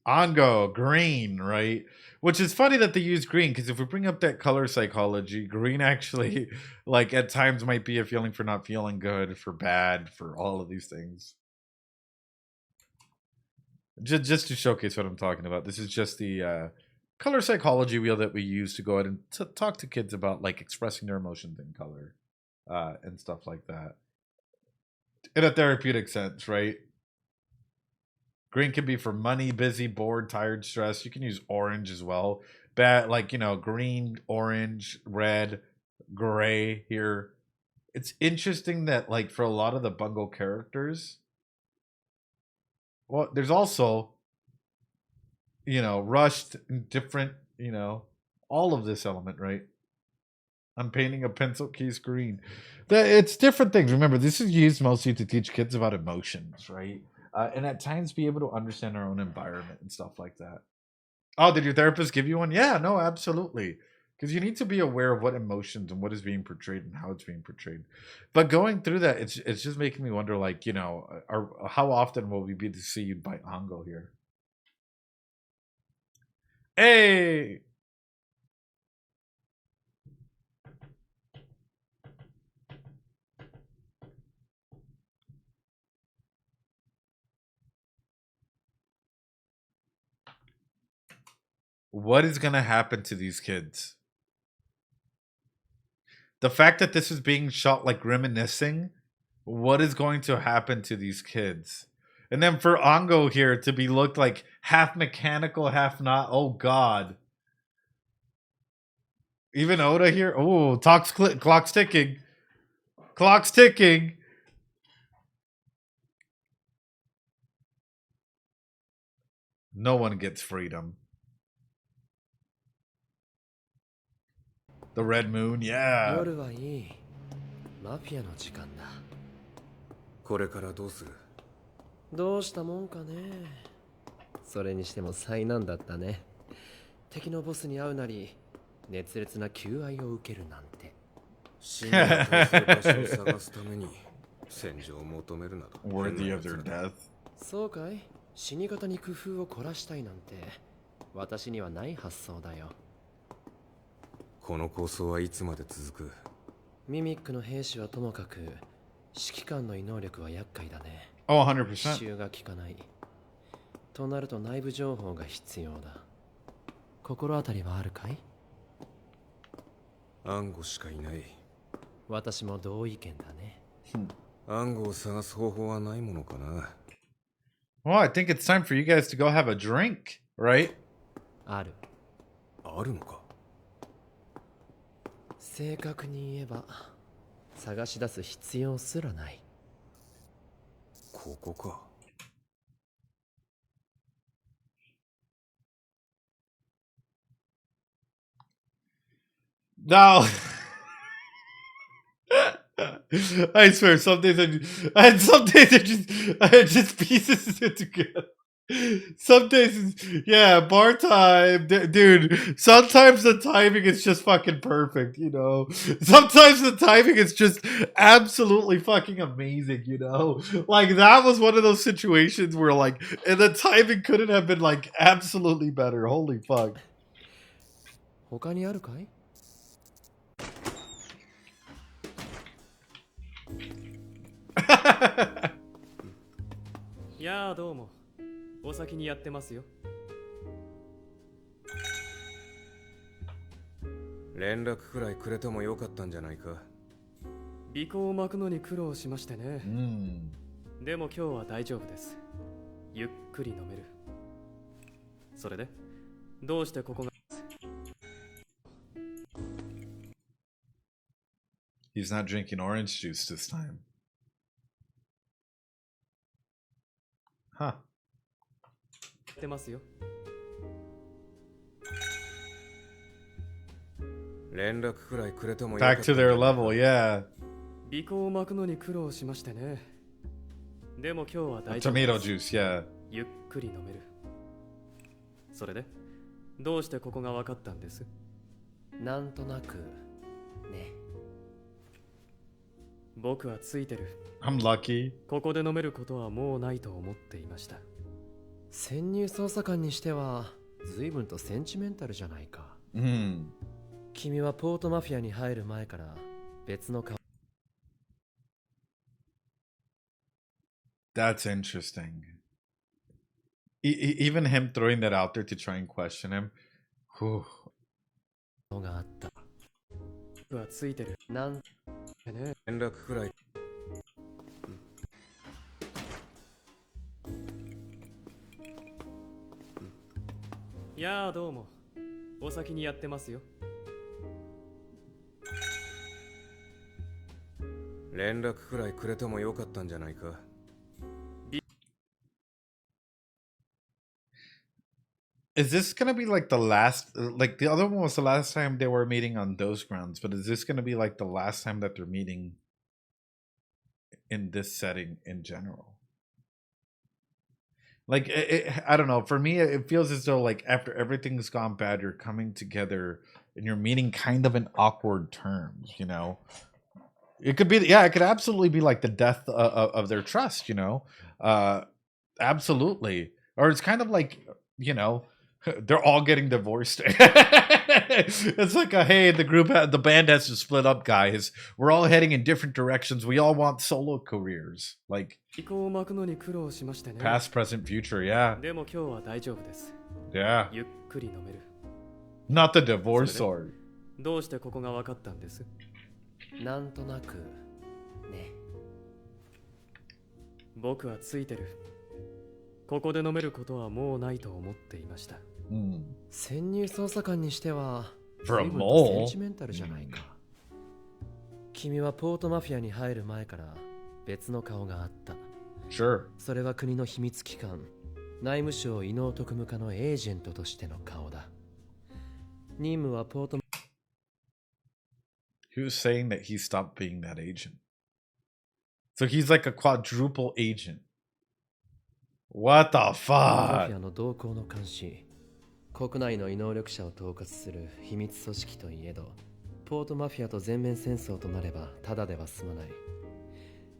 Ango, green, right? Which is funny that they use green, because if we bring up that color psychology, green actually, like, at times might be a feeling for not feeling good, for bad, for all of these things. Just to showcase what I'm talking about. This is just the color psychology wheel that we use to go ahead and talk to kids about like expressing their emotions in color and stuff like that. In a therapeutic sense, right? Green can be for money, busy, bored, tired, stressed. You can use orange as well. Bad, like, you know, green, orange, red, gray here. It's interesting that like for a lot of the Bungo characters, well, there's also, you know, rushed, different, you know, all of this element, right? I'm painting a pencil case green. It's different things. Remember, this is used mostly to teach kids about emotions, right? And at times be able to understand our own environment and stuff like that. Oh, did your therapist give you one? Yeah, no, absolutely. Because you need to be aware of what emotions and what is being portrayed and how it's being portrayed. But going through that, it's just making me wonder, like, you know, how often will we be deceived by Ango here? Hey! What is going to happen to these kids? The fact that this is being shot like reminiscing, what is going to happen to these kids? And then for Ango here to be looked like half mechanical, half not. Oh, God. Even Oda here. Oh, clock's ticking. Clock's ticking. No one gets freedom. The red moon, yeah. 夜はいい。マフィアの時間だ。これからどうする？どうしたもんかね。それにしても災難だったね。敵のボスに会うなり、熱烈な求愛を受けるなんて。死に対する場所を探すために戦場を求めるなど。Worthy of their death. そうかい？死に方に工夫を凝らしたいなんて私にはない発想だよ。この構想はいつまで続く？ミミックの兵士はともかく指揮官の異能力は厄介だね。Oh, 100%. 奇襲が効かないとなると内部情報が必要だ。心当たりはあるかい？暗号しかいない。私も同意見だね。暗号を探す方法はないものかな。Well, I think it's time for you guys to go have a drink, right? ある。あるのか？正確に言えば探し出す必要すらない。ここか。No. I swear, some days some days are just pieces together. Some days, yeah, bar time, dude. Sometimes the timing is just fucking perfect, you know. Sometimes the timing is just absolutely fucking amazing, you know. Like that was one of those situations where, like, and the timing couldn't have been like absolutely better. Holy fuck. 他にあるかい？いやあどうも。お先にやってますよ。連絡くらいくれてもよかったんじゃないか。尾行を巻くのに苦労しましてね。でも今日は大丈夫です。ゆっくり飲める。それでどうしてここが？ He's not drinking orange juice this time. Huh. ってますよ。連絡くらいくれてもよかった。Back to their level, yeah. 尾行を巻くのに苦労しましてね。でも今日は大丈夫。Tomato juice, yeah. ゆっくり飲める。それでどうしてここが分かったんです？なんとなくね。僕はついてる。I'm lucky. ここで飲めることはもうないと思っていました。潜入捜査官にしては随分とセンチメンタルじゃないか。君はポートマフィアに入る前から別の顔。That's interesting. Even him throwing that out there to try and question him. Whew. があった。僕はついてる。なんてね。連絡くらい。いやあどうも。お先にやってますよ。連絡くらいくれてもよかったんじゃないか。Is this gonna be like the last, like the other one was the last time they were meeting on those grounds, but is this gonna be like the last time that they're meeting in this setting in general? Like, I don't know. For me, it feels as though like after everything's gone bad, you're coming together and you're meeting kind of in awkward terms, you know? It could be, yeah, it could absolutely be like the death of their trust, you know? Absolutely. Or it's kind of like, you know, they're all getting divorced. It's like a, hey, the band has to split up, guys. We're all heading in different directions. We all want solo careers. Like, past, present, future, yeah. でも今日は大丈夫です。 Yeah. ゆっくり飲める。 Not the divorce sword. どうしてここが分かったんです？なんとなくね。僕はついてる。ここで飲めることはもうないと思っていました。潜入捜査官にしては For a 随分と mole? センチメンタルじゃないか。君はポートマフィアに入る前から別の顔があった。Sure. それは国の秘密機関、内務省異能特務課のエージェントとしての顔だ。任務はポート。 He was saying that he stopped being that agent. So he's like a quadruple agent. What the マフ fuck? ィアの動向の監視、国内の異能力者を統括する秘密組織といえど、ポートマフィアと全面戦争となればただでは済まない。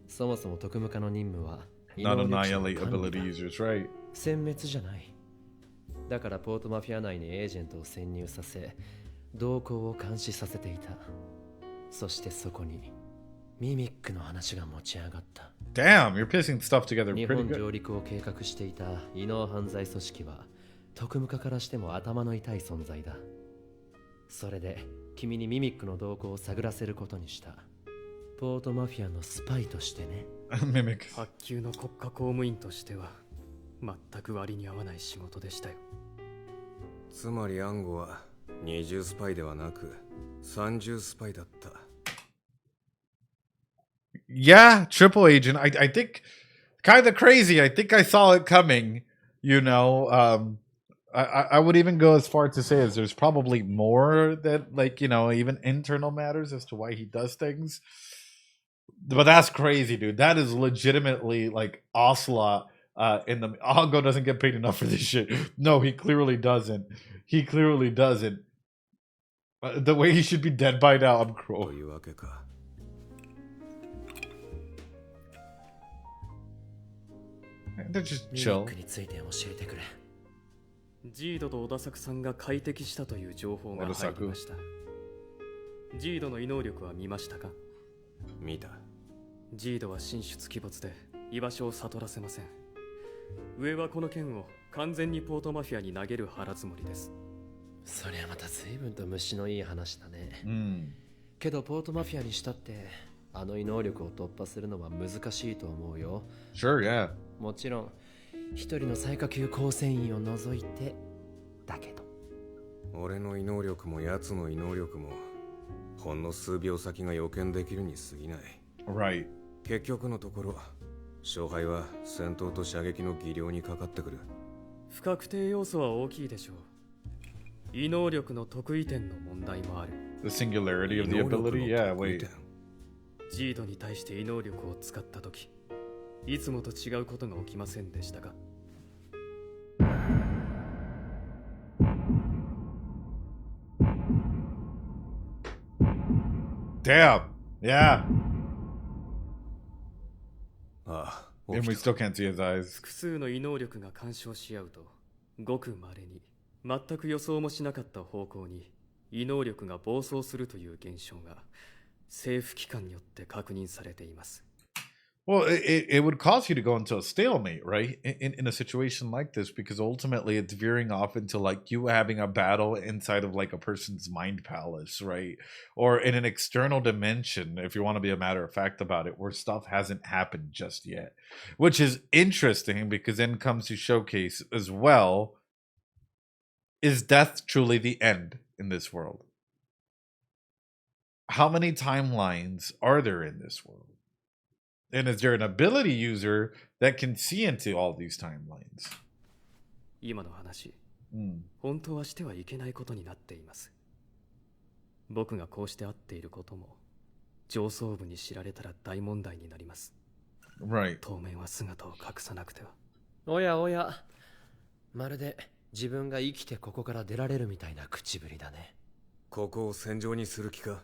そもそも特務課の任務は異能力者の Non-annihilate 管理 ability だ。 users, right? 殲滅じゃない。だからポートマフィア内にエージェントを潜入させ、動向を監視させていた。そしてそこにミミックの話が持ち上がった。 Damn, you're piecing stuff together 日 pretty 本 good. 上陸を計画していた異能犯罪組織は特務課からしても頭の痛い存在だ。それで君にミミックの動向を探らせることにした。ポートマフィアのスパイとしてね。Mimic. 発給の国家公務員としては全く割に合わない仕事でしたよ。つまりアンゴは20スパイではなく30スパイだった。 Yeah, triple agent. I think kind of crazy. I think I saw it coming. You know, I would even go as far to say as there's probably more that, like, you know, even internal matters as to why he does things. But that's crazy, dude. That is legitimately like Ocelot. In the Ongo doesn't get paid enough for this shit. No, he clearly doesn't. He clearly doesn't. The way he should be dead by now, I'm と cruel. いうわけか。They're just ミミ chill. ックについて教えてくれ。ジードと小田作さんが快適したという情報が入りました。ジードの異能力は見ましたか？見た。ジードは神出鬼没で居場所を悟らせません。上はこの剣を完全にポートマフィアに投げる腹積もりです。そりゃまた随分と虫のいい話だね。Mm. けどポートマフィアにしたってあの異能力を突破するのは難しいと思うよ。 Sure, yeah. もちろん一人の最下級構成員を除いてだけど。俺の異能力も奴の異能力もほんの数秒先が予見できるに過ぎない。 Right. 結局のところ勝敗は戦闘と射撃の技量にかかってくる。不確定要素は大きいでしょう。異能力の得意点の問題もある。 The singularity of the ability? Yeah, wait. ジードに対して異能力を使ったとき、いつもと違うことが起きませんでしたか？ Damn. Yeah. ああ、 And we still can't see his eyes. 複数の異能力が干渉し合うと、ごく稀に全く予想もしなかった方向に異能力が暴走するという現象が政府機関によって確認されています。 Well, it would cause you to go into a stalemate, right? In a situation like this, because ultimately it's veering off into like you having a battle inside of like a person's mind palace, right? Or in an external dimension, if you want to be a matter of fact about it, where stuff hasn't happened just yet. Which is interesting because then comes to showcase as well, is death truly the end in this world? How many timelines are there in this world? And is there an ability user that can see into all these timelines? 今の話、Mm. 本当はしてはいけないことになっています。僕がこうして会っていることも上層部に知られたら大問題になります。 Right. 当面は姿を隠さなくては。おやおや、まるで自分が生きてここから出られるみたいな口ぶりだね。ここを戦場にする気か？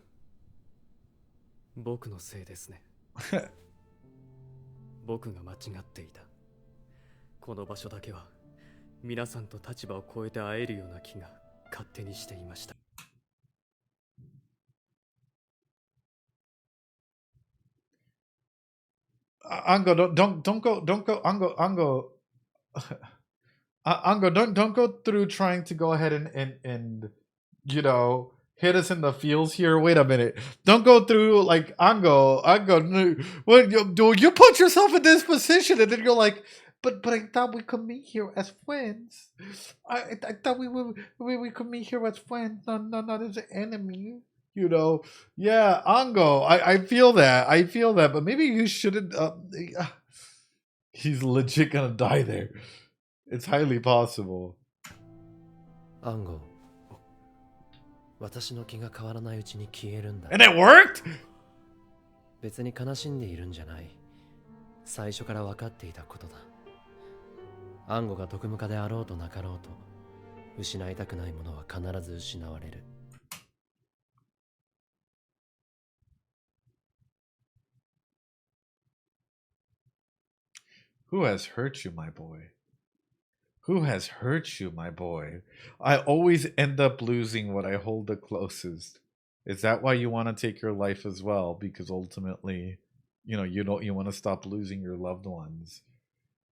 僕のせいですね。僕が間違っていた。この場所だけは皆さんと立場を超えて会えるような気が勝手にしていました。Ango, don't go, Ango, Ango, don't go through trying to go ahead and you know, hit us in the feels here. Wait a minute. Don't go through like Ango. When you put yourself in this position and then you're like, but I thought we could meet here as friends. I thought we could meet here as friends, not as an enemy. You know, yeah, Ango. I feel that. But maybe you shouldn't. He's legit gonna die there. It's highly possible. アンゴ、私の気が変わらないうちに消えるんだ。And it worked? 別に悲しんでいるんじゃない。最初から分かっていたことだ。アンゴが特務家であろうとなかろうと、失いたくないものは必ず失われる。Who has hurt you, my boy? Who has hurt you, my boy? I always end up losing what I hold the closest. Is that why you want to take your life as well? Because ultimately, you know, you want to stop losing your loved ones.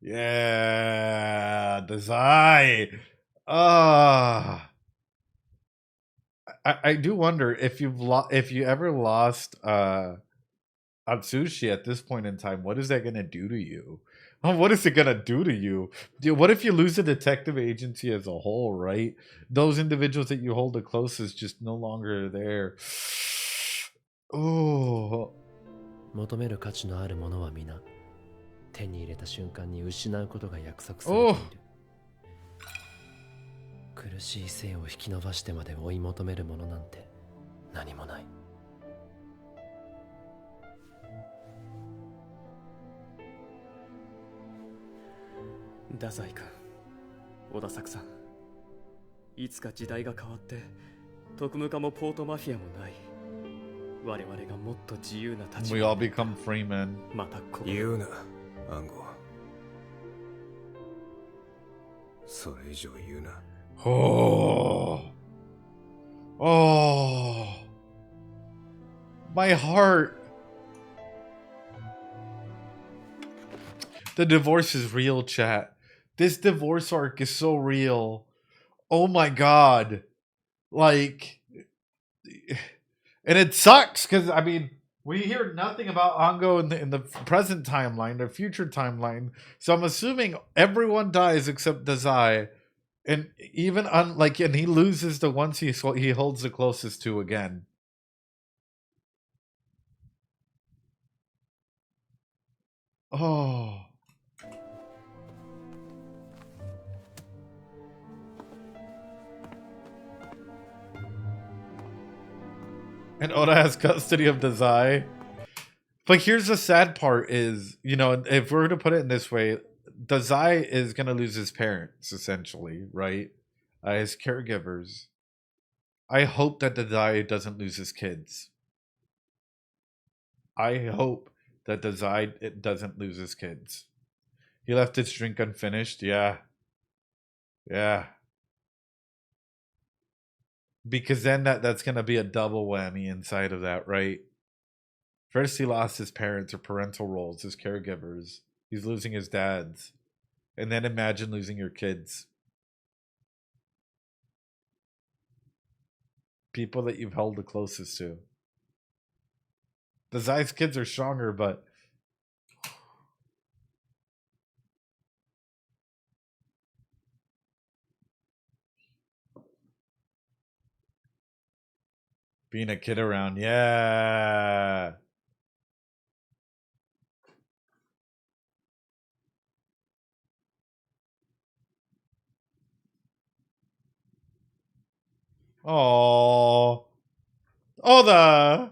Yeah, Desai. Ah. I do wonder if if you ever lost Atsushi at this point in time, what is that gonna do to you? What is it gonna do to you? Dude, what if you lose the detective agency as a whole, right? Those individuals that you hold the closest just no longer there. Oh. 求める価値のあるものは皆手に入れた瞬間に失うことが約束されている。苦しい生を引き伸ばしてまで追い求めるものなんて何もない。太宰君、小田作さん、いつか時代が変わって特務課もポートマフィアもない。我々がもっと自由な立場。We all become free men. またここ言うな、暗号。それ以上言うな。Oh. Oh. My heart. The divorce is real, chat. This divorce arc is so real. Oh my god. Like, and it sucks because I mean we hear nothing about Ango in the present timeline, the future timeline. So I'm assuming everyone dies except Dazai, and even and he loses the ones he holds the closest to again. Oh. And Oda has custody of Dazai. But here's the sad part is, you know, if we're to put it in this way, Dazai is going to lose his parents, essentially, right? His caregivers. I hope that Dazai doesn't lose his kids. I hope that Dazai doesn't lose his kids. He left his drink unfinished, yeah. Yeah. Because then that's going to be a double whammy inside of that, right? First, he lost his parents or parental roles, his caregivers. He's losing his dads. And then imagine losing your kids. People that you've held the closest to. The Zai's kids are stronger, but... being a kid around, yeah. Oh, Oda.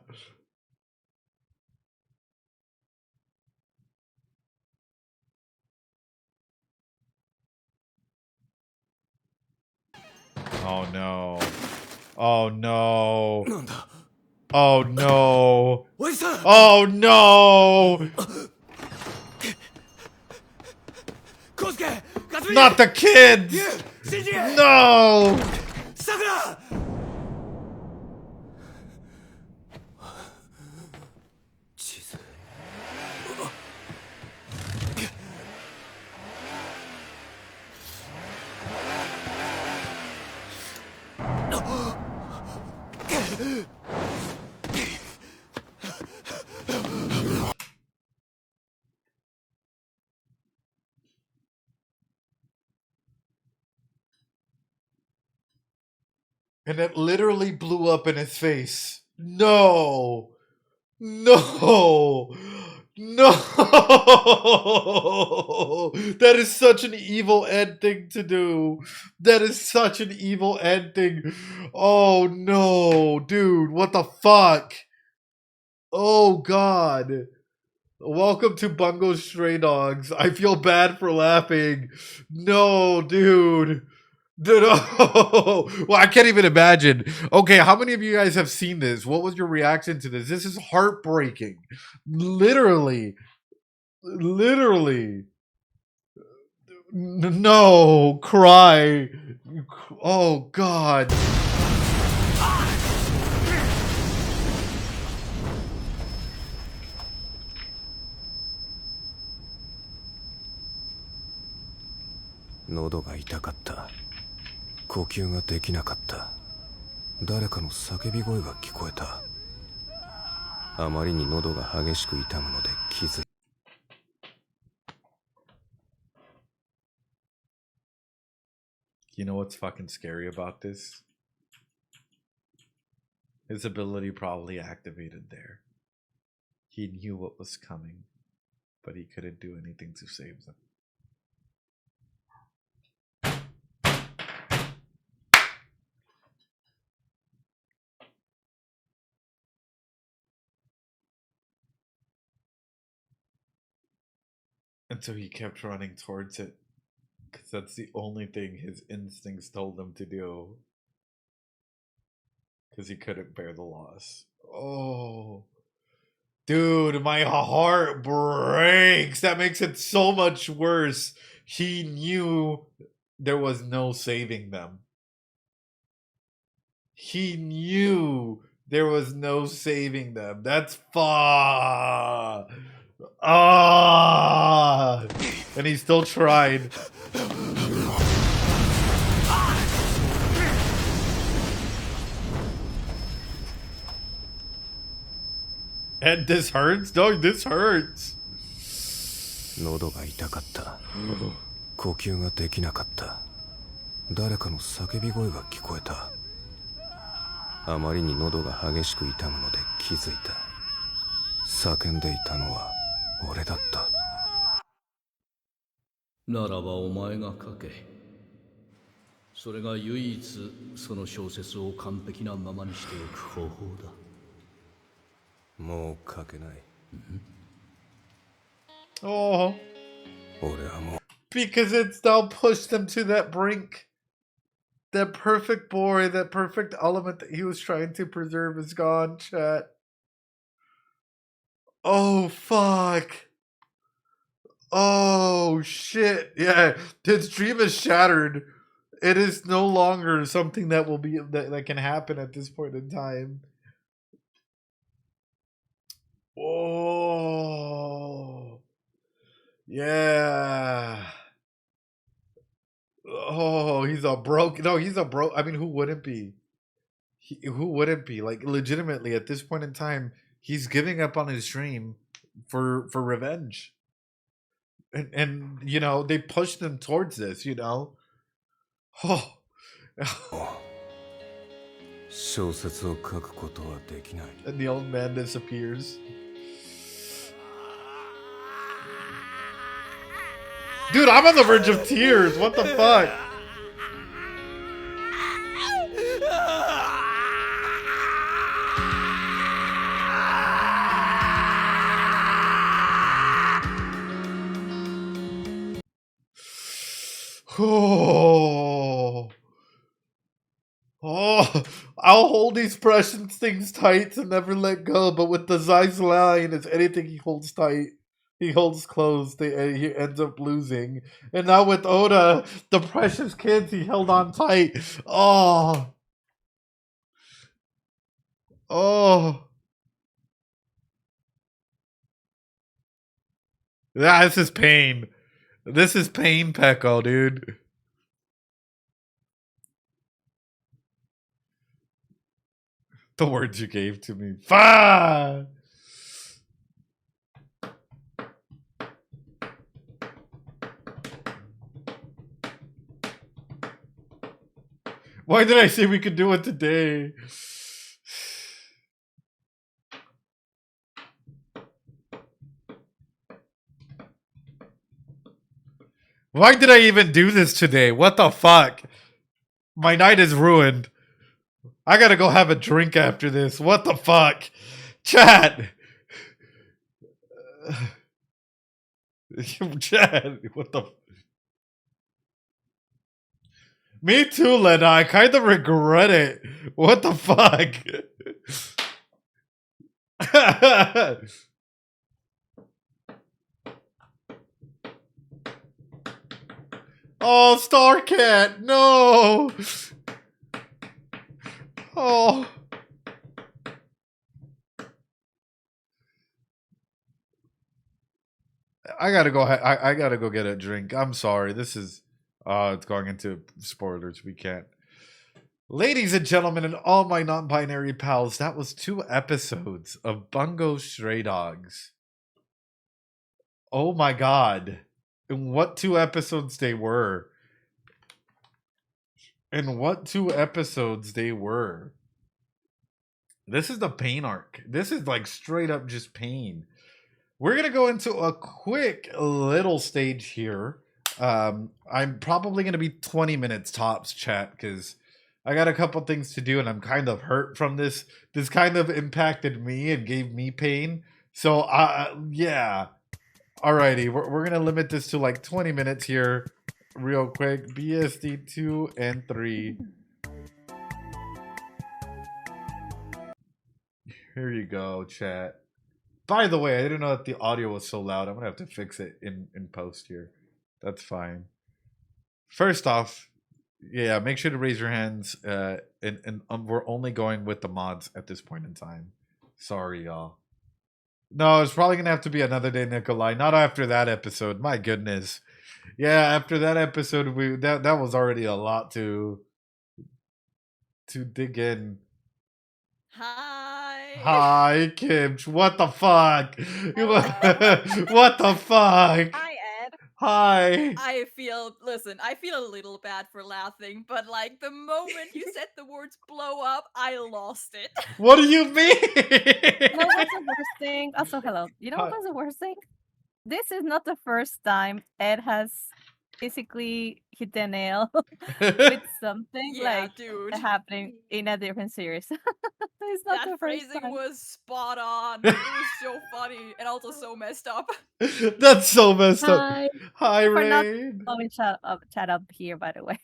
Oh no. Oh no. Oh no. Oh no. Not the kids. No. And it literally blew up in his face. No. No. No. That is such an evil ending to do. That is such an evil ending. Oh no, dude. What the fuck? Oh god. Welcome to Bungo Stray Dogs. I feel bad for laughing. No, dude. No. Well, I can't even imagine. Okay, how many of you guys have seen this? What was your reaction to this? This is heartbreaking. Literally. Literally. No, cry. Oh God.喉が痛かった。呼吸ができなかった。誰かの叫び声が聞こえた。あまりに喉が激しく痛むので気づいた。You know what's fucking scary about this? His ability probably activated there. He knew what was coming, but he couldn't do anything to save them. And so he kept running towards it, because that's the only thing his instincts told him to do. Because he couldn't bear the loss. Oh. Dude, my heart breaks. That makes it so much worse. He knew there was no saving them. He knew there was no saving them. That's far. Ah. And he still tried. And this hurts? No, this hurts. 喉が痛かった。呼吸ができなかった。誰かの叫び声が聞こえた。あまりに喉が激しく痛むので気づいた。叫んでいたのは俺だった。ならばお前が書け。それが唯一その小説を完璧なままにしておく方法だ。もう書けない。Oh. 俺はもう。Because it's now pushed him to that brink. That perfect boy, that perfect element that he was trying to preserve is gone, chat. Oh, fuck. Oh, shit. Yeah, his dream is shattered. It is no longer something that will be that can happen at this point in time. Oh, yeah. Oh, he's a broke. No, he's a broke. I mean, who wouldn't be? Who wouldn't be? Like, legitimately, at this point in time, he's giving up on his dream for revenge. And you know, they pushed him towards this, you know. Oh. 小説を書くことはできない。 And the old man disappears. Dude, I'm on the verge of tears. What the fuck? Oh. Oh, I'll hold these precious things tight and never let go. But with the Zai's line, it's anything he holds tight, he holds close. He ends up losing. And now with Oda, the precious kids he held on tight. Oh. Oh. Yeah, this is pain. This is pain, Peko, dude. The words you gave to me. Fuck! Why did I say we could do it today? Why did I even do this today? What the fuck? My night is ruined. I gotta go have a drink after this. What the fuck? Chat! Chat, what the... Me too, Lena. I kind of regret it. What the fuck? Oh, Star Cat, no. Oh. I gotta go. I gotta go get a drink. I'm sorry. This is. It's going into spoilers. We can't. Ladies and gentlemen, and all my non-binary pals, that was 2 episodes of Bungo Stray Dogs. Oh my god. And what 2 episodes they were. And what 2 episodes they were. This is the pain arc. This is like straight up just pain. We're gonna go into a quick little stage here. I'm probably gonna be 20 minutes tops, chat, because I got a couple things to do and I'm kind of hurt from this. This kind of impacted me and gave me pain. So yeah. Alrighty, we're gonna limit this to like 20 minutes here, real quick. BSD 2 and 3. Here you go, chat. By the way, I didn't know that the audio was so loud. I'm gonna have to fix it in post here. That's fine. First off, yeah, make sure to raise your hands. And we're only going with the mods at this point in time. Sorry, y'all. No, it's probably gonna have to be another day, Nikolai. Not after that episode. My goodness. Yeah, after that episode, that was already a lot to dig in. Hi, Kimch. What the fuck? What the fuck? Hi, Ed. Hi. I feel a little bad for laughing, but like the moment you said the words blow up, I lost it. What do you mean? You know what's the worst thing? Also, hello. You know what's the worst thing? This is not the first time Ed has physically hit the nail with something happening in a different series. It's not that the first phrasing time. was spot on. It was so funny and also so messed up. That's so messed up. Hi, For not Rain. blowing chat up here, by the way.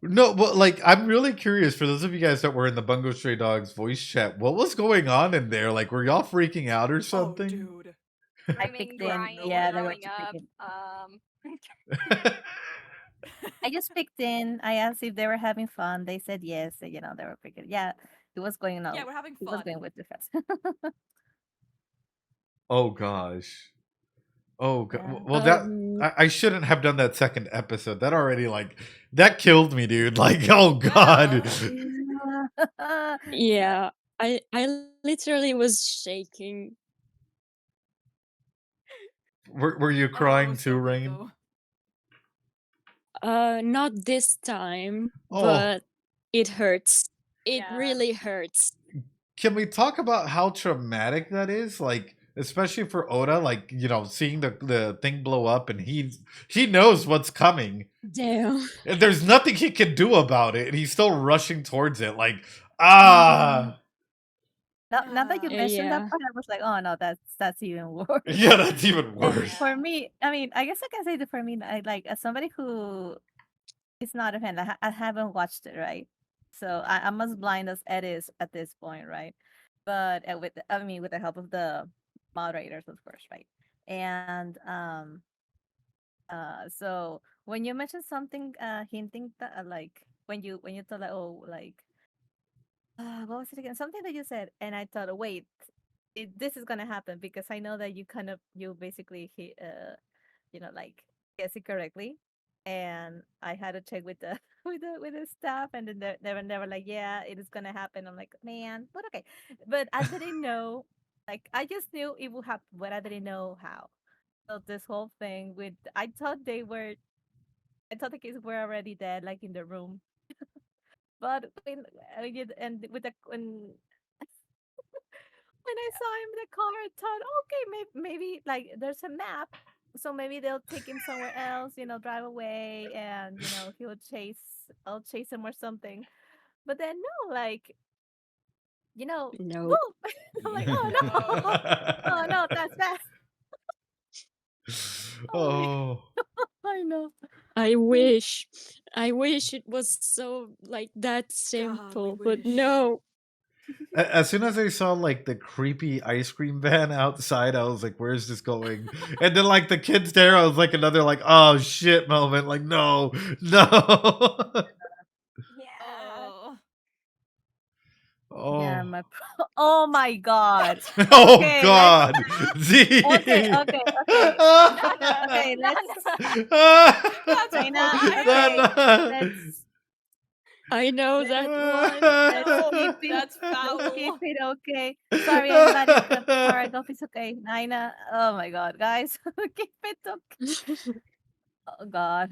No, but like, I'm really curious for those of you guys that were in the Bungo Stray Dogs voice chat. What was going on in there? Like, were y'all freaking out or something? Dude. I picked in. Yeah, they were picking. I just picked in. I asked if they were having fun. They said yes. They were picking. Yeah, it was going on. Yeah, we're having It was fun. going with the fest. Oh gosh. Oh god. Yeah. Well, I shouldn't have done that second episode. That already that killed me, dude. Like, oh god. Yeah, I literally was shaking. Were you crying too, Rain? Not this time, Oh. but it hurts. It really hurts. Can we talk about how traumatic that is? Like, especially for Oda, like, seeing the thing blow up and he knows what's coming. Damn. And there's nothing he can do about it, and he's still rushing towards it. Like, ah. Now that you mentioned that Yeah. part, I was like, oh no, that's even worse. Yeah, that's even And worse. for me, I mean, I guess I can say that for me, as somebody who is not a fan, I haven't watched it, right? So I'm as blind as Ed is at this point, right? But with the help of the moderators, of course, right? And so when you mentioned something hinting that when you thought what was it again? Something that you said, and I thought, wait, this is gonna happen because I know that you basically hit, guess it correctly, and I had to check with the with the staff, and then they were like, yeah, it is gonna happen. I'm like, man, but okay, but I didn't know, I just knew it would happen, but I didn't know how. So this whole thing I thought the kids were already dead, like in the room. But when when I saw him in the car, I thought, okay, maybe like there's a map, so maybe they'll take him somewhere else, drive away, and I'll chase him or something. But then no, No. boom! I'm like, oh no, oh no, that's bad. Oh. I know. I wish it was so that simple, but no. As soon as I saw like the creepy ice cream van outside, I was like, "Where's this going?" And then like the kids there, I was like another like, "Oh shit" moment. Like, no, no. Oh. Yeah, Oh, oh my god. oh Okay, God, Z. okay, okay. Okay, That's China, fine. let's I know that one. keep it. That's Let's keep foul. it okay. Sorry, everybody. Paragraph is okay. Nina. Oh my god, guys. Keep it okay. Oh god.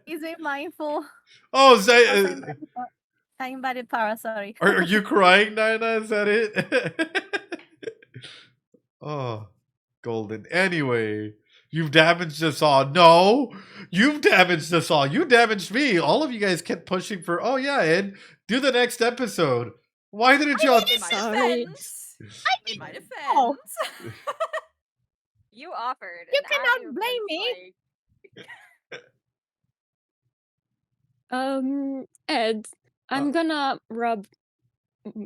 Is it mindful? Oh, Oh, Zay, I'm bad at para, sorry. are you crying, Nina? Is that it? Oh, Golden. Anyway, you've damaged us all. No, you've damaged us all. You damaged me. All of you guys kept pushing for, oh yeah, Ed, do the next episode. Why didn't y'all? In my Sorry. defense. In my defense. Oh. You offered. You and cannot I blame was me. Ed, I'm gonna rub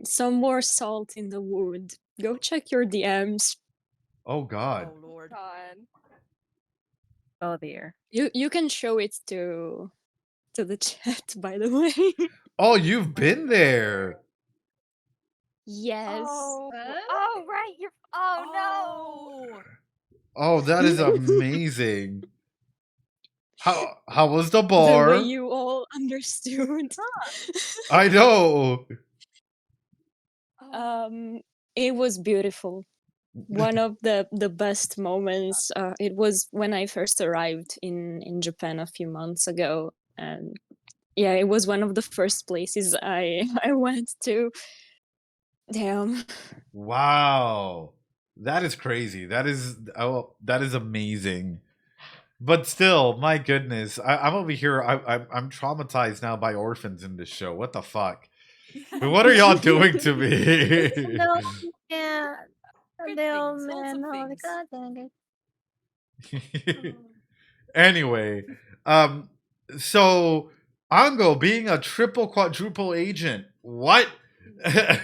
some more salt in the wound. Go check your DMs. Oh God. Oh Lord. God. Oh dear. You can show it to the chat, by the way. Oh, you've been there. Yes. Oh, right. You're. Oh, no. Oh, that is amazing. How was the The way bar? you all understood. I know. It was beautiful. One of the best moments. It was when I first arrived in Japan a few months ago, and yeah, it was one of the first places I went to. Damn. Wow. That is crazy. That is amazing. But still, my goodness, I'm over here. I'm traumatized now by orphans in this show. What the fuck? What are y'all doing to me? No, yeah. Little things, man. wholesome Oh things. god dang it. Anyway, so Ango being a triple quadruple agent. What? I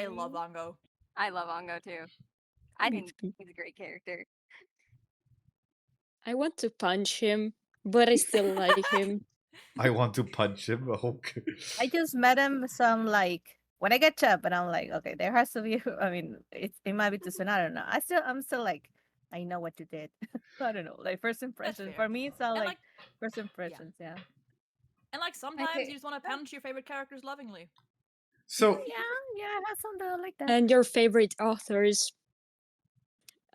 love Ongo. I love Ongo too. I think he's a great character. I want to punch him, but I still like him. I want to punch him. Okay. I just met him, so I'm like, when I get Chubb, and I'm like, okay, there has to be. I mean, it might be too soon. I don't know. I'm still like, I know what you did. I don't know, like first impressions. For me, it's all like first impressions. Yeah. And like sometimes you just want to punch your favorite characters lovingly. So yeah, I have some that are like that. And your favorite authors.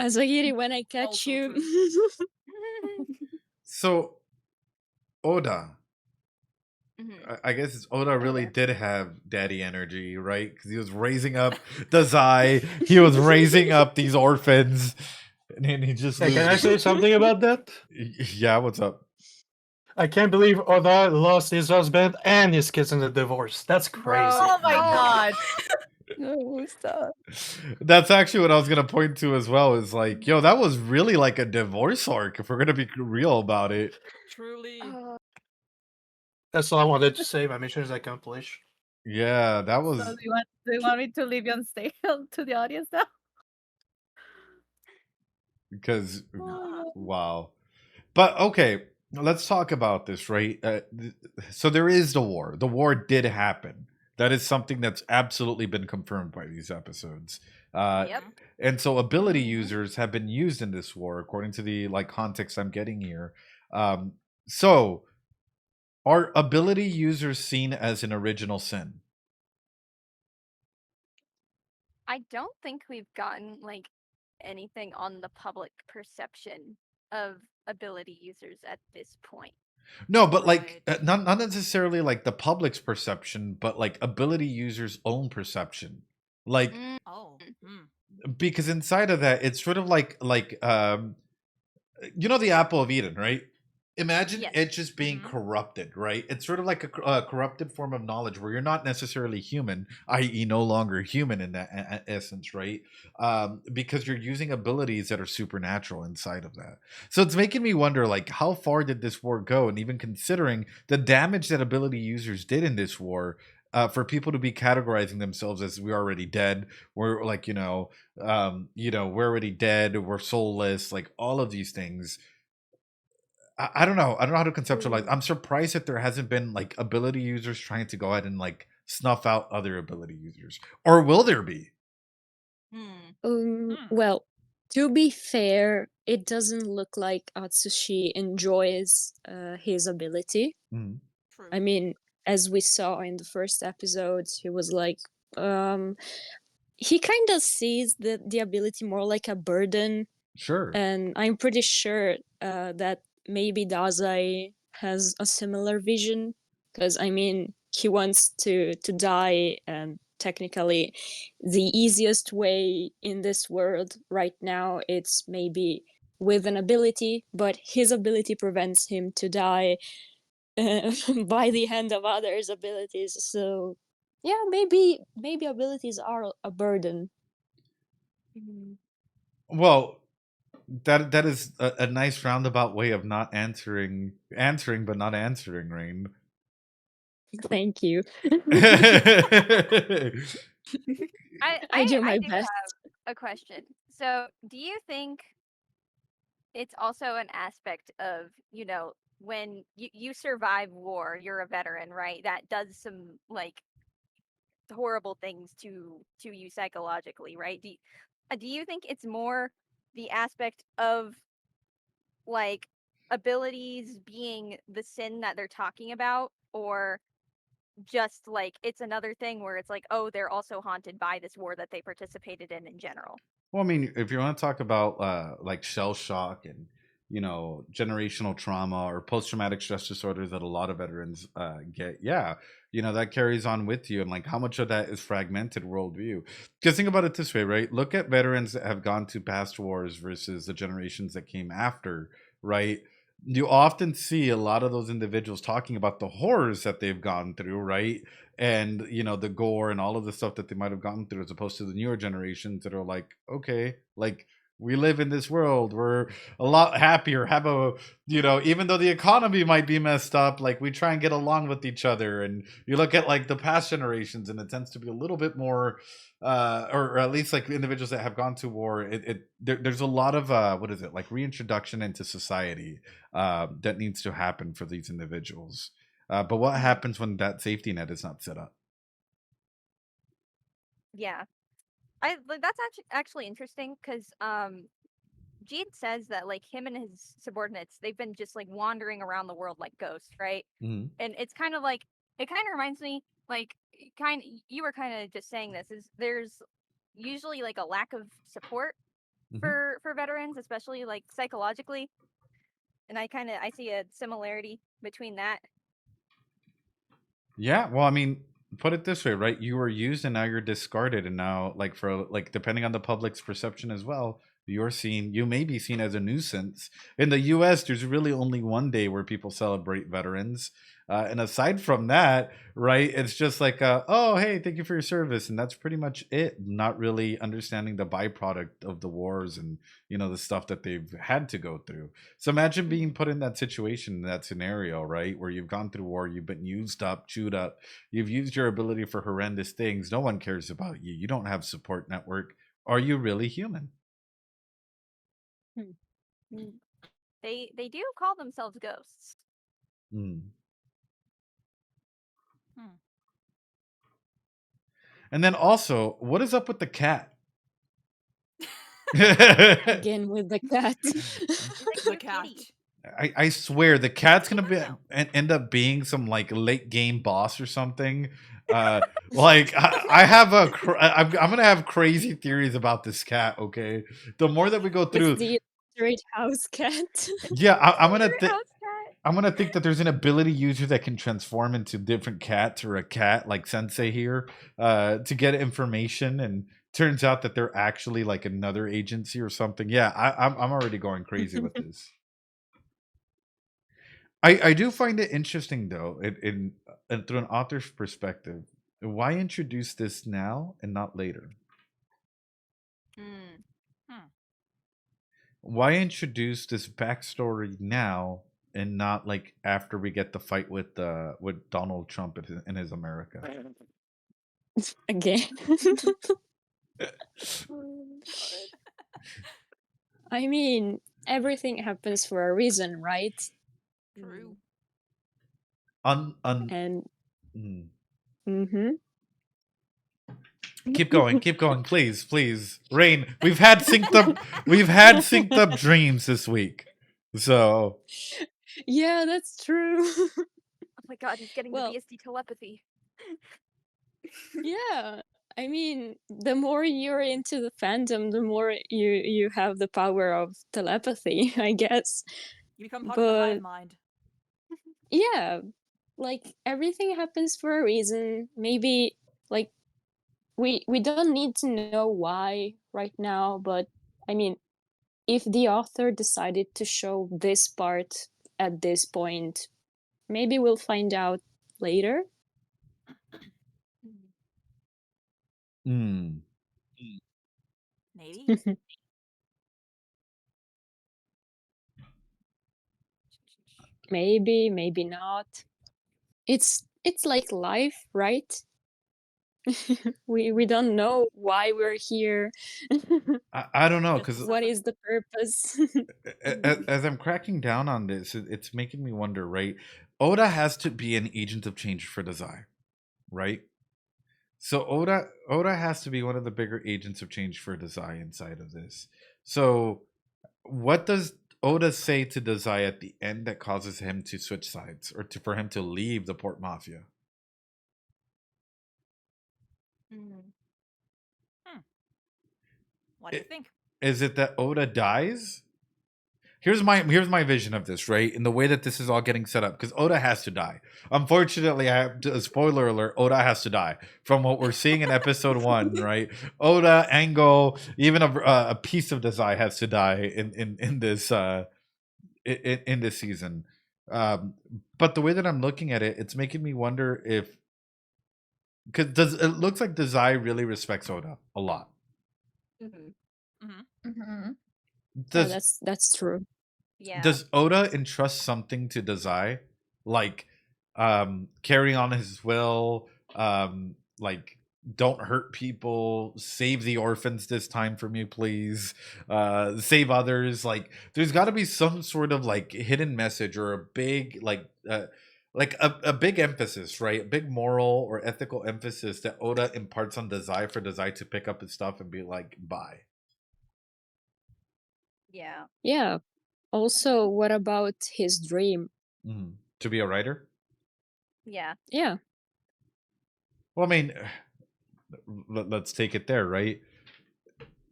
Azagiri, when I catch you. So Oda. I guess it's Oda really did have daddy energy, right? Because he was raising up Dazai, he was raising up these orphans, and then he just. Hey, can I say something about that? Yeah, what's up? I can't believe Oda lost his husband and his kids in the divorce. That's crazy. Oh my god. No, stop. That's actually what I was gonna point to as well. Is like, yo, that was really like a divorce arc. If we're gonna be real about it. Truly. That's all I wanted to say. My mission is accomplished. Yeah, that was. So do you want me to leave you on stage to the audience now? Because wow. But okay, let's talk about this, right? So there is the war. The war did happen. That is something that's absolutely been confirmed by these episodes. Yep. And so ability users have been used in this war, according to the like context I'm getting here. So are ability users seen as an original sin? I don't think we've gotten like anything on the public perception of ability users at this point. No, but like not necessarily like the public's perception, but like ability users' own perception. Like because inside of that, it's sort of like you know the apple of Eden, right? Imagine it just being corrupted, right? It's sort of like a corrupted form of knowledge where you're not necessarily human, i.e., no longer human in that essence, right? Because you're using abilities that are supernatural inside of that. So it's making me wonder, like, how far did this war go? And even considering the damage that ability users did in this war, for people to be categorizing themselves as we're already dead, we're like, we're already dead, we're soulless, like all of these things. I don't know. I don't know how to conceptualize. I'm surprised that there hasn't been like ability users trying to go ahead and like snuff out other ability users. Or will there be? Well, to be fair, it doesn't look like Atsushi enjoys his ability. Mhm. I mean, as we saw in the first episodes, he was like, he kind of sees the ability more like a burden. Sure. And I'm pretty sure that maybe Dazai has a similar vision, because I mean, he wants to die, and technically the easiest way in this world right now, it's maybe with an ability, but his ability prevents him to die by the hand of others' abilities. So yeah, maybe abilities are a burden. Well, that is a nice roundabout way of not answering but not answering, Rain. Thank you. I do my do best. have a question. So, do you think it's also an aspect of, when you survive war, you're a veteran, right? That does some like horrible things to you psychologically, right? Do you think it's more the aspect of like abilities being the sin that they're talking about, or just like it's another thing where it's like, oh, they're also haunted by this war that they participated in general? Well, I mean, if you want to talk about like shell shock and generational trauma or post traumatic stress disorders that a lot of veterans get, yeah, that carries on with you, and like how much of that is fragmented worldview. Because think about it this way, right? Look at veterans that have gone to past wars versus the generations that came after, right? You often see a lot of those individuals talking about the horrors that they've gone through, right? And the gore and all of the stuff that they might have gone through, as opposed to the newer generations that are like, okay, like we live in this world, we're a lot happier, have a even though the economy might be messed up, like we try and get along with each other. And you look at like the past generations, and it tends to be a little bit more or at least like individuals that have gone to war, there's a lot of what is it, like reintroduction into society that needs to happen for these individuals. But what happens when that safety net is not set up? Yeah, that's actually interesting, because Gene says that like him and his subordinates, they've been just like wandering around the world like ghosts, right? Mhm. And it's kind of like, it kind of reminds me like, you were kind of just saying this, is there's usually like a lack of support Mhm. for veterans, especially like psychologically, and I see a similarity between that. Yeah, well, I mean, put it this way, right? You were used and now you're discarded, and now, like, for like depending on the public's perception as well, you may be seen as a nuisance. In the US, there's really only one day where people celebrate veterans. And aside from that, right, it's just like, oh, hey, thank you for your service. And that's pretty much it. Not really understanding the byproduct of the wars and, the stuff that they've had to go through. So imagine being put in that situation, in that scenario, right, where you've gone through war, you've been used up, chewed up, you've used your ability for horrendous things. No one cares about you. You don't have support network. Are you really human? They do call themselves ghosts. Mm. And then also, what is up with the cat? Again with the cat. The cat. I swear the cat's gonna be end up being some like late game boss or something. Like I have I'm gonna have crazy theories about this cat. Okay, the more that we go through, It's the straight house cat. yeah, I'm gonna think that there's an ability user that can transform into different cats, or a cat like Sensei here, to get information, and turns out that they're actually like another agency or something. Yeah, I'm already going crazy with this. I do find it interesting though, through an author's perspective, why introduce this now and not later? Why introduce this backstory now and not like after we get the fight with Donald Trump in his America. Again. I mean, everything happens for a reason, right? True. And mm-hmm. Keep going, please. Rain, we've had synced up dreams this week. So Yeah, that's true. Oh my god, he's getting Well- the BSD telepathy. Yeah. I mean, the more you're into the fandom, the more you have the power of telepathy, I guess. You become part of the hive But mind. yeah, like everything happens for a reason. Maybe like we don't need to know why right now, but I mean, if the author decided to show this part at this point, maybe we'll find out later. Maybe. Maybe not. It's like life, right? we don't know why we're here. I don't know, because What is the purpose? as I'm cracking down on this, it's making me wonder, right? Oda has to be an agent of change for Dazai, right? So Oda has to be one of the bigger agents of change for Dazai inside of this. So what does Oda say to Dazai at the end that causes him to switch sides or for him to leave the Port Mafia? What do you think? Is it that Oda dies? Here's my vision of this, right? In the way that this is all getting set up, because Oda has to die. Unfortunately, I have to, spoiler alert: Oda has to die from what we're seeing in episode 1, right? Oda, Ango, even a piece of Dazai has to die in this in this season. But the way that I'm looking at it, it's making me wonder if, because it looks like Dazai really respects Oda a lot. That's true. Yeah. Does Oda entrust something to Dazai, like carry on his will, like don't hurt people, save the orphans this time for me, please, save others? Like, there's got to be some sort of like hidden message or a big like a big emphasis, right? A big moral or ethical emphasis that Oda imparts on Dazai for Dazai to pick up his stuff and be like, bye. Yeah. Yeah. Also, what about his dream? To be a writer? Yeah. Yeah. Well, I mean, let's take it there, right?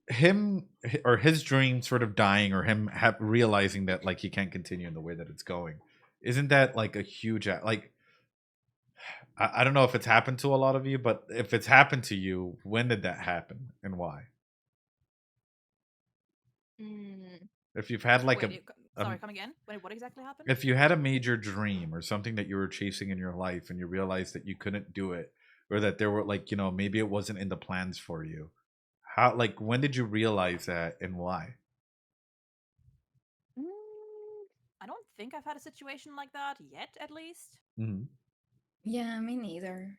Him or his dream sort of dying, or him realizing that like he can't continue in the way that it's going. Isn't that like a huge like? I don't know if it's happened to a lot of you, but if it's happened to you, when did that happen and why? If you've had like Sorry, come again? What exactly happened? If you had a major dream or something that you were chasing in your life and you realized that you couldn't do it, or that there were like, maybe it wasn't in the plans for you, how, like, when did you realize that and why? I don't think I've had a situation like that yet, at least. Yeah, me neither.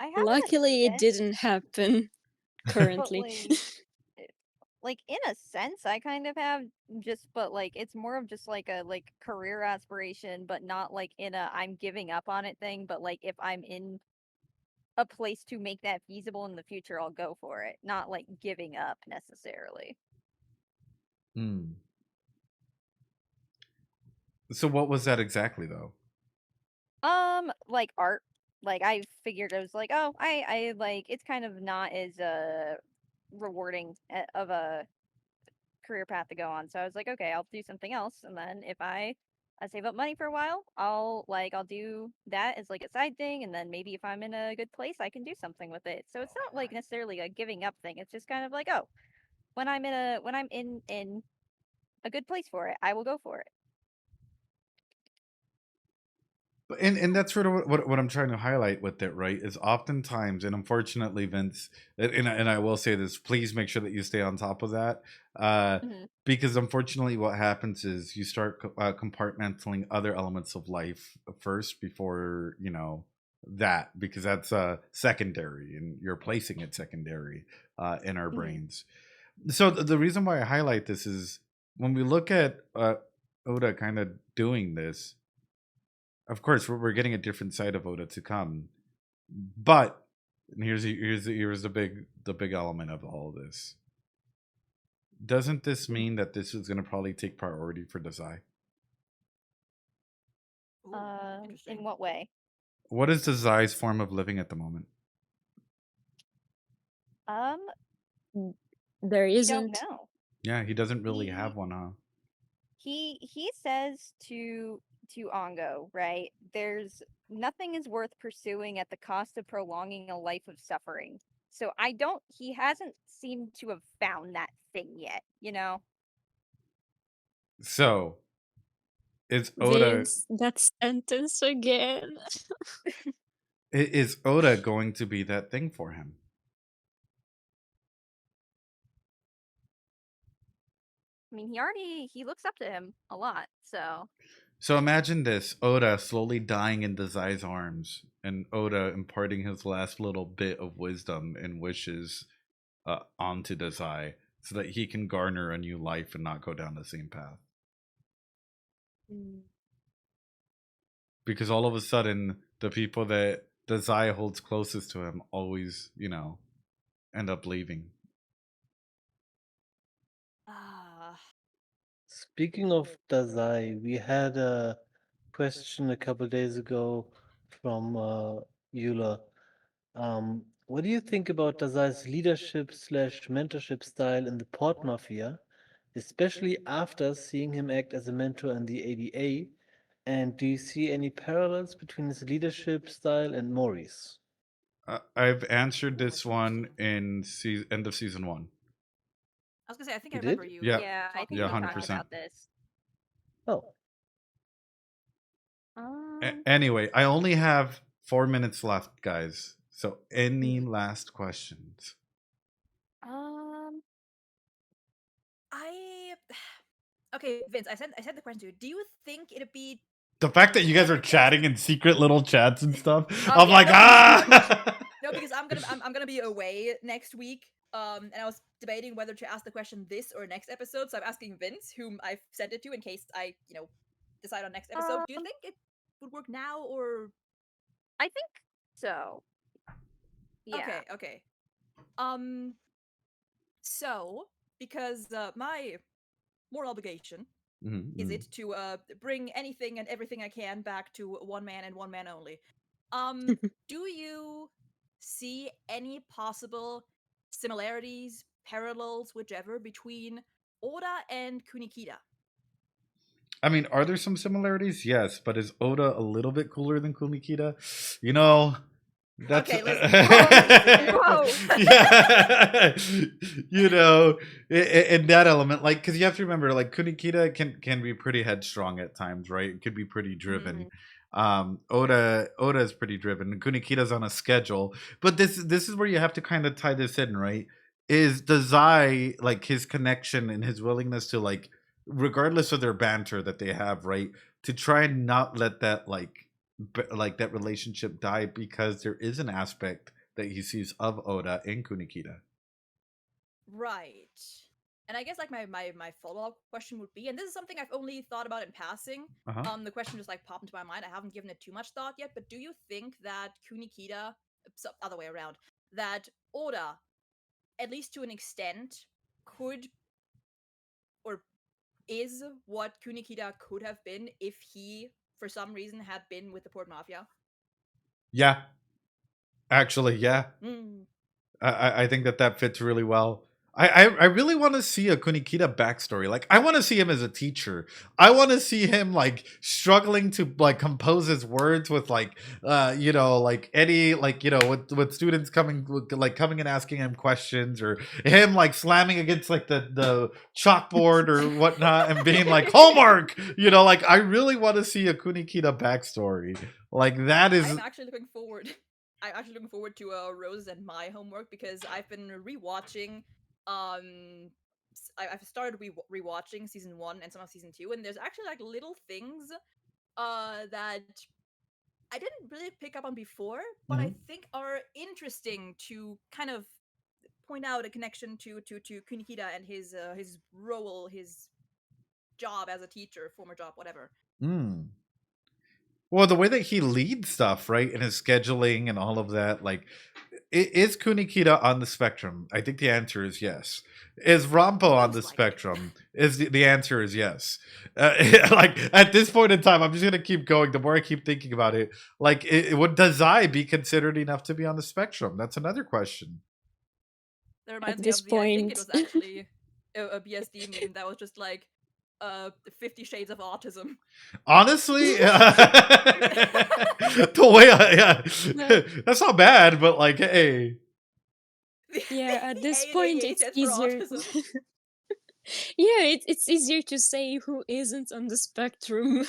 I have Luckily, it didn't happen currently. Like in a sense I kind of have, but like it's more of just like a career aspiration, but not like in a I'm giving up on it thing, but like if I'm in a place to make that feasible in the future, I'll go for it, not like giving up necessarily. So what was that exactly though? Like art. Like I figured, I was like, oh, I like, it's kind of not as rewarding of a career path to go on. So I was like, okay, I'll do something else, and then if I save up money for a while, I'll do that as like a side thing, and then maybe if I'm in a good place, I can do something with it. So it's not like necessarily a giving up thing. It's just kind of like, oh, when I'm in a good place for it, I will go for it. And that's sort of what I'm trying to highlight with it, right? Is oftentimes, and unfortunately, Vince, and I will say this, please make sure that you stay on top of that, Mhm. because unfortunately, what happens is you start compartmentalizing other elements of life first before that, because that's secondary, and you're placing it secondary in our brains. So the reason why I highlight this is when we look at Oda kind of doing this. Of course, we're getting a different side of Oda to come, but and here's the big element of all of this. Doesn't this mean that this is going to probably take priority for Dazai? In what way? What is Dazai's form of living at the moment? There Don't isn't. know. Yeah, he doesn't really have one, huh? He says to Ongo, right? There's nothing is worth pursuing at the cost of prolonging a life of suffering. So he hasn't seemed to have found that thing yet, you know? So, is Oda Vince, that sentence again. is Oda going to be that thing for him? I mean, he looks up to him a lot, so So imagine this, Oda slowly dying in Dazai's arms, and Oda imparting his last little bit of wisdom and wishes onto Dazai so that he can garner a new life and not go down the same path. Because all of a sudden, the people that Dazai holds closest to him always, end up leaving. Speaking of Dazai, we had a question a couple days ago from Eula. What do you think about Dazai's leadership slash mentorship style in the Port Mafia, especially after seeing him act as a mentor in the ADA? And do you see any parallels between his leadership style and Mori's? I've answered this one in end of season 1. I was gonna say, I think You I remember did? you. yeah, I think Yeah, we talked 100%. about this. Oh. Anyway, I only have 4 minutes left, guys. So, any last questions? I okay, Vince. I said the question to you. Do you think it'd be The fact that you guys are chatting in secret little chats and stuff, Oh, I'm yeah, like, no, ah! No, because I'm gonna be away next week. And I was debating whether to ask the question this or next episode. So I'm asking Vince, whom I've sent it to, in case I, decide on next episode. Do you think it would work now or? I think so. Yeah. Okay. So because my moral obligation is it to bring anything and everything I can back to one man and one man only. Do you see any possible similarities, parallels, whichever, between Oda and Kunikida? I mean, are there some similarities? Yes, but is Oda a little bit cooler than Kunikida? You know, that's Okay, listen. yeah. In that element, like, because you have to remember, like, Kunikida can be pretty headstrong at times, right? It could be pretty driven. Oda is pretty driven. Kunikida's on a schedule, but this is where you have to kind of tie this in, right? Is Dazai, like, his connection and his willingness to, like, regardless of their banter that they have, right, to try and not let that like that relationship die, because there is an aspect that he sees of Oda in Kunikida. Right. And I guess like my follow-up question would be, and this is something I've only thought about in passing. The question just like popped into my mind. I haven't given it too much thought yet, but do you think that Kunikida, so other way around, that Oda, at least to an extent, could or is what Kunikida could have been if he, for some reason, had been with the Port Mafia? Yeah, actually, yeah. Mm. I think that fits really well. I really want to see a Kunikita backstory. Like, I want to see him as a teacher. I want to see him like struggling to like compose his words with like like any like with students coming coming and asking him questions, or him like slamming against like the chalkboard or whatnot and being like homework. Like I really want to see a Kunikita backstory. Like that is. I'm actually looking forward. I'm actually looking forward to Rose and my homework because I've been rewatching. I've started rewatching season 1 and some of season 2, and there's actually like little things that I didn't really pick up on before, but I think are interesting to kind of point out a connection to Kunikida and his role, his job as a teacher, former job, whatever. Well, the way that he leads stuff, right, and his scheduling and all of that, like, is Kunikida on the spectrum? I think the answer is yes. Is Rampo on the spectrum? Is the answer is yes. Like at this point in time, I'm just gonna keep going. The more I keep thinking about it, like, would Dazai be considered enough to be on the spectrum? That's another question. That reminds At me this of I think it point. was actually a BSD meme that was just like 50 Shades of Autism. Honestly, the way that's not bad, but like, hey. Yeah, at this point it's easier. Yeah, it's easier to say who isn't on the spectrum.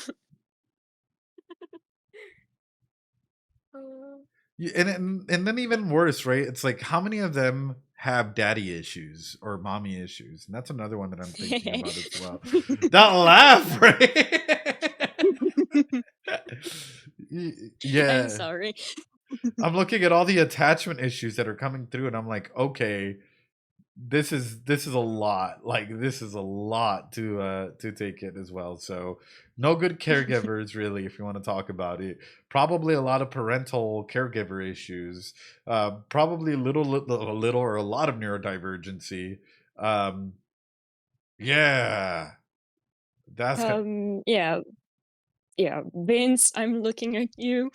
And then even worse, right? It's like, how many of them have daddy issues or mommy issues? And that's another one that I'm thinking about as well. That laugh, right? Yeah. I'm sorry. I'm looking at all the attachment issues that are coming through, and I'm like, okay, this is a lot. Like, this is a lot to take in as well. So no good caregivers, really, if you want to talk about it. Probably a lot of parental caregiver issues. Probably a little or a lot of neurodivergency. Yeah. That's yeah, Vince, I'm looking at you.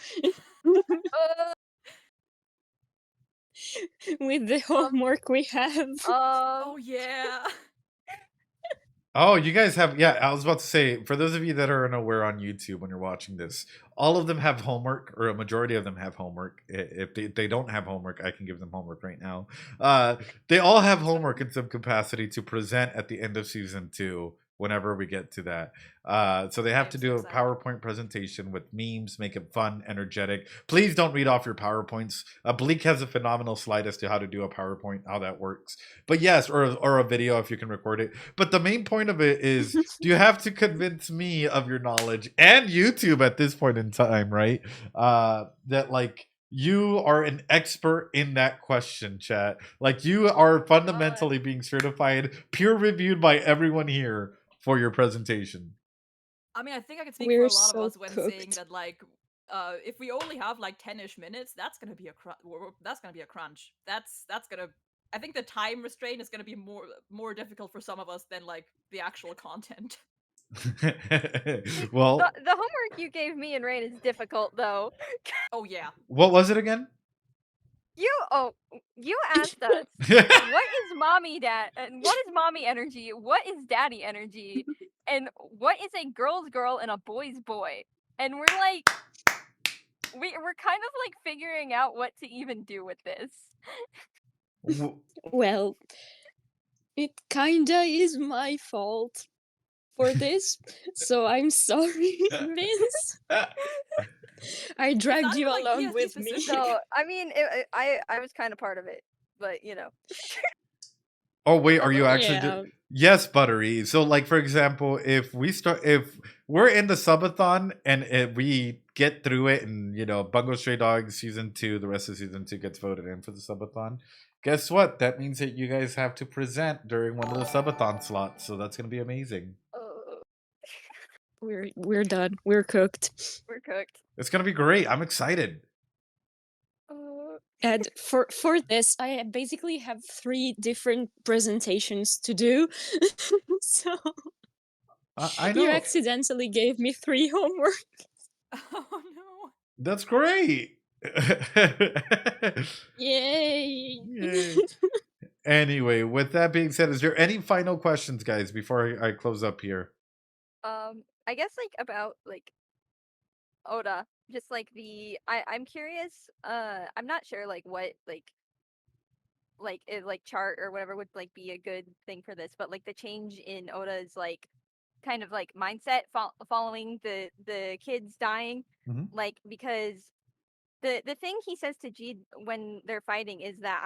With the homework we have. Oh yeah. Oh, you guys have, yeah, I was about to say, for those of you that are unaware on YouTube when you're watching this, all of them have homework, or a majority of them have homework. If they don't have homework, I can give them homework right now. They all have homework in some capacity to present at the end of season 2, whenever we get to that. So they have to do a PowerPoint presentation with memes, make it fun, energetic. Please don't read off your PowerPoints. Bleak has a phenomenal slide as to how to do a PowerPoint, how that works. But yes, or a video if you can record it. But the main point of it is, do you have to convince me of your knowledge and YouTube at this point in time, right? That like, you are an expert in that question, chat. Like, you are fundamentally being certified, peer reviewed by everyone here for your presentation. I mean, I think I can speak for a lot of us when saying that, like, if we only have like 10-ish minutes, that's gonna be a crunch. That's gonna. I think the time restraint is gonna be more difficult for some of us than like the actual content. Well, the homework you gave me and Rain is difficult though. Oh yeah. What was it again? You asked us what is mommy and what is mommy energy, what is daddy energy, and what is a girl's girl and a boy's boy, and we're like, we're kind of like figuring out what to even do with this. Well, it kinda is my fault for this, so I'm sorry, Vince. I dragged you along with me. So I mean, I was kind of part of it, but you know. Oh wait, are you actually? Yes, Buttery. So, like, for example, if we're in the subathon and if we get through it, and Bungo Stray Dogs season 2, the rest of season 2 gets voted in for the subathon. Guess what? That means that you guys have to present during one of the subathon slots. So that's gonna be amazing. We're done. We're cooked. We're cooked. It's gonna be great. I'm excited. And for this, I basically have 3 different presentations to do. So I know. You accidentally gave me 3 homework. Oh no. That's great. Yay. Yay. Anyway, with that being said, is there any final questions, guys, before I close up here? I guess like about like Oda, just like I'm curious. I'm not sure like what like chart or whatever would like be a good thing for this, but like the change in Oda's like kind of like mindset following the kids dying, like because the thing he says to Jeed when they're fighting is that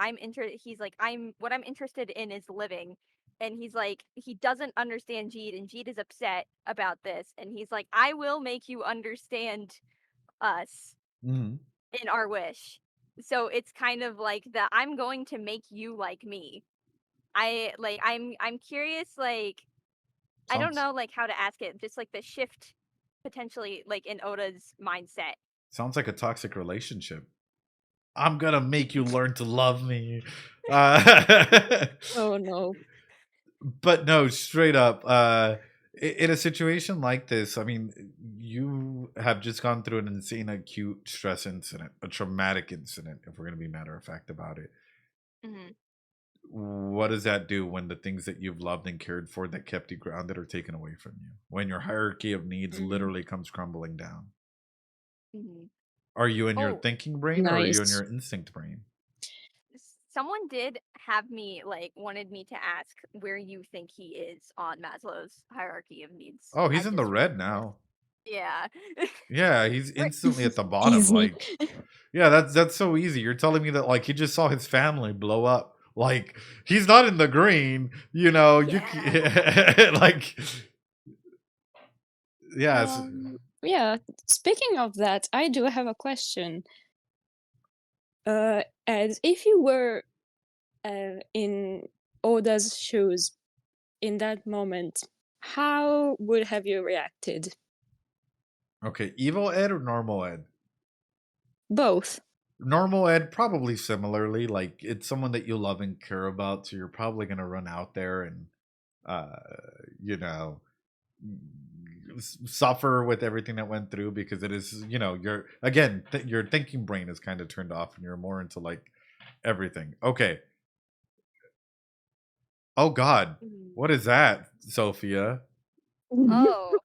he's like what I'm interested in is living, and he's like he doesn't understand Jeed, and Jeed is upset about this, and he's like I will make you understand us Mm-hmm. in our wish. So it's kind of like the I'm going to make you like me. I'm curious, like I don't know like how to ask it, just like the shift potentially like in Oda's mindset. Sounds like a toxic relationship. I'm gonna make you learn to love me. Oh no. But no, straight up. In a situation like this, I mean, you have just gone through an insane acute stress incident, a traumatic incident, if we're gonna be matter of fact about it. What does that do when the things that you've loved and cared for that kept you grounded are taken away from you? When your hierarchy of needs literally comes crumbling down? Are you in your thinking brain or are you in your instinct brain? Someone did have me like wanted me to ask where you think he is on Maslow's hierarchy of needs. Oh, he's in the red now. Yeah. Yeah, he's instantly at the bottom. Easy. Like, yeah, that's so easy. You're telling me that like he just saw his family blow up. Like he's not in the green, you know. You like, yeah. Yeah. Speaking of that, I do have a question. As if you were in Oda's shoes in that moment, how would have you reacted? Okay, evil Ed or normal Ed? Both. Normal Ed, probably similarly. Like it's someone that you love and care about, so you're probably gonna run out there and, you know, suffer with everything that went through because it is, you know, your again, your thinking brain is kind of turned off and you're more into like everything. Okay. Oh God, what is that, Sophia? Oh.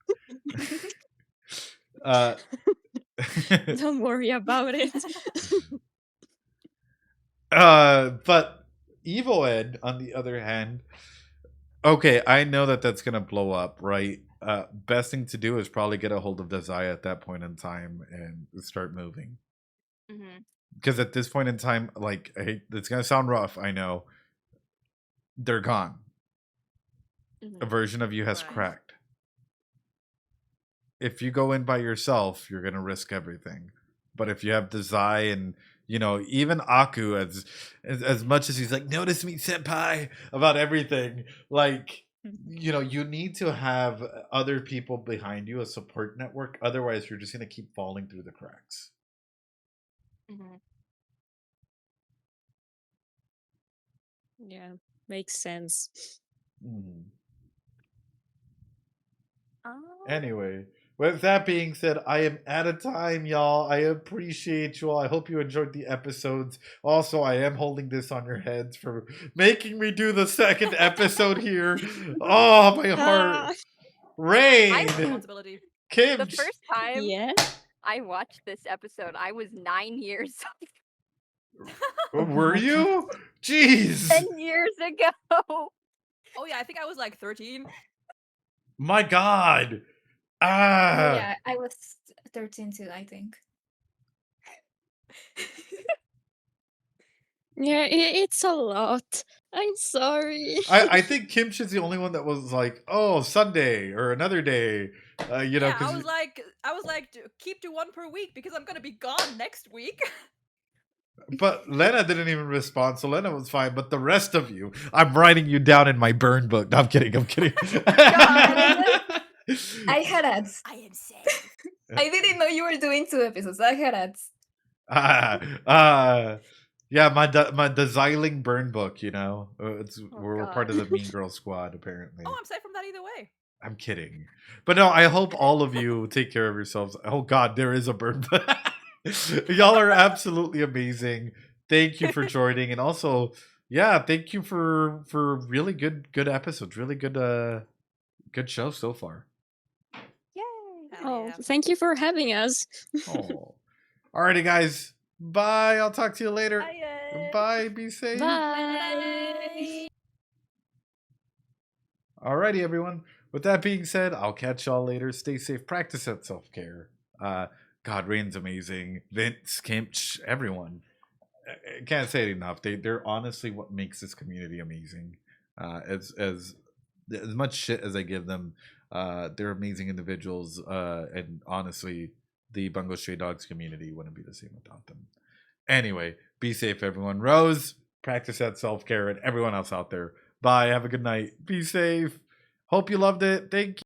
Don't worry about it. But Evil Ed, on the other hand, okay, I know that that's gonna blow up, right? Best thing to do is probably get a hold of Desire at that point in time and start moving. Because at this point in time, like, I hate, it's gonna sound rough, I know. They're gone. A version of you has cracked. If you go in by yourself, you're gonna risk everything. But if you have Desire and, you know, even Aku, as much as he's like, notice me, senpai, about everything, like, you know, you need to have other people behind you, a support network. Otherwise, you're just gonna keep falling through the cracks. Yeah, makes sense. Anyway, with that being said, I am out of time, y'all. I appreciate you all. I hope you enjoyed the episodes. Also, I am holding this on your heads for making me do the second episode here. Oh, my heart. Rain. Kim. The first time I watched this episode, I was 9 years old. Were you? Jeez. 10 years ago. Oh yeah, I think I was like 13. My God. Yeah, I was 13 too, I think. Yeah, it's a lot. I'm sorry. I think Kimch is the only one that was like, oh, Sunday or another day. You know, Yeah, I was like, keep to one per week because I'm gonna be gone next week. But Lena didn't even respond, so Lena was fine. But the rest of you, I'm writing you down in my burn book. No, I'm kidding. I'm kidding. I had ads. I am safe. I didn't know you were doing 2 episodes. I had ads. Yeah, my Deziling burn book. You know, we're part of the Mean Girl Squad apparently. Oh, I'm safe from that either way. I'm kidding, but no, I hope all of you take care of yourselves. Oh God, there is a burn book. Y'all are absolutely amazing. Thank you for joining, and also yeah, thank you for really good episodes, really good show so far. Oh, thank you for having us. Oh, alrighty, guys. Bye. I'll talk to you later. Bye. Be safe. Bye. Alrighty, everyone. With that being said, I'll catch y'all later. Stay safe. Practice that self-care. God, Rain's amazing. Vince, Kimch, everyone. I can't say it enough. They're honestly what makes this community amazing. As much shit as I give them, they're amazing individuals. And honestly, the Bungo Stray Dogs community wouldn't be the same without them. Anyway, be safe, everyone. Rose, practice that self-care, and everyone else out there. Bye. Have a good night. Be safe. Hope you loved it. Thank you.